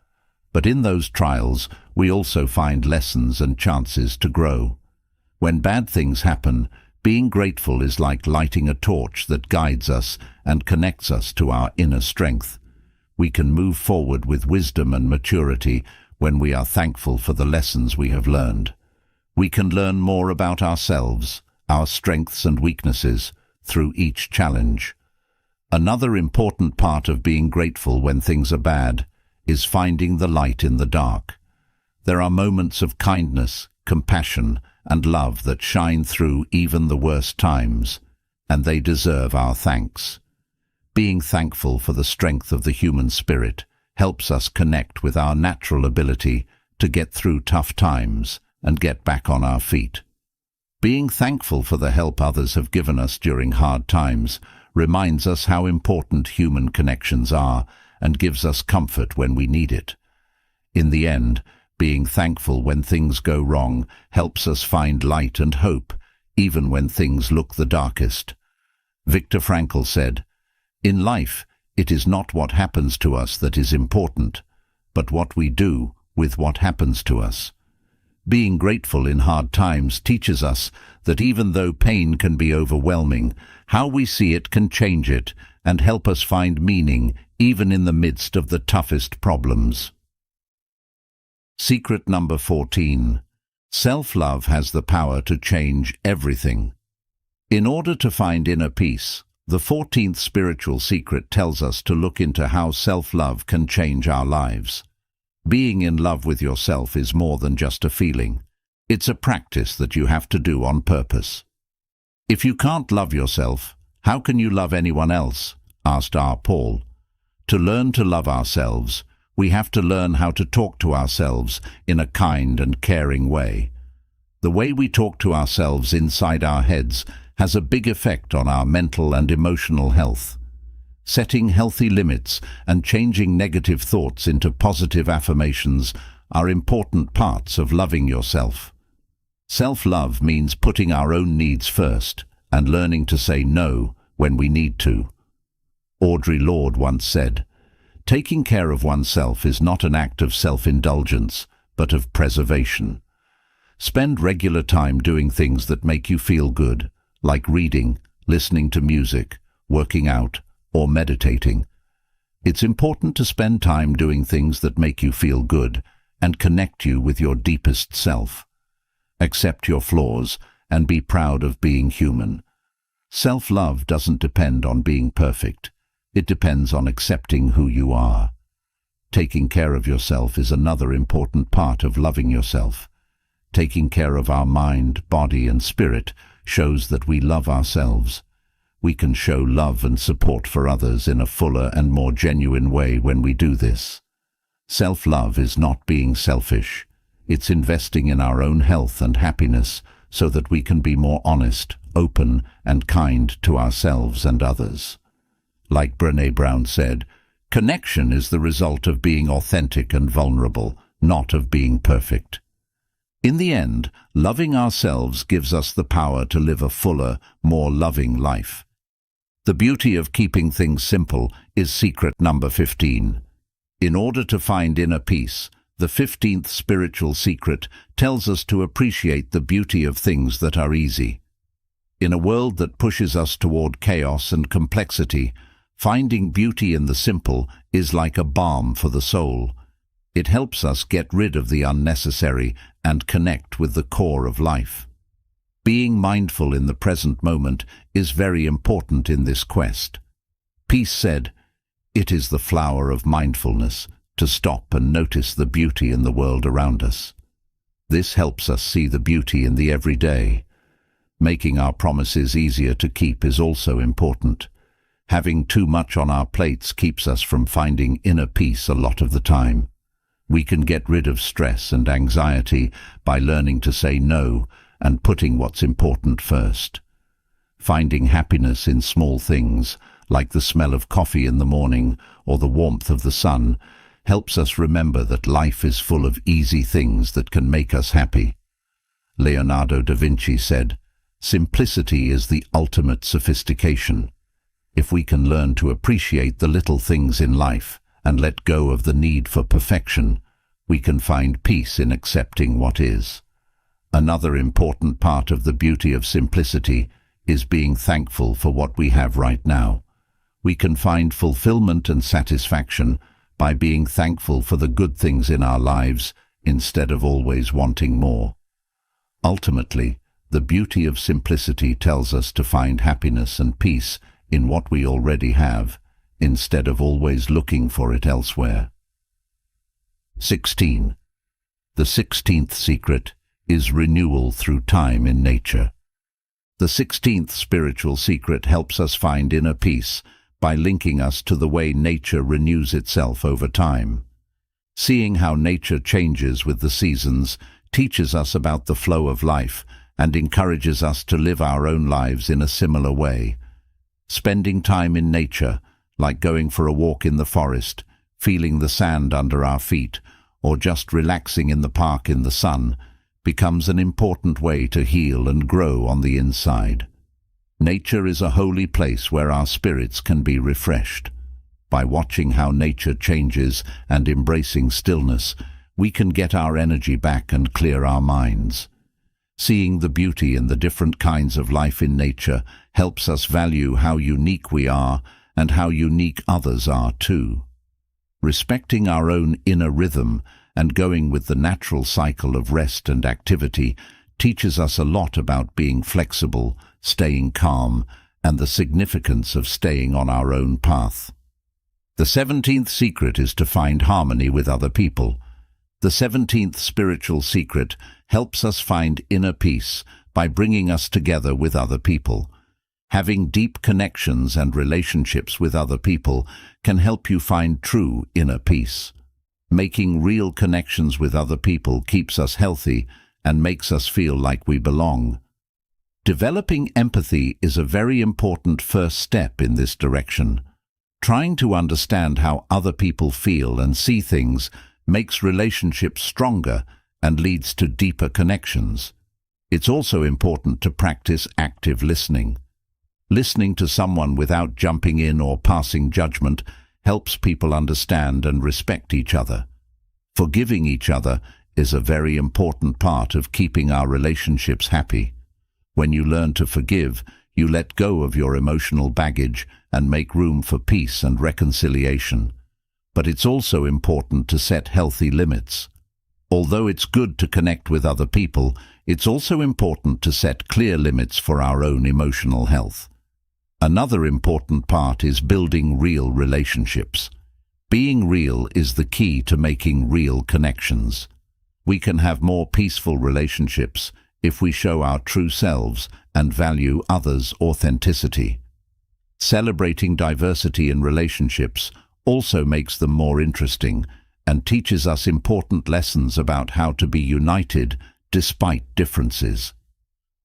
But in those trials, we also find lessons and chances to grow. When bad things happen, being grateful is like lighting a torch that guides us and connects us to our inner strength. We can move forward with wisdom and maturity when we are thankful for the lessons we have learned. We can learn more about ourselves, our strengths and weaknesses, through each challenge. Another important part of being grateful when things are bad is finding the light in the dark. There are moments of kindness, compassion, and love that shine through even the worst times, and they deserve our thanks. Being thankful for the strength of the human spirit helps us connect with our natural ability to get through tough times and get back on our feet. Being thankful for the help others have given us during hard times reminds us how important human connections are and gives us comfort when we need it. In the end, being thankful when things go wrong helps us find light and hope, even when things look the darkest. Viktor Frankl said, "In life, it is not what happens to us that is important, but what we do with what happens to us." Being grateful in hard times teaches us that even though pain can be overwhelming, how we see it can change it and help us find meaning even in the midst of the toughest problems. Secret number 14. Self-love has the power to change everything. In order to find inner peace, the 14th spiritual secret tells us to look into how self-love can change our lives. Being in love with yourself is more than just a feeling. It's a practice that you have to do on purpose. If you can't love yourself, how can you love anyone else? Asked R. Paul. To learn to love ourselves, we have to learn how to talk to ourselves in a kind and caring way. The way we talk to ourselves inside our heads has a big effect on our mental and emotional health. Setting healthy limits and changing negative thoughts into positive affirmations are important parts of loving yourself. Self-love means putting our own needs first and learning to say no when we need to. Audre Lorde once said, "Taking care of oneself is not an act of self-indulgence, but of preservation." Spend regular time doing things that make you feel good, like reading, listening to music, working out, or meditating. It's important to spend time doing things that make you feel good and connect you with your deepest self. Accept your flaws and be proud of being human. Self-love doesn't depend on being perfect. It depends on accepting who you are. Taking care of yourself is another important part of loving yourself. Taking care of our mind, body, and spirit shows that we love ourselves. We can show love and support for others in a fuller and more genuine way when we do this. Self-love is not being selfish. It's investing in our own health and happiness so that we can be more honest, open, and kind to ourselves and others. Like Brené Brown said, connection is the result of being authentic and vulnerable, not of being perfect. In the end, loving ourselves gives us the power to live a fuller, more loving life. The beauty of keeping things simple is secret number 15. In order to find inner peace, the 15th spiritual secret tells us to appreciate the beauty of things that are easy. In a world that pushes us toward chaos and complexity, finding beauty in the simple is like a balm for the soul. It helps us get rid of the unnecessary and connect with the core of life. Being mindful in the present moment is very important in this quest. Peace said, "It is the flower of mindfulness to stop and notice the beauty in the world around us." This helps us see the beauty in the everyday. Making our promises easier to keep is also important. Having too much on our plates keeps us from finding inner peace a lot of the time. We can get rid of stress and anxiety by learning to say no and putting what's important first. Finding happiness in small things, like the smell of coffee in the morning or the warmth of the sun, helps us remember that life is full of easy things that can make us happy. Leonardo da Vinci said, "Simplicity is the ultimate sophistication." If we can learn to appreciate the little things in life and let go of the need for perfection, we can find peace in accepting what is. Another important part of the beauty of simplicity is being thankful for what we have right now. We can find fulfillment and satisfaction by being thankful for the good things in our lives instead of always wanting more. Ultimately, the beauty of simplicity tells us to find happiness and peace in what we already have, instead of always looking for it elsewhere. 16. The 16th secret is renewal through time in nature. The 16th spiritual secret helps us find inner peace by linking us to the way nature renews itself over time. Seeing how nature changes with the seasons teaches us about the flow of life and encourages us to live our own lives in a similar way. Spending time in nature, like going for a walk in the forest, feeling the sand under our feet, or just relaxing in the park in the sun, becomes an important way to heal and grow on the inside. Nature is a holy place where our spirits can be refreshed. By watching how nature changes and embracing stillness, we can get our energy back and clear our minds. Seeing the beauty in the different kinds of life in nature helps us value how unique we are and how unique others are too. Respecting our own inner rhythm and going with the natural cycle of rest and activity teaches us a lot about being flexible, staying calm, and the significance of staying on our own path. The 17th secret is to find harmony with other people. The 17th spiritual secret helps us find inner peace by bringing us together with other people. Having deep connections and relationships with other people can help you find true inner peace. Making real connections with other people keeps us healthy and makes us feel like we belong. Developing empathy is a very important first step in this direction. Trying to understand how other people feel and see things makes relationships stronger and leads to deeper connections. It's also important to practice active listening. Listening to someone without jumping in or passing judgment helps people understand and respect each other. Forgiving each other is a very important part of keeping our relationships happy. When you learn to forgive, you let go of your emotional baggage and make room for peace and reconciliation. But it's also important to set healthy limits. Although it's good to connect with other people, it's also important to set clear limits for our own emotional health. Another important part is building real relationships. Being real is the key to making real connections. We can have more peaceful relationships if we show our true selves and value others' authenticity. Celebrating diversity in relationships also makes them more interesting and teaches us important lessons about how to be united despite differences.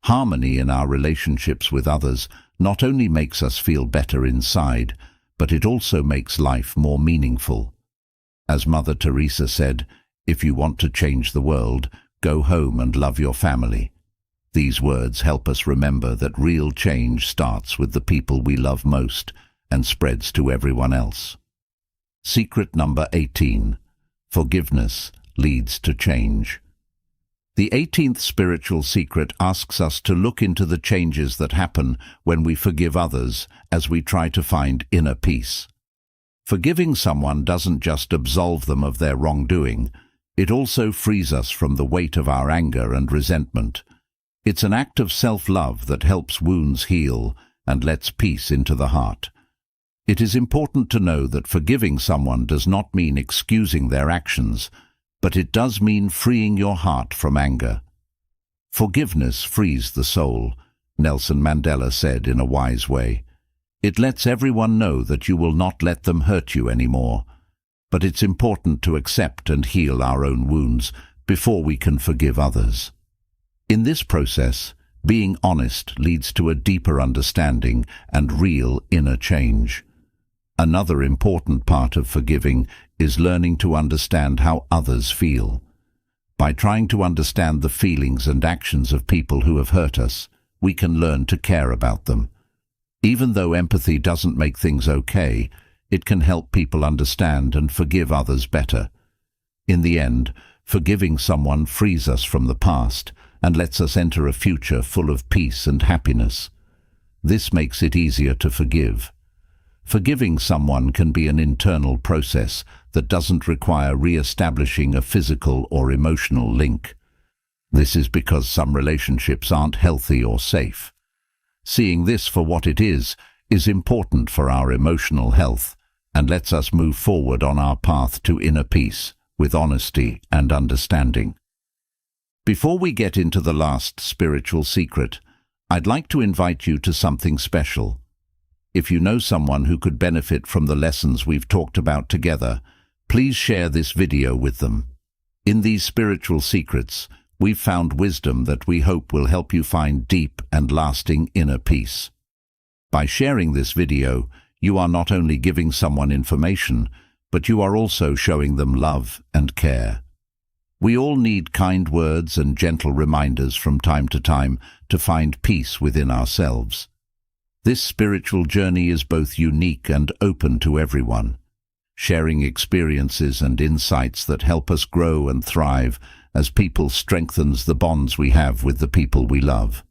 Harmony in our relationships with others not only makes us feel better inside, but it also makes life more meaningful. As Mother Teresa said, "If you want to change the world, go home and love your family." These words help us remember that real change starts with the people we love most and spreads to everyone else. Secret number 18. Forgiveness leads to change. The 18th spiritual secret asks us to look into the changes that happen when we forgive others as we try to find inner peace. Forgiving someone doesn't just absolve them of their wrongdoing, it also frees us from the weight of our anger and resentment. It's an act of self-love that helps wounds heal and lets peace into the heart. It is important to know that forgiving someone does not mean excusing their actions, but it does mean freeing your heart from anger. Forgiveness frees the soul, Nelson Mandela said in a wise way. It lets everyone know that you will not let them hurt you anymore. but it's important to accept and heal our own wounds before we can forgive others. In this process, being honest leads to a deeper understanding and real inner change. Another important part of forgiving is learning to understand how others feel. By trying to understand the feelings and actions of people who have hurt us, we can learn to care about them. Even though empathy doesn't make things okay, it can help people understand and forgive others better. In the end, forgiving someone frees us from the past and lets us enter a future full of peace and happiness. This makes it easier to forgive. Forgiving someone can be an internal process that doesn't require re-establishing a physical or emotional link. This is because some relationships aren't healthy or safe. Seeing this for what it is important for our emotional health and lets us move forward on our path to inner peace with honesty and understanding. Before we get into the last spiritual secret, I'd like to invite you to something special. If you know someone who could benefit from the lessons we've talked about together, please share this video with them. In these spiritual secrets, we've found wisdom that we hope will help you find deep and lasting inner peace. By sharing this video, you are not only giving someone information, but you are also showing them love and care. We all need kind words and gentle reminders from time to time to find peace within ourselves. This spiritual journey is both unique and open to everyone, sharing experiences and insights that help us grow and thrive as people strengthens the bonds we have with the people we love.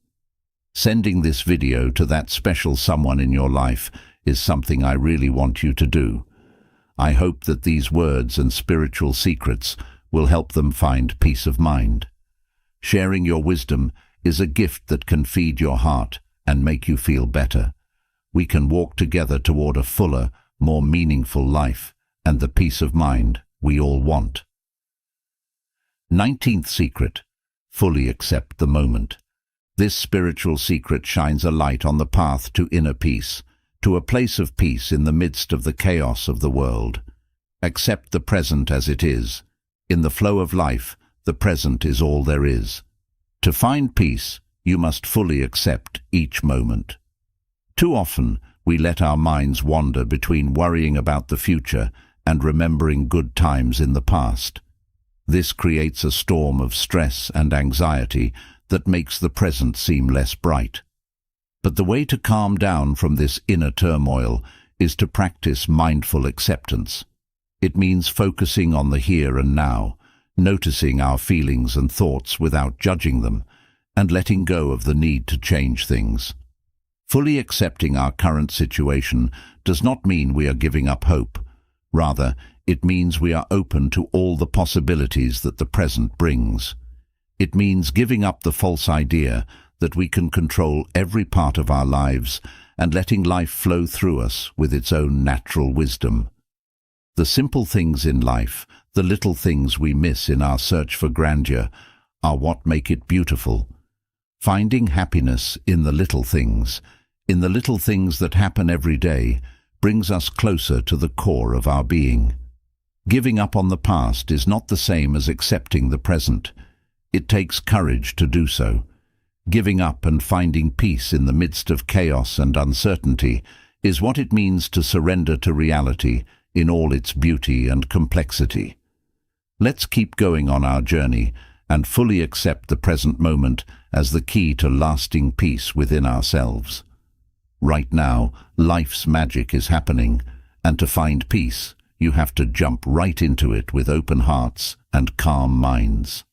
Sending this video to that special someone in your life is something I really want you to do. I hope that these words and spiritual secrets will help them find peace of mind. Sharing your wisdom is a gift that can feed your heart and make you feel better. We can walk together toward a fuller, more meaningful life and the peace of mind we all want. 19th secret: fully accept the moment. This spiritual secret shines a light on the path to inner peace, to a place of peace in the midst of the chaos of the world. Accept the present as it is. In the flow of life, the present is all there is. To find peace, you must fully accept each moment. Too often, we let our minds wander between worrying about the future and remembering good times in the past. This creates a storm of stress and anxiety that makes the present seem less bright. But the way to calm down from this inner turmoil is to practice mindful acceptance. It means focusing on the here and now, noticing our feelings and thoughts without judging them, and letting go of the need to change things. Fully accepting our current situation does not mean we are giving up hope. Rather, it means we are open to all the possibilities that the present brings. It means giving up the false idea that we can control every part of our lives and letting life flow through us with its own natural wisdom. The simple things in life, the little things we miss in our search for grandeur, are what make it beautiful. Finding happiness in the little things that happen every day, brings us closer to the core of our being. Giving up on the past is not the same as accepting the present. It takes courage to do so. Giving up and finding peace in the midst of chaos and uncertainty is what it means to surrender to reality in all its beauty and complexity. Let's keep going on our journey and fully accept the present moment as the key to lasting peace within ourselves. Right now, life's magic is happening, and to find peace, you have to jump right into it with open hearts and calm minds.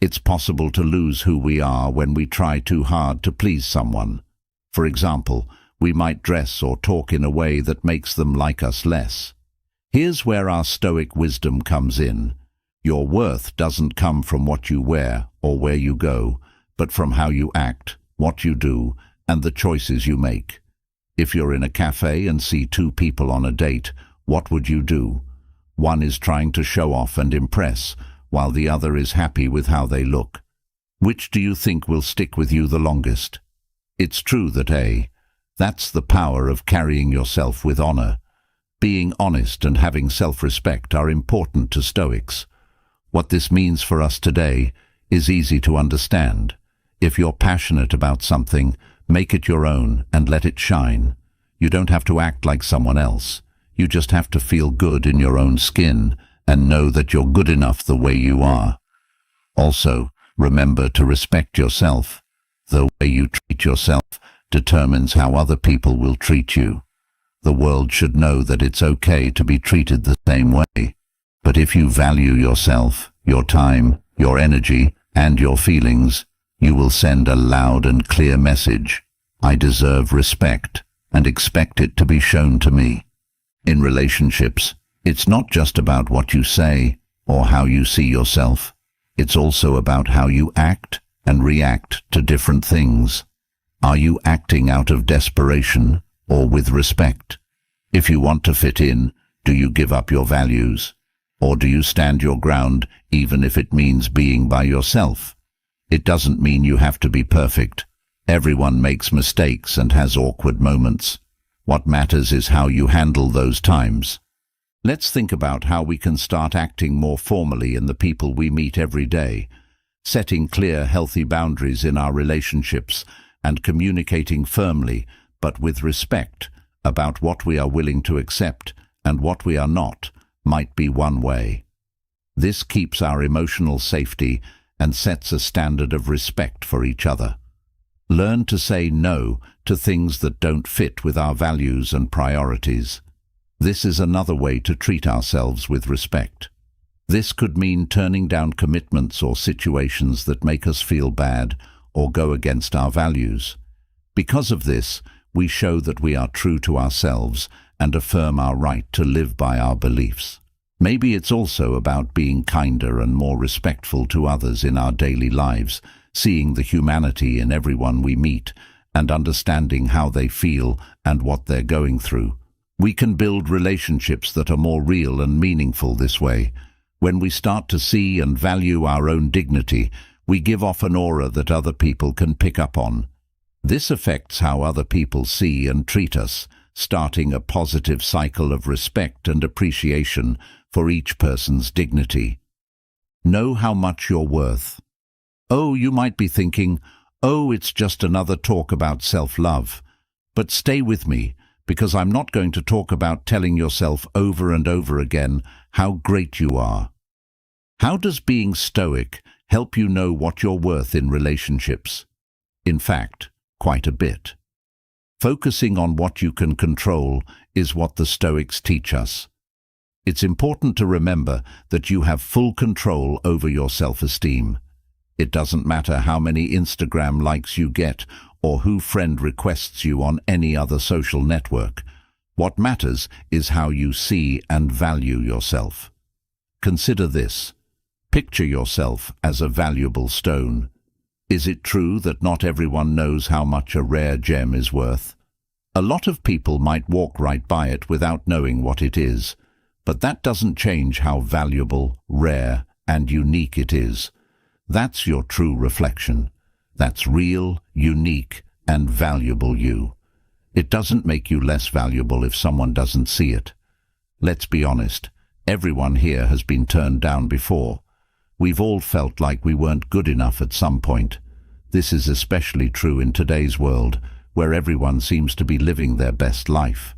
It's possible to lose who we are when we try too hard to please someone. For example, we might dress or talk in a way that makes them like us less. Here's where our Stoic wisdom comes in. Your worth doesn't come from what you wear or where you go, but from how you act, what you do, and the choices you make. If you're in a cafe and see two people on a date, what would you do? One is trying to show off and impress, while the other is happy with how they look. Which do you think will stick with you the longest? It's true that That's the power of carrying yourself with honor. Being honest and having self-respect are important to Stoics. What this means for us today is easy to understand. If you're passionate about something, make it your own and let it shine. You don't have to act like someone else. You just have to feel good in your own skin and know that you're good enough the way you are. Also, remember to respect yourself. The way you treat yourself determines how other people will treat you. The world should know that it's okay to be treated the same way. But if you value yourself, your time, your energy, and your feelings, you will send a loud and clear message. I deserve respect and expect it to be shown to me. In relationships, it's not just about what you say or how you see yourself. It's also about how you act and react to different things. Are you acting out of desperation or with respect? If you want to fit in, do you give up your values? Or do you stand your ground even if it means being by yourself? It doesn't mean you have to be perfect. Everyone makes mistakes and has awkward moments. What matters is how you handle those times. Let's think about how we can start acting more formally in the people we meet every day, setting clear, healthy boundaries in our relationships and communicating firmly, but with respect, about what we are willing to accept and what we are not, might be one way. This keeps our emotional safety and sets a standard of respect for each other. Learn to say no to things that don't fit with our values and priorities. This is another way to treat ourselves with respect. This could mean turning down commitments or situations that make us feel bad or go against our values. Because of this, we show that we are true to ourselves and affirm our right to live by our beliefs. Maybe it's also about being kinder and more respectful to others in our daily lives, seeing the humanity in everyone we meet and understanding how they feel and what they're going through. We can build relationships that are more real and meaningful this way. When we start to see and value our own dignity, we give off an aura that other people can pick up on. This affects how other people see and treat us, starting a positive cycle of respect and appreciation for each person's dignity. Know how much you're worth. Oh, you might be thinking, oh, it's just another talk about self-love. But stay with me, because I'm not going to talk about telling yourself over and over again how great you are. How does being stoic help you know what you're worth in relationships? In fact, quite a bit. Focusing on what you can control is what the Stoics teach us. It's important to remember that you have full control over your self-esteem. It doesn't matter how many Instagram likes you get or who friend requests you on any other social network. What matters is how you see and value yourself. Consider this. Picture yourself as a valuable stone. Is it true that not everyone knows how much a rare gem is worth? A lot of people might walk right by it without knowing what it is, but that doesn't change how valuable, rare, and unique it is. That's your true reflection. That's real, unique, and valuable you. It doesn't make you less valuable if someone doesn't see it. Let's be honest, everyone here has been turned down before. We've all felt like we weren't good enough at some point. This is especially true in today's world, where everyone seems to be living their best life.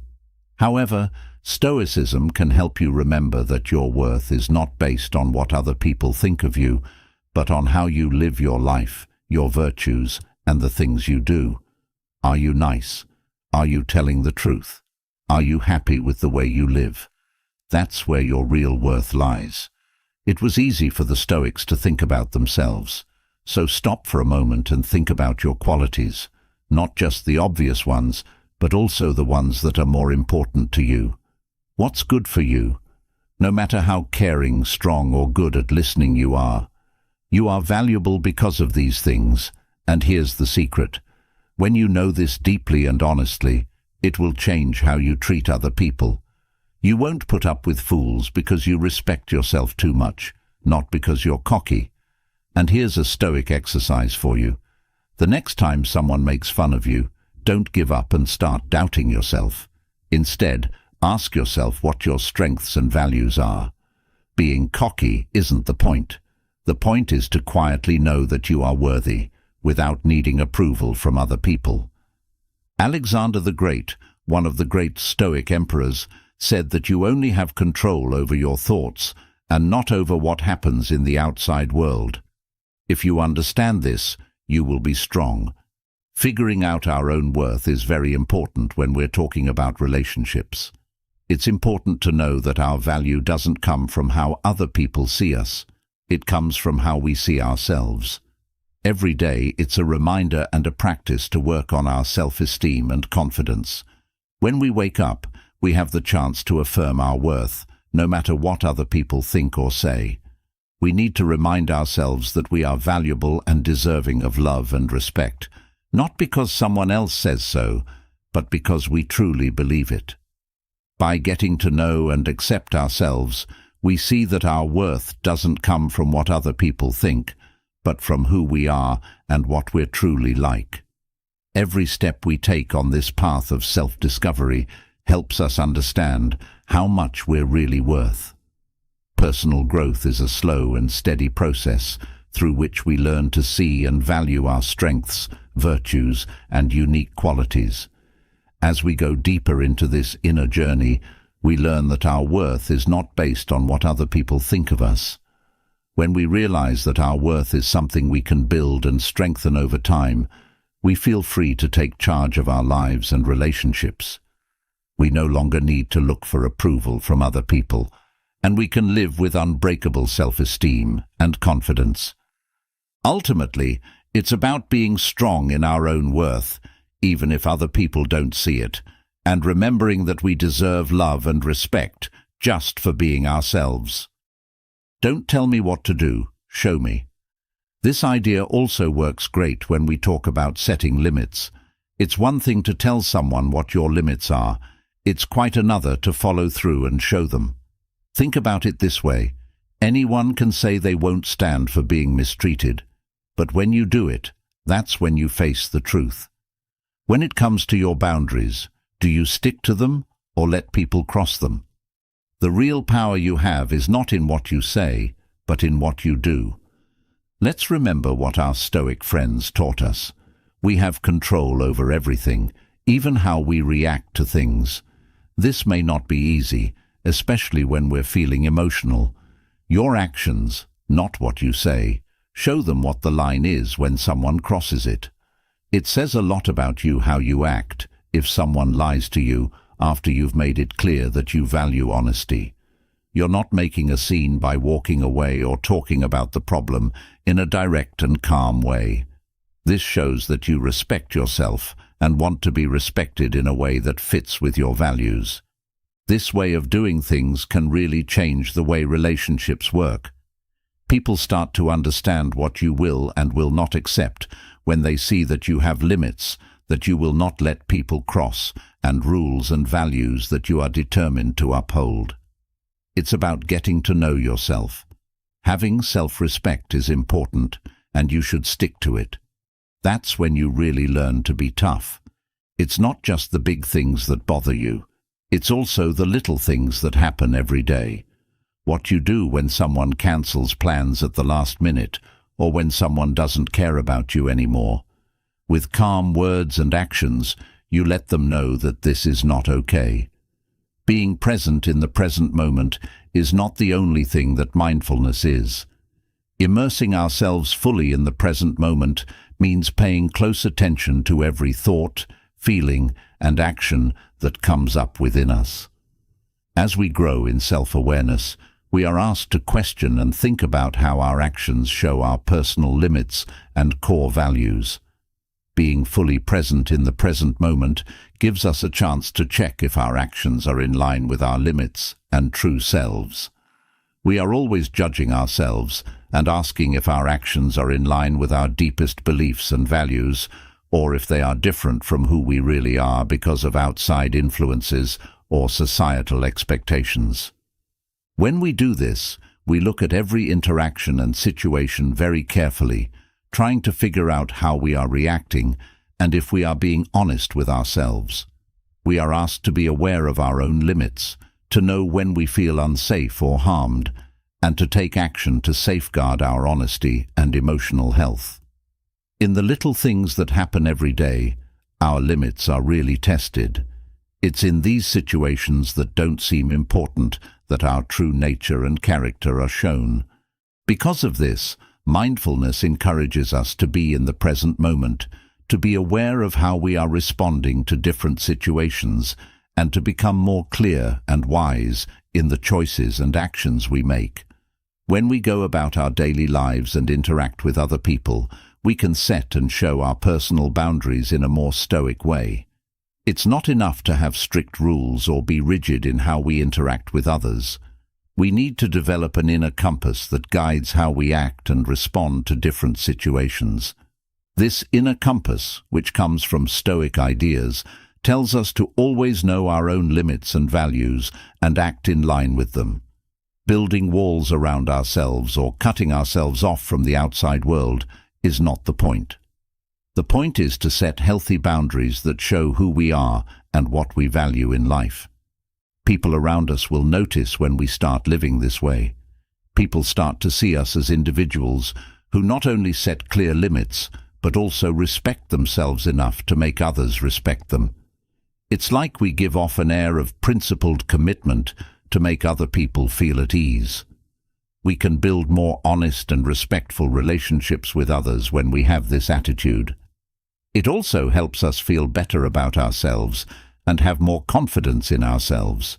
However, Stoicism can help you remember that your worth is not based on what other people think of you, but on how you live your life, your virtues, and the things you do. Are you nice? Are you telling the truth? Are you happy with the way you live? That's where your real worth lies. It was easy for the Stoics to think about themselves. So stop for a moment and think about your qualities, not just the obvious ones, but also the ones that are more important to you. What's good for you? No matter how caring, strong, or good at listening you are valuable because of these things. And here's the secret. When you know this deeply and honestly, it will change how you treat other people. You won't put up with fools because you respect yourself too much, not because you're cocky. And here's a Stoic exercise for you. The next time someone makes fun of you, Don't give up and start doubting yourself. Instead, ask yourself what your strengths and values are. Being cocky isn't the point. The point is to quietly know that you are worthy, without needing approval from other people. Alexander the Great, one of the great Stoic emperors, said that you only have control over your thoughts and not over what happens in the outside world. If you understand this, you will be strong. Figuring out our own worth is very important when we're talking about relationships. It's important to know that our value doesn't come from how other people see us. It comes from how we see ourselves. Every day, it's a reminder and a practice to work on our self-esteem and confidence. When we wake up, we have the chance to affirm our worth, no matter what other people think or say. We need to remind ourselves that we are valuable and deserving of love and respect, not because someone else says so, but because we truly believe it. By getting to know and accept ourselves, we see that our worth doesn't come from what other people think, but from who we are and what we're truly like. Every step we take on this path of self-discovery helps us understand how much we're really worth. Personal growth is a slow and steady process through which we learn to see and value our strengths, virtues, and unique qualities. As we go deeper into this inner journey, we learn that our worth is not based on what other people think of us. When we realize that our worth is something we can build and strengthen over time, we feel free to take charge of our lives and relationships. We no longer need to look for approval from other people, and we can live with unbreakable self-esteem and confidence. Ultimately, it's about being strong in our own worth, even if other people don't see it, and remembering that we deserve love and respect just for being ourselves. Don't tell me what to do, show me. This idea also works great when we talk about setting limits. It's one thing to tell someone what your limits are. It's quite another to follow through and show them. Think about it this way. Anyone can say they won't stand for being mistreated, but when you do it, that's when you face the truth. When it comes to your boundaries, do you stick to them or let people cross them? The real power you have is not in what you say, but in what you do. Let's remember what our Stoic friends taught us. We have control over everything, even how we react to things. This may not be easy, especially when we're feeling emotional. Your actions, not what you say, show them what the line is when someone crosses it. It says a lot about you how you act if someone lies to you after you've made it clear that you value honesty. You're not making a scene by walking away or talking about the problem in a direct and calm way. This shows that you respect yourself and want to be respected in a way that fits with your values. This way of doing things can really change the way relationships work. People start to understand what you will and will not accept when they see that you have limits, that you will not let people cross, and rules and values that you are determined to uphold. It's about getting to know yourself. Having self-respect is important, and you should stick to it. That's when you really learn to be tough. It's not just the big things that bother you. It's also the little things that happen every day. What you do when someone cancels plans at the last minute, or when someone doesn't care about you anymore. With calm words and actions, you let them know that this is not okay. Being present in the present moment is not the only thing that mindfulness is. Immersing ourselves fully in the present moment means paying close attention to every thought, feeling, and action that comes up within us. As we grow in self-awareness, we are asked to question and think about how our actions show our personal limits and core values. Being fully present in the present moment gives us a chance to check if our actions are in line with our limits and true selves. We are always judging ourselves and asking if our actions are in line with our deepest beliefs and values, or if they are different from who we really are because of outside influences or societal expectations. When we do this, we look at every interaction and situation very carefully, trying to figure out how we are reacting and if we are being honest with ourselves. We are asked to be aware of our own limits, to know when we feel unsafe or harmed, and to take action to safeguard our honesty and emotional health. In the little things that happen every day, our limits are really tested. It's in these situations that don't seem important that our true nature and character are shown. Because of this, mindfulness encourages us to be in the present moment, to be aware of how we are responding to different situations, and to become more clear and wise in the choices and actions we make. When we go about our daily lives and interact with other people, we can set and show our personal boundaries in a more stoic way. It's not enough to have strict rules or be rigid in how we interact with others. We need to develop an inner compass that guides how we act and respond to different situations. This inner compass, which comes from Stoic ideas, tells us to always know our own limits and values and act in line with them. Building walls around ourselves or cutting ourselves off from the outside world is not the point. The point is to set healthy boundaries that show who we are and what we value in life. People around us will notice when we start living this way. People start to see us as individuals who not only set clear limits, but also respect themselves enough to make others respect them. It's like we give off an air of principled commitment to make other people feel at ease. We can build more honest and respectful relationships with others when we have this attitude. It also helps us feel better about ourselves and have more confidence in ourselves.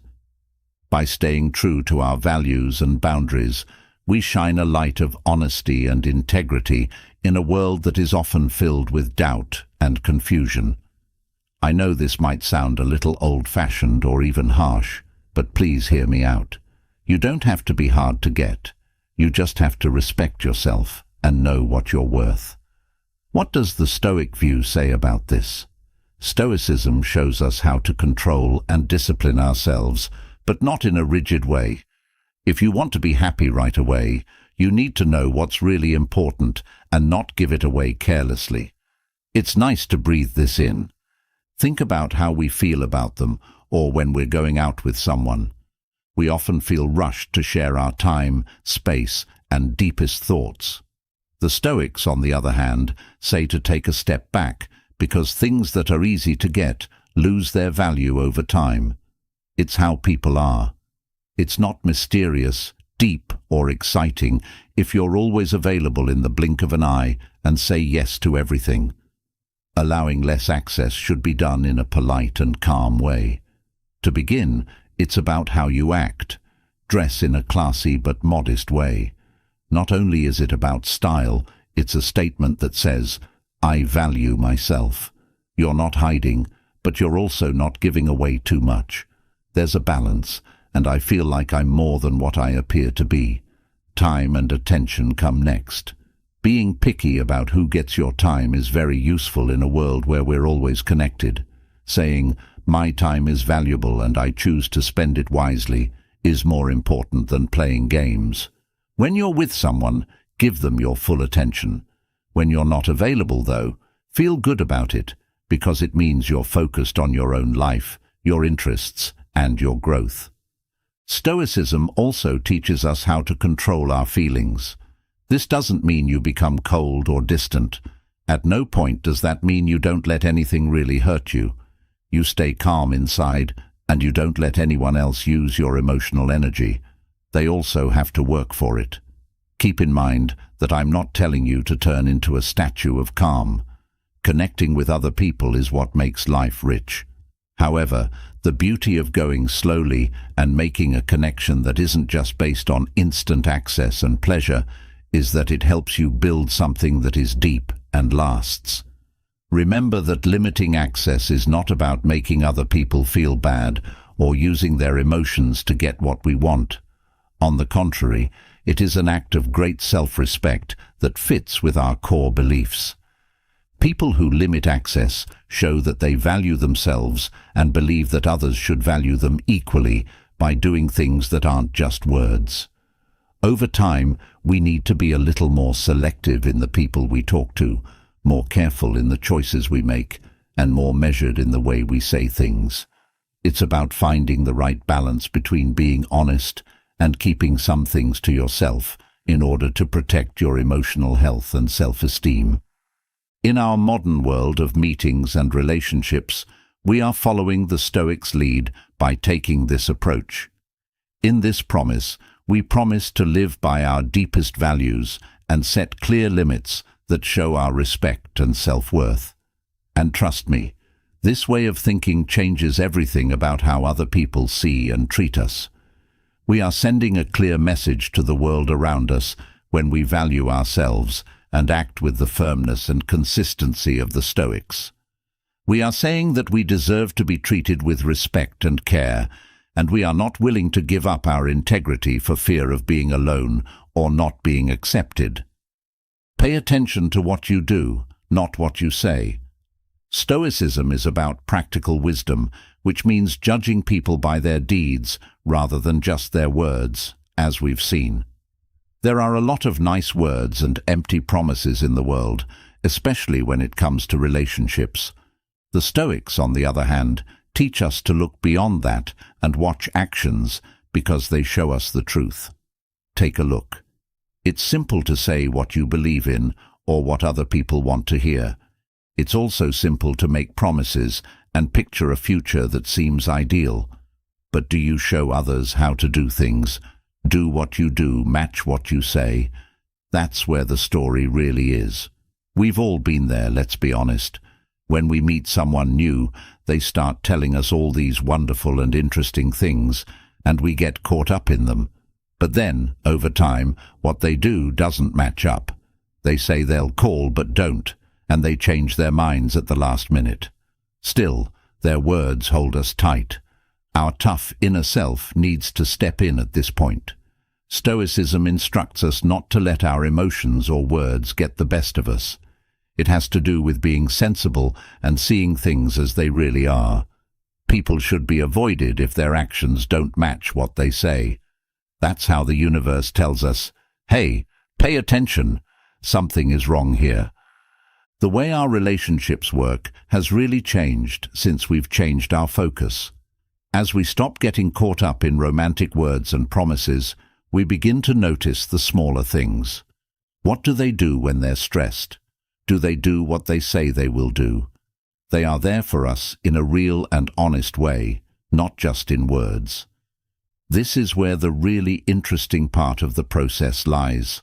By staying true to our values and boundaries, we shine a light of honesty and integrity in a world that is often filled with doubt and confusion. I know this might sound a little old-fashioned or even harsh, but please hear me out. You don't have to be hard to get. You just have to respect yourself and know what you're worth. What does the Stoic view say about this? Stoicism shows us how to control and discipline ourselves, but not in a rigid way. If you want to be happy right away, you need to know what's really important and not give it away carelessly. It's nice to breathe this in. Think about how we feel about them, or when we're going out with someone. We often feel rushed to share our time, space, and deepest thoughts. The Stoics, on the other hand, say to take a step back, because things that are easy to get lose their value over time. It's how people are. It's not mysterious, deep, or exciting if you're always available in the blink of an eye and say yes to everything. Allowing less access should be done in a polite and calm way. To begin, it's about how you act. Dress in a classy but modest way. Not only is it about style, it's a statement that says, I value myself. You're not hiding, but you're also not giving away too much. There's a balance, and I feel like I'm more than what I appear to be. Time and attention come next. Being picky about who gets your time is very useful in a world where we're always connected. Saying, my time is valuable and I choose to spend it wisely, is more important than playing games. When you're with someone, give them your full attention. When you're not available, though, feel good about it, because it means you're focused on your own life, your interests, and your growth. Stoicism also teaches us how to control our feelings. This doesn't mean you become cold or distant. At no point does that mean you don't let anything really hurt you. You stay calm inside, and you don't let anyone else use your emotional energy. They also have to work for it. Keep in mind that I'm not telling you to turn into a statue of calm. Connecting with other people is what makes life rich. However, the beauty of going slowly and making a connection that isn't just based on instant access and pleasure is that it helps you build something that is deep and lasts. Remember that limiting access is not about making other people feel bad or using their emotions to get what we want. On the contrary, it is an act of great self-respect that fits with our core beliefs. People who limit access show that they value themselves and believe that others should value them equally by doing things that aren't just words. Over time, we need to be a little more selective in the people we talk to, more careful in the choices we make, and more measured in the way we say things. It's about finding the right balance between being honest and keeping some things to yourself in order to protect your emotional health and self-esteem. In our modern world of meetings and relationships, we are following the Stoics' lead by taking this approach. In this promise, we promise to live by our deepest values and set clear limits that show our respect and self-worth. And trust me, this way of thinking changes everything about how other people see and treat us. We are sending a clear message to the world around us when we value ourselves and act with the firmness and consistency of the Stoics. We are saying that we deserve to be treated with respect and care, and we are not willing to give up our integrity for fear of being alone or not being accepted. Pay attention to what you do, not what you say. Stoicism is about practical wisdom, which means judging people by their deeds rather than just their words, as we've seen. There are a lot of nice words and empty promises in the world, especially when it comes to relationships. The Stoics, on the other hand, teach us to look beyond that and watch actions because they show us the truth. Take a look. It's simple to say what you believe in or what other people want to hear. It's also simple to make promises and picture a future that seems ideal. But do you show others how to do things? Do what you do, match what you say? That's where the story really is. We've all been there, let's be honest. When we meet someone new, they start telling us all these wonderful and interesting things, and we get caught up in them. But then, over time, what they do doesn't match up. They say they'll call but don't, and they change their minds at the last minute. Still, their words hold us tight. Our tough inner self needs to step in at this point. Stoicism instructs us not to let our emotions or words get the best of us. It has to do with being sensible and seeing things as they really are. People should be avoided if their actions don't match what they say. That's how the universe tells us, hey, pay attention, something is wrong here. The way our relationships work has really changed since we've changed our focus. As we stop getting caught up in romantic words and promises, we begin to notice the smaller things. What do they do when they're stressed? Do they do what they say they will do? They are there for us in a real and honest way, not just in words. This is where the really interesting part of the process lies.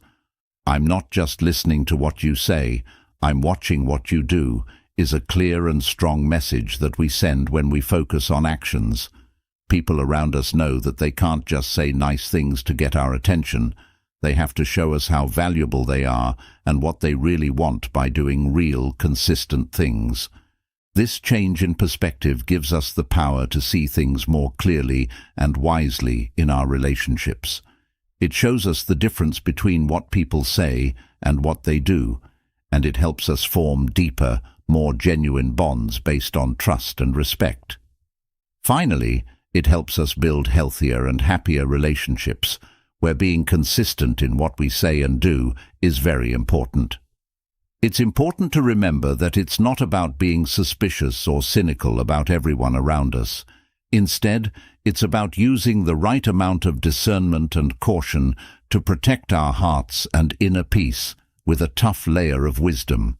I'm not just listening to what you say, I'm watching what you do, is a clear and strong message that we send when we focus on actions. People around us know that they can't just say nice things to get our attention. They have to show us how valuable they are and what they really want by doing real, consistent things. This change in perspective gives us the power to see things more clearly and wisely in our relationships. It shows us the difference between what people say and what they do, and it helps us form deeper, more genuine bonds based on trust and respect. Finally, it helps us build healthier and happier relationships, where being consistent in what we say and do is very important. It's important to remember that it's not about being suspicious or cynical about everyone around us. Instead, it's about using the right amount of discernment and caution to protect our hearts and inner peace with a tough layer of wisdom.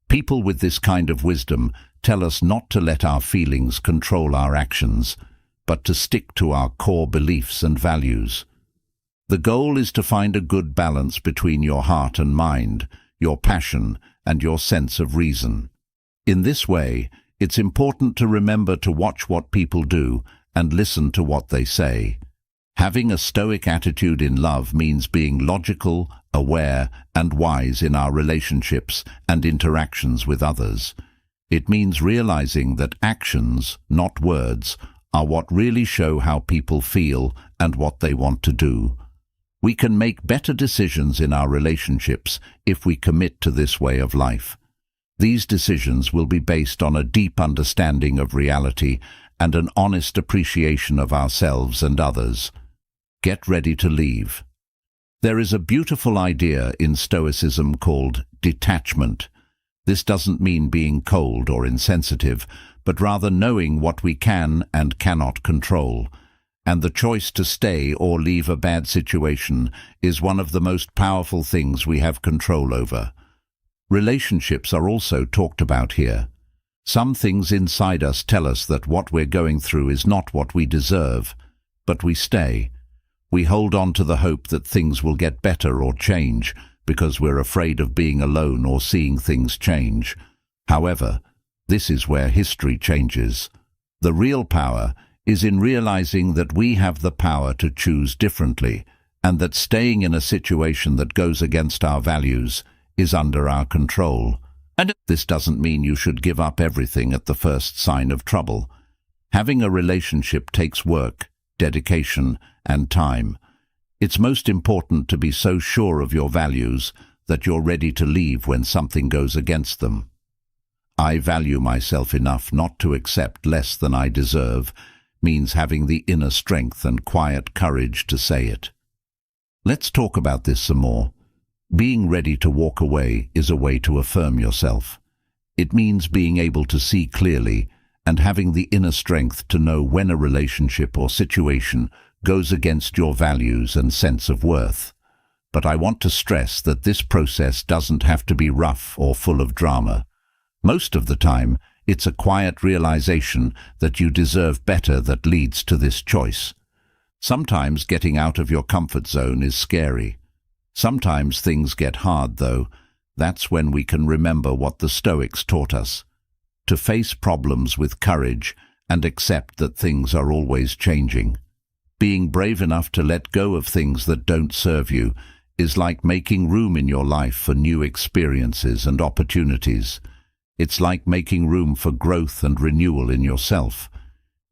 People with this kind of wisdom tell us not to let our feelings control our actions, but to stick to our core beliefs and values. The goal is to find a good balance between your heart and mind, your passion, and your sense of reason. In this way, it's important to remember to watch what people do and listen to what they say. Having a Stoic attitude in love means being logical, aware, and wise in our relationships and interactions with others. It means realizing that actions, not words, are what really show how people feel and what they want to do. We can make better decisions in our relationships if we commit to this way of life. These decisions will be based on a deep understanding of reality and an honest appreciation of ourselves and others. Get ready to leave. There is a beautiful idea in Stoicism called detachment. This doesn't mean being cold or insensitive, but rather knowing what we can and cannot control. And the choice to stay or leave a bad situation is one of the most powerful things we have control over. Relationships are also talked about here. Some things inside us tell us that what we're going through is not what we deserve, but we stay. We hold on to the hope that things will get better or change because we're afraid of being alone or seeing things change. However, this is where history changes. The real power is in realizing that we have the power to choose differently, and that staying in a situation that goes against our values is under our control. And this doesn't mean you should give up everything at the first sign of trouble. Having a relationship takes work, dedication, and time. It's most important to be so sure of your values that you're ready to leave when something goes against them. I value myself enough not to accept less than I deserve means having the inner strength and quiet courage to say it. Let's talk about this some more. Being ready to walk away is a way to affirm yourself. It means being able to see clearly and having the inner strength to know when a relationship or situation goes against your values and sense of worth. But I want to stress that this process doesn't have to be rough or full of drama. Most of the time, it's a quiet realization that you deserve better that leads to this choice. Sometimes getting out of your comfort zone is scary. Sometimes things get hard, though. That's when we can remember what the Stoics taught us: to face problems with courage and accept that things are always changing. Being brave enough to let go of things that don't serve you is like making room in your life for new experiences and opportunities. It's like making room for growth and renewal in yourself.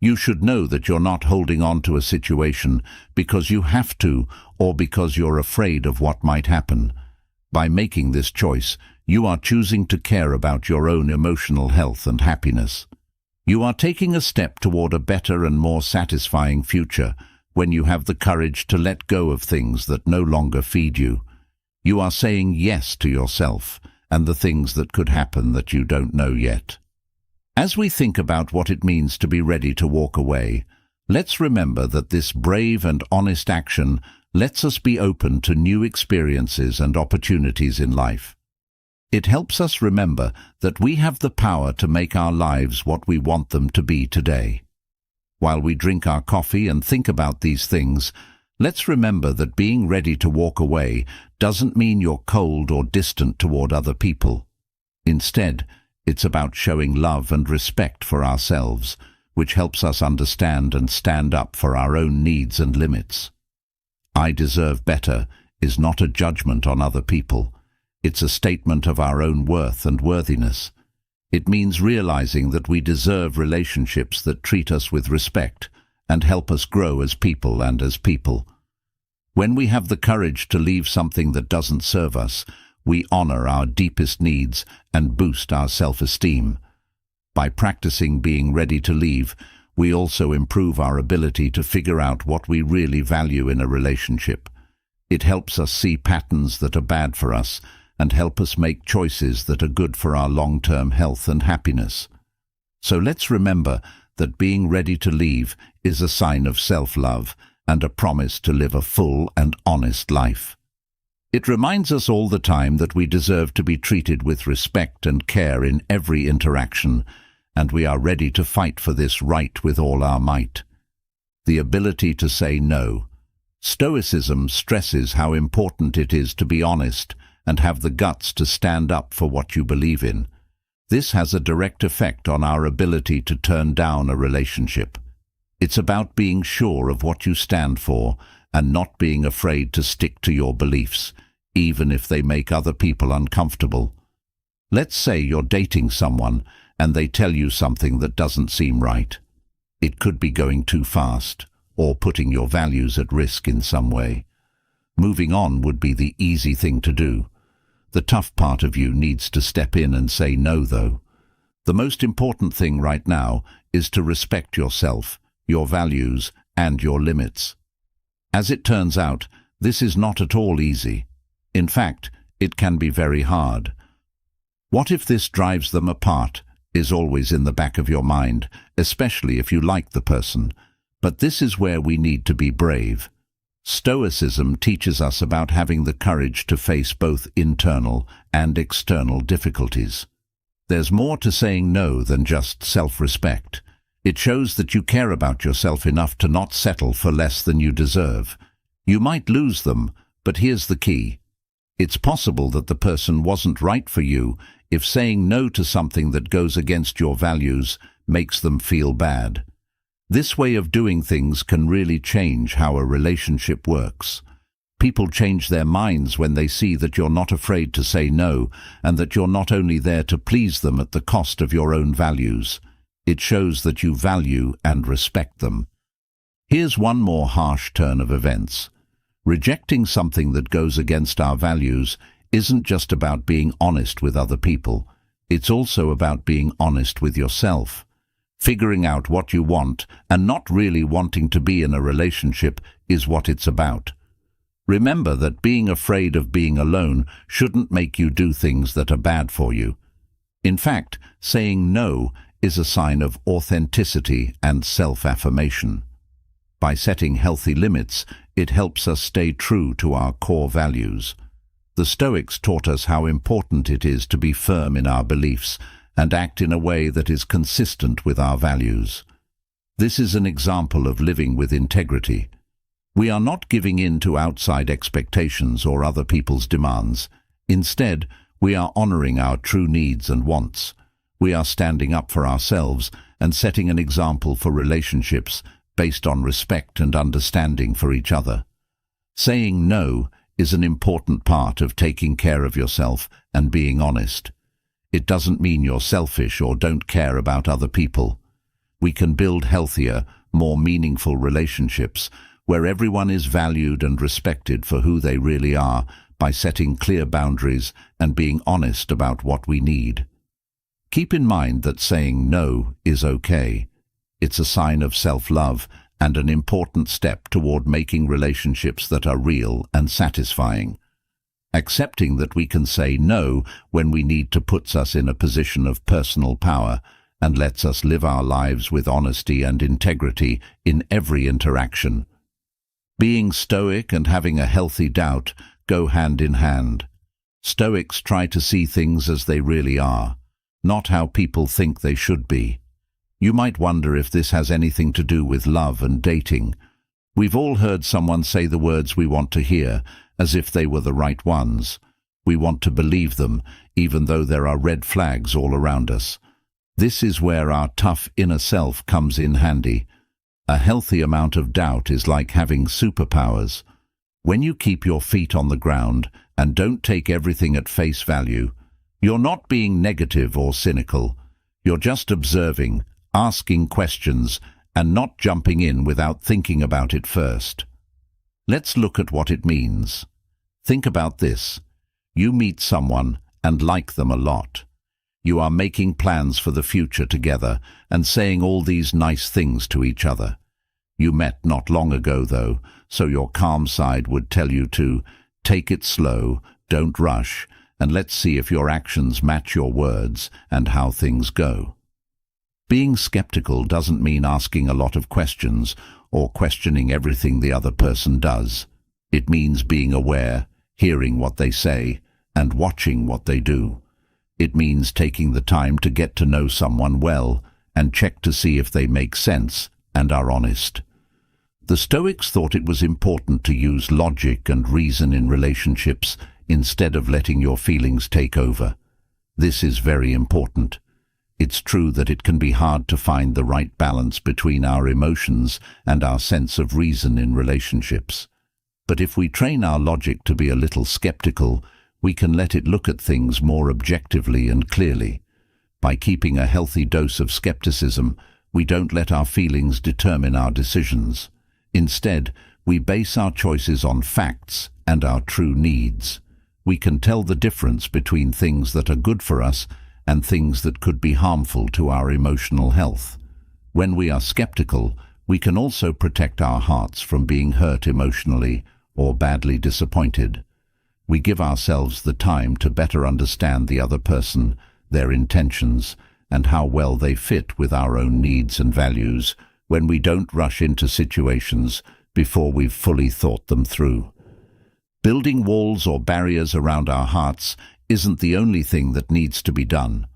You should know that you're not holding on to a situation because you have to or because you're afraid of what might happen. By making this choice, you are choosing to care about your own emotional health and happiness. You are taking a step toward a better and more satisfying future when you have the courage to let go of things that no longer feed you. You are saying yes to yourself and the things that could happen that you don't know yet. As we think about what it means to be ready to walk away, let's remember that this brave and honest action lets us be open to new experiences and opportunities in life. It helps us remember that we have the power to make our lives what we want them to be today. While we drink our coffee and think about these things, let's remember that being ready to walk away doesn't mean you're cold or distant toward other people. Instead, it's about showing love and respect for ourselves, which helps us understand and stand up for our own needs and limits. I deserve better is not a judgment on other people. It's a statement of our own worth and worthiness. It means realizing that we deserve relationships that treat us with respect and help us grow as people and as people. When we have the courage to leave something that doesn't serve us, we honor our deepest needs and boost our self-esteem. By practicing being ready to leave, we also improve our ability to figure out what we really value in a relationship. It helps us see patterns that are bad for us and help us make choices that are good for our long-term health and happiness. So let's remember that being ready to leave is a sign of self-love and a promise to live a full and honest life. It reminds us all the time that we deserve to be treated with respect and care in every interaction, and we are ready to fight for this right with all our might. The ability to say no. Stoicism stresses how important it is to be honest and have the guts to stand up for what you believe in. This has a direct effect on our ability to turn down a relationship. It's about being sure of what you stand for and not being afraid to stick to your beliefs, even if they make other people uncomfortable. Let's say you're dating someone and they tell you something that doesn't seem right. It could be going too fast or putting your values at risk in some way. Moving on would be the easy thing to do. The tough part of you needs to step in and say no, though. The most important thing right now is to respect yourself, your values, and your limits. As it turns out, this is not at all easy. In fact, it can be very hard. What if this drives them apart is always in the back of your mind, especially if you like the person. But this is where we need to be brave. Stoicism teaches us about having the courage to face both internal and external difficulties. There's more to saying no than just self-respect. It shows that you care about yourself enough to not settle for less than you deserve. You might lose them, but here's the key. It's possible that the person wasn't right for you if saying no to something that goes against your values makes them feel bad. This way of doing things can really change how a relationship works. People change their minds when they see that you're not afraid to say no, and that you're not only there to please them at the cost of your own values. It shows that you value and respect them. Here's one more harsh turn of events. Rejecting something that goes against our values isn't just about being honest with other people. It's also about being honest with yourself. Figuring out what you want and not really wanting to be in a relationship is what it's about. Remember that being afraid of being alone shouldn't make you do things that are bad for you. In fact, saying no is a sign of authenticity and self-affirmation. By setting healthy limits, it helps us stay true to our core values. The Stoics taught us how important it is to be firm in our beliefs and act in a way that is consistent with our values. This is an example of living with integrity. We are not giving in to outside expectations or other people's demands. Instead, we are honoring our true needs and wants. We are standing up for ourselves and setting an example for relationships based on respect and understanding for each other. Saying no is an important part of taking care of yourself and being honest. It doesn't mean you're selfish or don't care about other people. We can build healthier, more meaningful relationships where everyone is valued and respected for who they really are by setting clear boundaries and being honest about what we need. Keep in mind that saying no is okay. It's a sign of self-love and an important step toward making relationships that are real and satisfying. Accepting that we can say no when we need to puts us in a position of personal power and lets us live our lives with honesty and integrity in every interaction. Being stoic and having a healthy doubt go hand in hand. Stoics try to see things as they really are, not how people think they should be. You might wonder if this has anything to do with love and dating. We've all heard someone say the words we want to hear, as if they were the right ones. We want to believe them, even though there are red flags all around us. This is where our tough inner self comes in handy. A healthy amount of doubt is like having superpowers. When you keep your feet on the ground and don't take everything at face value, you're not being negative or cynical. You're just observing, asking questions, and not jumping in without thinking about it first. Let's look at what it means. Think about this. You meet someone and like them a lot. You are making plans for the future together and saying all these nice things to each other. You met not long ago, though, so your calm side would tell you to take it slow, don't rush, and let's see if your actions match your words and how things go. Being skeptical doesn't mean asking a lot of questions or questioning everything the other person does. It means being aware, hearing what they say, and watching what they do. It means taking the time to get to know someone well and check to see if they make sense and are honest. The Stoics thought it was important to use logic and reason in relationships instead of letting your feelings take over. This is very important. It's true that it can be hard to find the right balance between our emotions and our sense of reason in relationships. But if we train our logic to be a little skeptical, we can let it look at things more objectively and clearly. By keeping a healthy dose of skepticism, we don't let our feelings determine our decisions. Instead, we base our choices on facts and our true needs. We can tell the difference between things that are good for us and things that could be harmful to our emotional health. When we are skeptical, we can also protect our hearts from being hurt emotionally or badly disappointed. We give ourselves the time to better understand the other person, their intentions, and how well they fit with our own needs and values when we don't rush into situations before we've fully thought them through. Building walls or barriers around our hearts isn't the only thing that needs to be done.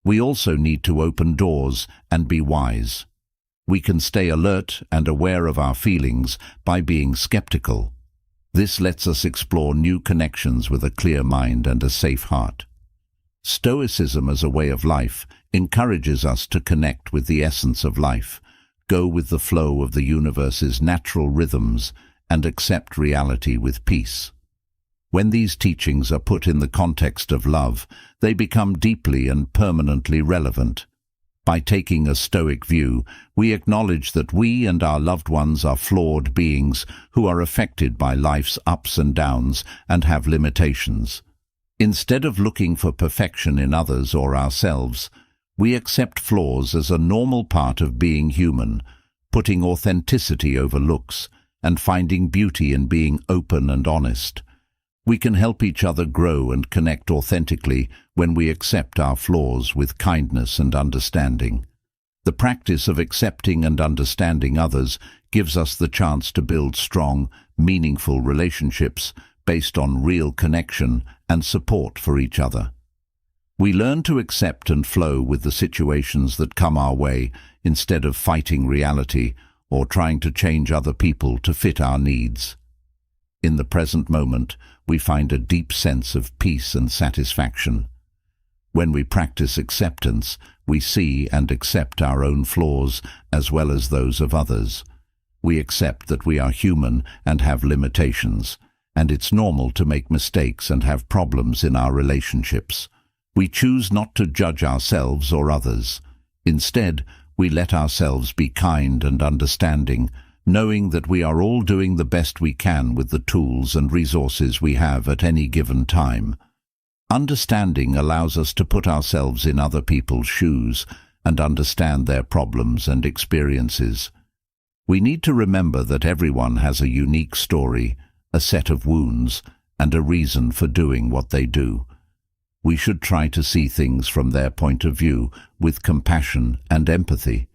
We also need to open doors and be wise. We can stay alert and aware of our feelings by being skeptical. This lets us explore new connections with a clear mind and a safe heart. Stoicism as a way of life encourages us to connect with the essence of life, go with the flow of the universe's natural rhythms, and accept reality with peace. When these teachings are put in the context of love, they become deeply and permanently relevant. By taking a Stoic view, we acknowledge that we and our loved ones are flawed beings who are affected by life's ups and downs and have limitations. Instead of looking for perfection in others or ourselves, we accept flaws as a normal part of being human, putting authenticity over looks and finding beauty in being open and honest. We can help each other grow and connect authentically when we accept our flaws with kindness and understanding. The practice of accepting and understanding others gives us the chance to build strong, meaningful relationships based on real connection and support for each other. We learn to accept and flow with the situations that come our way instead of fighting reality or trying to change other people to fit our needs. In the present moment, we find a deep sense of peace and satisfaction. When we practice acceptance, we see and accept our own flaws as well as those of others. We accept that we are human and have limitations, and it's normal to make mistakes and have problems in our relationships. We choose not to judge ourselves or others. Instead, we let ourselves be kind and understanding, knowing that we are all doing the best we can with the tools and resources we have at any given time. Understanding allows us to put ourselves in other people's shoes and understand their problems and experiences. We need to remember that everyone has a unique story, a set of wounds, and a reason for doing what they do. We should try to see things from their point of view with compassion and empathy.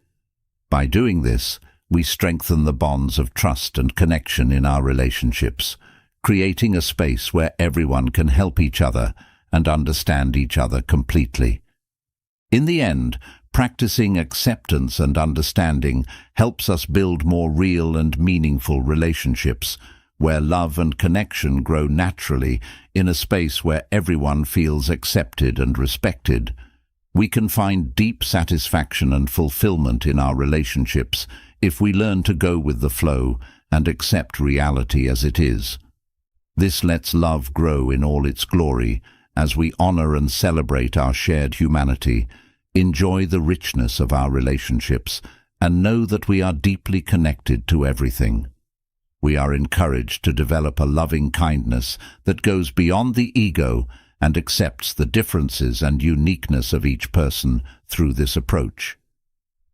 By doing this, we strengthen the bonds of trust and connection in our relationships, creating a space where everyone can help each other and understand each other completely. In the end, practicing acceptance and understanding helps us build more real and meaningful relationships, where love and connection grow naturally in a space where everyone feels accepted and respected. We can find deep satisfaction and fulfillment in our relationships if we learn to go with the flow and accept reality as it is. This lets love grow in all its glory as we honor and celebrate our shared humanity, enjoy the richness of our relationships, and know that we are deeply connected to everything. We are encouraged to develop a loving kindness that goes beyond the ego and accepts the differences and uniqueness of each person through this approach.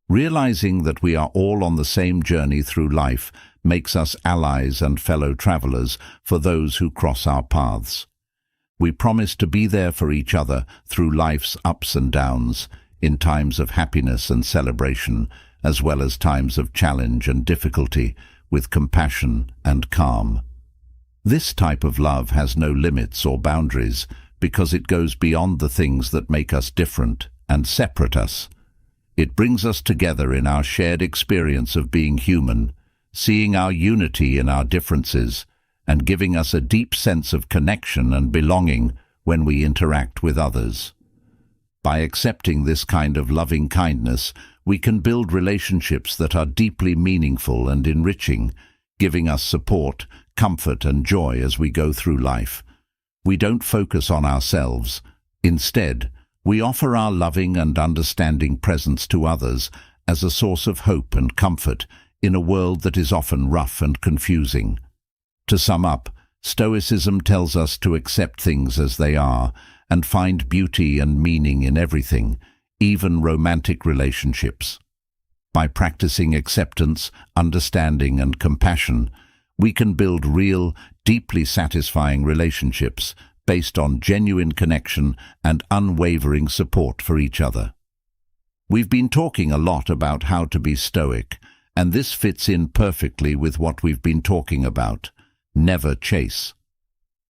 Realizing that we are all on the same journey through life makes us allies and fellow travelers for those who cross our paths. We promise to be there for each other through life's ups and downs, in times of happiness and celebration, as well as times of challenge and difficulty, with compassion and calm. This type of love has no limits or boundaries because it goes beyond the things that make us different and separate us. It brings us together in our shared experience of being human, seeing our unity in our differences, and giving us a deep sense of connection and belonging when we interact with others. By accepting this kind of loving kindness, we can build relationships that are deeply meaningful and enriching, giving us support, comfort, and joy as we go through life. We don't focus on ourselves. Instead, we offer our loving and understanding presence to others as a source of hope and comfort in a world that is often rough and confusing. To sum up, Stoicism tells us to accept things as they are and find beauty and meaning in everything, even romantic relationships. By practicing acceptance, understanding, and compassion, We can build real, deeply satisfying relationships based on genuine connection and unwavering support for each other. We've been talking a lot about how to be stoic, and this fits in perfectly with what we've been talking about: never chase.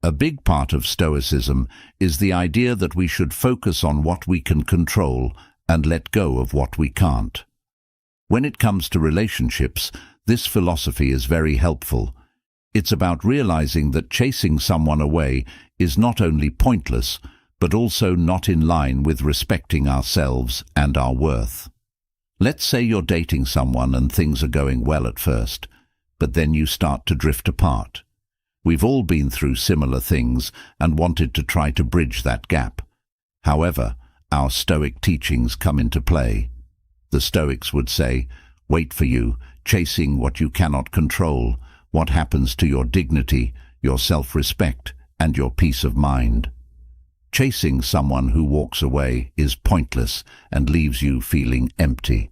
A big part of Stoicism is the idea that we should focus on what we can control and let go of what we can't. When it comes to relationships, this philosophy is very helpful. It's about realizing that chasing someone away is not only pointless, but also not in line with respecting ourselves and our worth. Let's say you're dating someone and things are going well at first, but then you start to drift apart. We've all been through similar things and wanted to try to bridge that gap. However, our Stoic teachings come into play. The Stoics would say, "Wait for you, chasing what you cannot control. What happens to your dignity, your self-respect, and your peace of mind?" Chasing someone who walks away is pointless and leaves you feeling empty.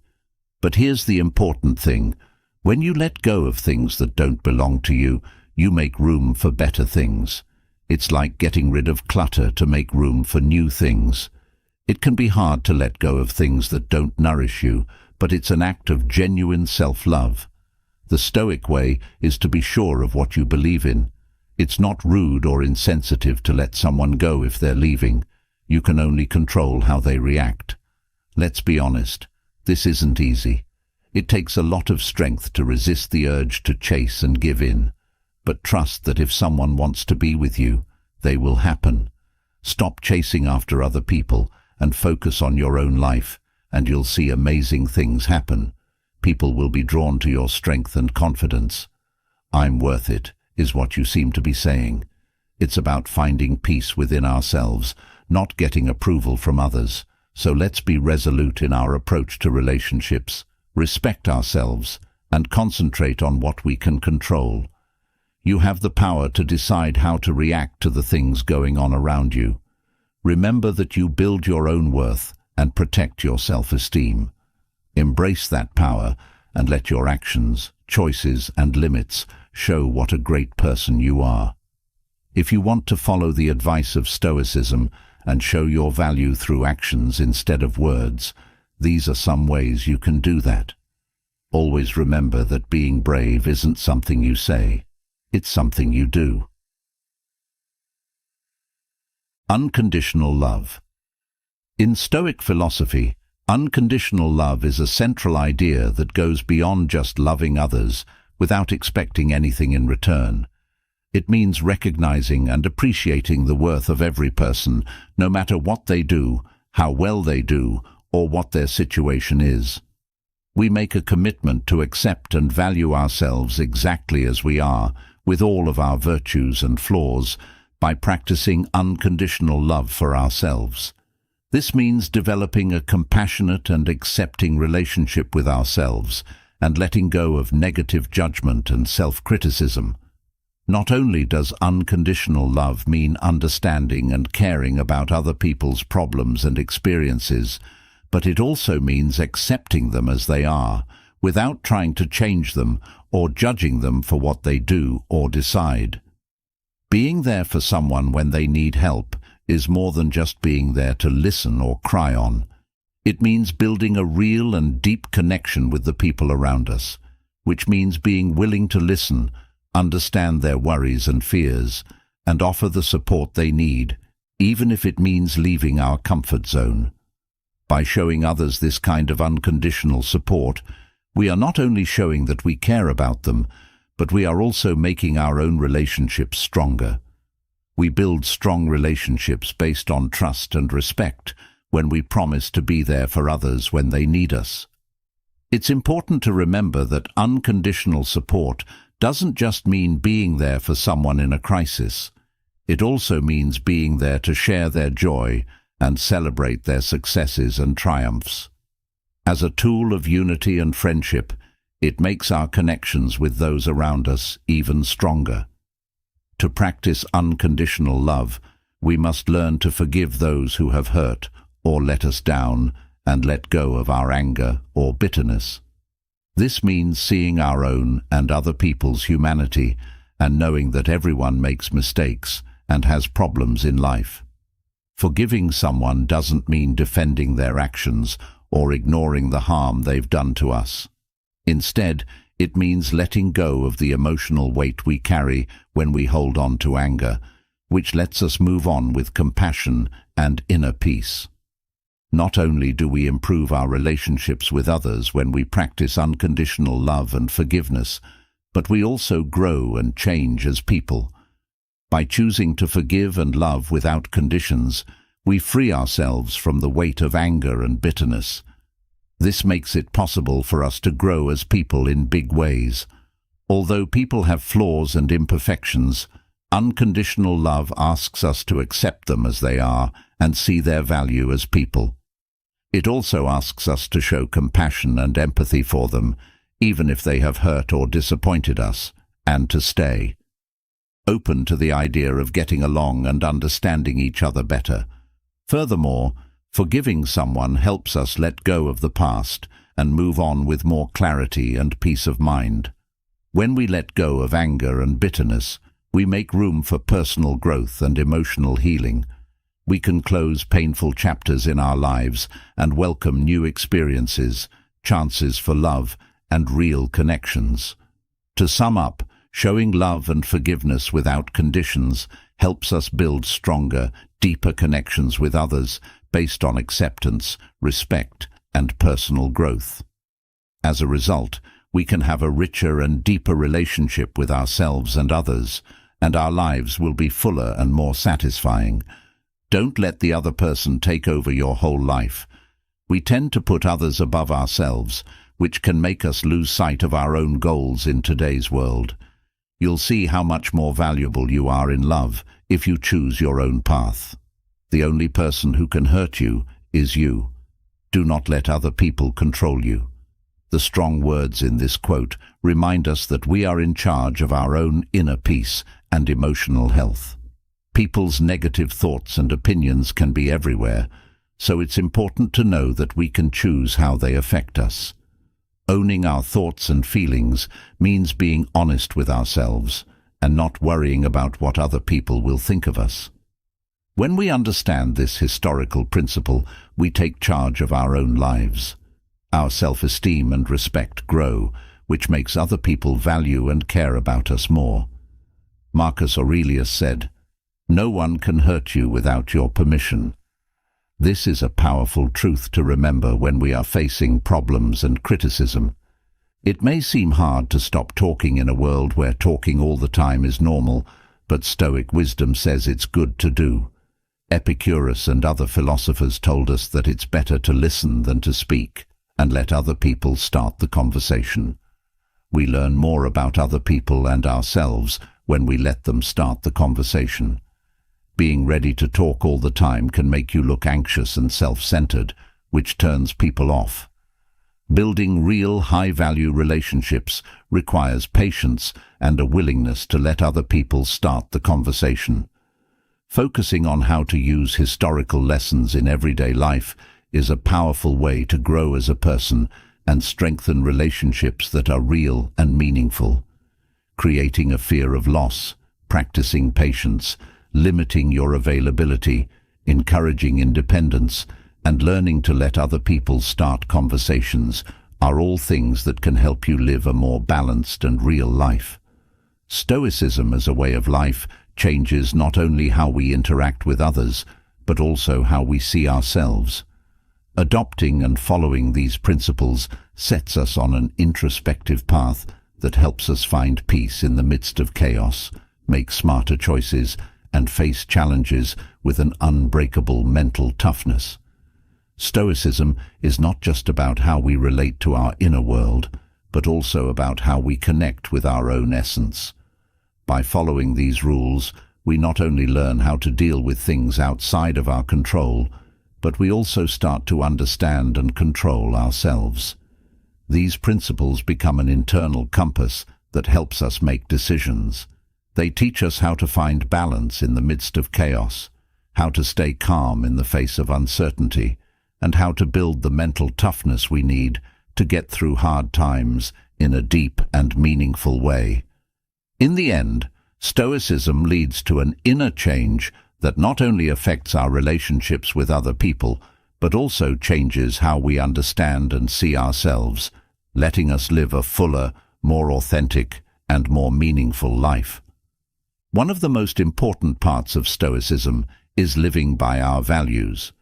But here's the important thing: when you let go of things that don't belong to you, you make room for better things. It's like getting rid of clutter to make room for new things. It can be hard to let go of things that don't nourish you, but it's an act of genuine self-love. The Stoic way is to be sure of what you believe in. It's not rude or insensitive to let someone go if they're leaving. You can only control how they react. Let's be honest, this isn't easy. It takes a lot of strength to resist the urge to chase and give in. But trust that if someone wants to be with you, they will happen. Stop chasing after other people and focus on your own life, and you'll see amazing things happen. People will be drawn to your strength and confidence. "I'm worth it," is what you seem to be saying. It's about finding peace within ourselves, not getting approval from others. So let's be resolute in our approach to relationships, respect ourselves, and concentrate on what we can control. You have the power to decide how to react to the things going on around you. Remember that you build your own worth and protect your self-esteem. Embrace that power and let your actions, choices, and limits show what a great person you are. If you want to follow the advice of Stoicism and show your value through actions instead of words, these are some ways you can do that. Always remember that being brave isn't something you say. It's something you do. Unconditional love. In Stoic philosophy, unconditional love is a central idea that goes beyond just loving others without expecting anything in return. It means recognizing and appreciating the worth of every person, no matter what they do, how well they do, or what their situation is. We make a commitment to accept and value ourselves exactly as we are, with all of our virtues and flaws, by practicing unconditional love for ourselves. This means developing a compassionate and accepting relationship with ourselves and letting go of negative judgment and self-criticism. Not only does unconditional love mean understanding and caring about other people's problems and experiences, but it also means accepting them as they are, without trying to change them or judging them for what they do or decide. Being there for someone when they need help is more than just being there to listen or cry on. It means building a real and deep connection with the people around us, which means being willing to listen, understand their worries and fears, and offer the support they need, even if it means leaving our comfort zone. By showing others this kind of unconditional support, we are not only showing that we care about them, but we are also making our own relationships stronger. We build strong relationships based on trust and respect when we promise to be there for others when they need us. It's important to remember that unconditional support doesn't just mean being there for someone in a crisis. It also means being there to share their joy and celebrate their successes and triumphs. As a tool of unity and friendship, it makes our connections with those around us even stronger. To practice unconditional love, we must learn to forgive those who have hurt or let us down and let go of our anger or bitterness. This means seeing our own and other people's humanity and knowing that everyone makes mistakes and has problems in life. Forgiving someone doesn't mean defending their actions or ignoring the harm they've done to us. Instead, it means letting go of the emotional weight we carry when we hold on to anger, which lets us move on with compassion and inner peace. Not only do we improve our relationships with others when we practice unconditional love and forgiveness, but we also grow and change as people. By choosing to forgive and love without conditions, we free ourselves from the weight of anger and bitterness. This makes it possible for us to grow as people in big ways. Although people have flaws and imperfections, unconditional love asks us to accept them as they are and see their value as people. It also asks us to show compassion and empathy for them, even if they have hurt or disappointed us, and to stay open to the idea of getting along and understanding each other better. Furthermore, forgiving someone helps us let go of the past and move on with more clarity and peace of mind. When we let go of anger and bitterness, we make room for personal growth and emotional healing. We can close painful chapters in our lives and welcome new experiences, chances for love, and real connections. To sum up, showing love and forgiveness without conditions helps us build stronger, deeper connections with others based on acceptance, respect, and personal growth. As a result, we can have a richer and deeper relationship with ourselves and others, and our lives will be fuller and more satisfying. Don't let the other person take over your whole life. We tend to put others above ourselves, which can make us lose sight of our own goals in today's world. You'll see how much more valuable you are in love if you choose your own path. The only person who can hurt you is you. Do not let other people control you. The strong words in this quote remind us that we are in charge of our own inner peace and emotional health. People's negative thoughts and opinions can be everywhere, so it's important to know that we can choose how they affect us. Owning our thoughts and feelings means being honest with ourselves and not worrying about what other people will think of us. When we understand this historical principle, we take charge of our own lives. Our self-esteem and respect grow, which makes other people value and care about us more. Marcus Aurelius said, "No one can hurt you without your permission." This is a powerful truth to remember when we are facing problems and criticism. It may seem hard to stop talking in a world where talking all the time is normal, but Stoic wisdom says it's good to do. Epictetus and other philosophers told us that it's better to listen than to speak, and let other people start the conversation. We learn more about other people and ourselves when we let them start the conversation. Being ready to talk all the time can make you look anxious and self-centered, which turns people off. Building real high-value relationships requires patience and a willingness to let other people start the conversation. Focusing on how to use historical lessons in everyday life is a powerful way to grow as a person and strengthen relationships that are real and meaningful. Creating a fear of loss, practicing patience, limiting your availability, encouraging independence, and learning to let other people start conversations are all things that can help you live a more balanced and real life. Stoicism as a way of life changes not only how we interact with others, but also how we see ourselves. Adopting and following these principles sets us on an introspective path that helps us find peace in the midst of chaos, make smarter choices, and face challenges with an unbreakable mental toughness. Stoicism is not just about how we relate to our inner world, but also about how we connect with our own essence. By following these rules, we not only learn how to deal with things outside of our control, but we also start to understand and control ourselves. These principles become an internal compass that helps us make decisions. They teach us how to find balance in the midst of chaos, how to stay calm in the face of uncertainty, and how to build the mental toughness we need to get through hard times in a deep and meaningful way. In the end, Stoicism leads to an inner change that not only affects our relationships with other people, but also changes how we understand and see ourselves, letting us live a fuller, more authentic, and more meaningful life. One of the most important parts of Stoicism is living by our values.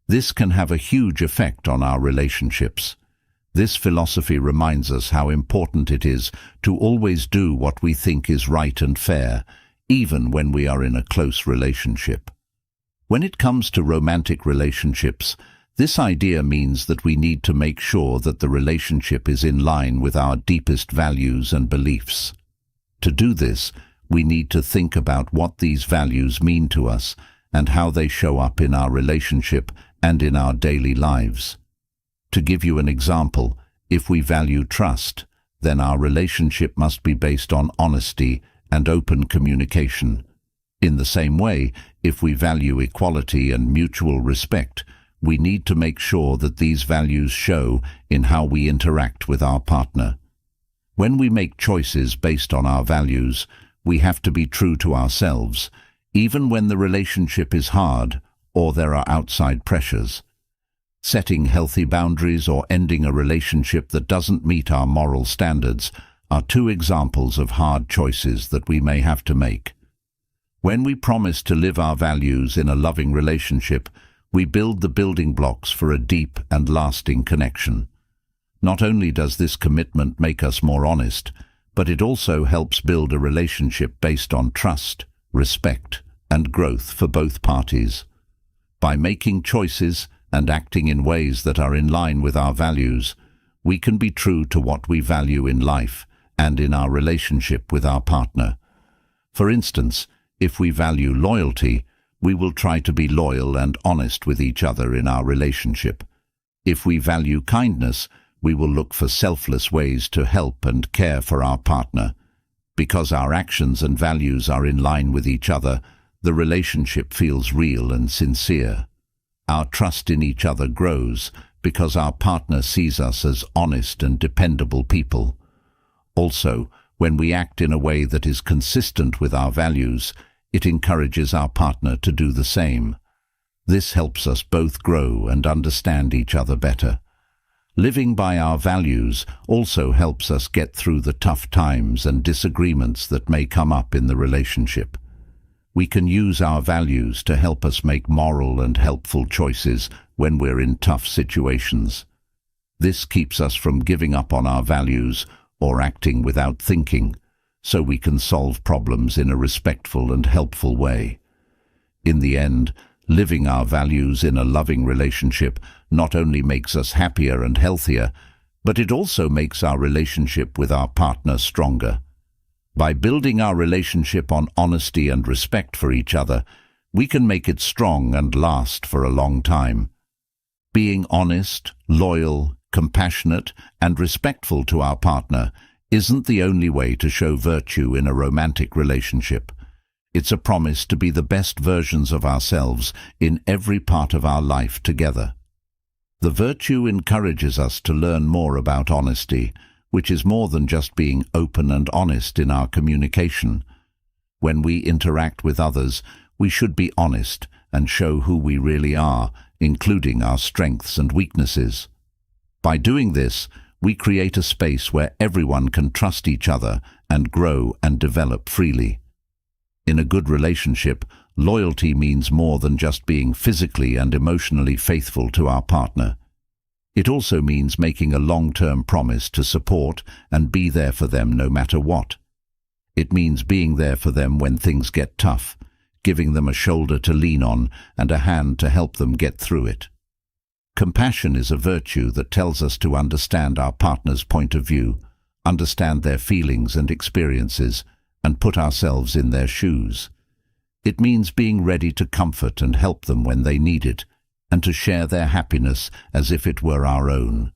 This can have a huge effect on our relationships. This philosophy reminds us how important it is to always do what we think is right and fair, even when we are in a close relationship. When it comes to romantic relationships, this idea means that we need to make sure that the relationship is in line with our deepest values and beliefs. To do this, we need to think about what these values mean to us and how they show up in our relationship and in our daily lives. To give you an example, if we value trust, then our relationship must be based on honesty and open communication. In the same way, if we value equality and mutual respect, we need to make sure that these values show in how we interact with our partner. When we make choices based on our values, we have to be true to ourselves, even when the relationship is hard or there are outside pressures. Setting healthy boundaries or ending a relationship that doesn't meet our moral standards are two examples of hard choices that we may have to make. When we promise to live our values in a loving relationship, we build the building blocks for a deep and lasting connection. Not only does this commitment make us more honest, but it also helps build a relationship based on trust, respect, and growth for both parties. By making choices and acting in ways that are in line with our values, we can be true to what we value in life and in our relationship with our partner. For instance, if we value loyalty, we will try to be loyal and honest with each other in our relationship. If we value kindness, we will look for selfless ways to help and care for our partner. Because our actions and values are in line with each other, the relationship feels real and sincere. Our trust in each other grows because our partner sees us as honest and dependable people. Also, when we act in a way that is consistent with our values, it encourages our partner to do the same. This helps us both grow and understand each other better. Living by our values also helps us get through the tough times and disagreements that may come up in the relationship. We can use our values to help us make moral and helpful choices when we're in tough situations. This keeps us from giving up on our values or acting without thinking, so we can solve problems in a respectful and helpful way. In the end, living our values in a loving relationship not only makes us happier and healthier, but it also makes our relationship with our partner stronger. By building our relationship on honesty and respect for each other, we can make it strong and last for a long time. Being honest, loyal, compassionate, and respectful to our partner isn't the only way to show virtue in a romantic relationship. It's a promise to be the best versions of ourselves in every part of our life together. The virtue encourages us to learn more about honesty, which is more than just being open and honest in our communication. When we interact with others, we should be honest and show who we really are, including our strengths and weaknesses. By doing this, we create a space where everyone can trust each other and grow and develop freely. In a good relationship, loyalty means more than just being physically and emotionally faithful to our partner. It also means making a long-term promise to support and be there for them no matter what. It means being there for them when things get tough, giving them a shoulder to lean on and a hand to help them get through it. Compassion is a virtue that tells us to understand our partner's point of view, understand their feelings and experiences, and put ourselves in their shoes. It means being ready to comfort and help them when they need it, and to share their happiness as if it were our own.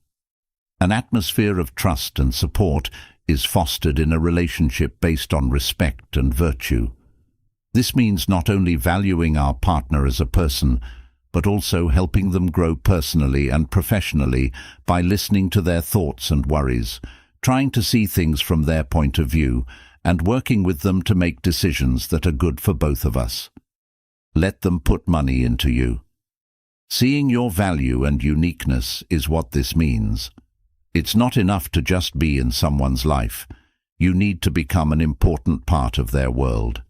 An atmosphere of trust and support is fostered in a relationship based on respect and virtue. This means not only valuing our partner as a person, but also helping them grow personally and professionally by listening to their thoughts and worries, trying to see things from their point of view, and working with them to make decisions that are good for both of us. Let them put money into you. Seeing your value and uniqueness is what this means. It's not enough to just be in someone's life. You need to become an important part of their world.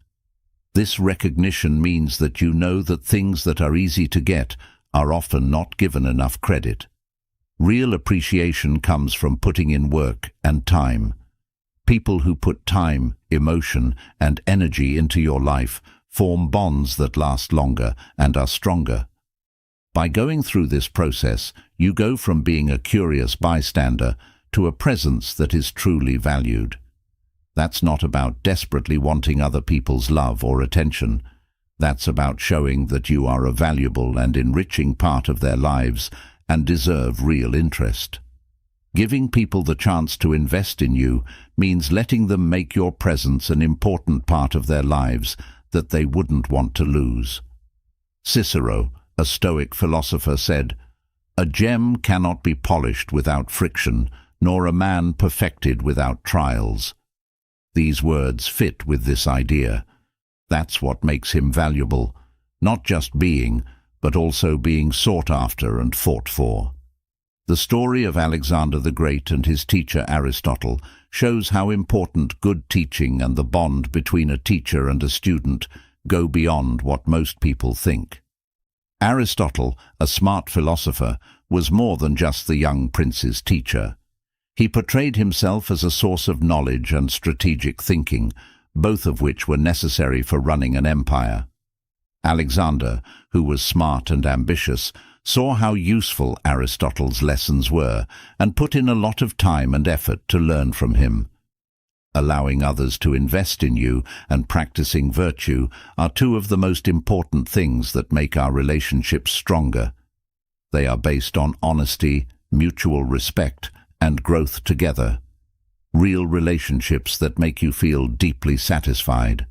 This recognition means that you know that things that are easy to get are often not given enough credit. Real appreciation comes from putting in work and time. People who put time, emotion, and energy into your life form bonds that last longer and are stronger. By going through this process, you go from being a curious bystander to a presence that is truly valued. That's not about desperately wanting other people's love or attention. That's about showing that you are a valuable and enriching part of their lives and deserve real interest. Giving people the chance to invest in you means letting them make your presence an important part of their lives that they wouldn't want to lose. Cicero, a Stoic philosopher, said, "A gem cannot be polished without friction, nor a man perfected without trials." These words fit with this idea. That's what makes him valuable, not just being, but also being sought after and fought for. The story of Alexander the Great and his teacher Aristotle shows how important good teaching and the bond between a teacher and a student go beyond what most people think. Aristotle, a smart philosopher, was more than just the young prince's teacher. He portrayed himself as a source of knowledge and strategic thinking, both of which were necessary for running an empire. Alexander, who was smart and ambitious, saw how useful Aristotle's lessons were and put in a lot of time and effort to learn from him. Allowing others to invest in you and practicing virtue are two of the most important things that make our relationships stronger. They are based on honesty, mutual respect, and growth together. Real relationships that make you feel deeply satisfied.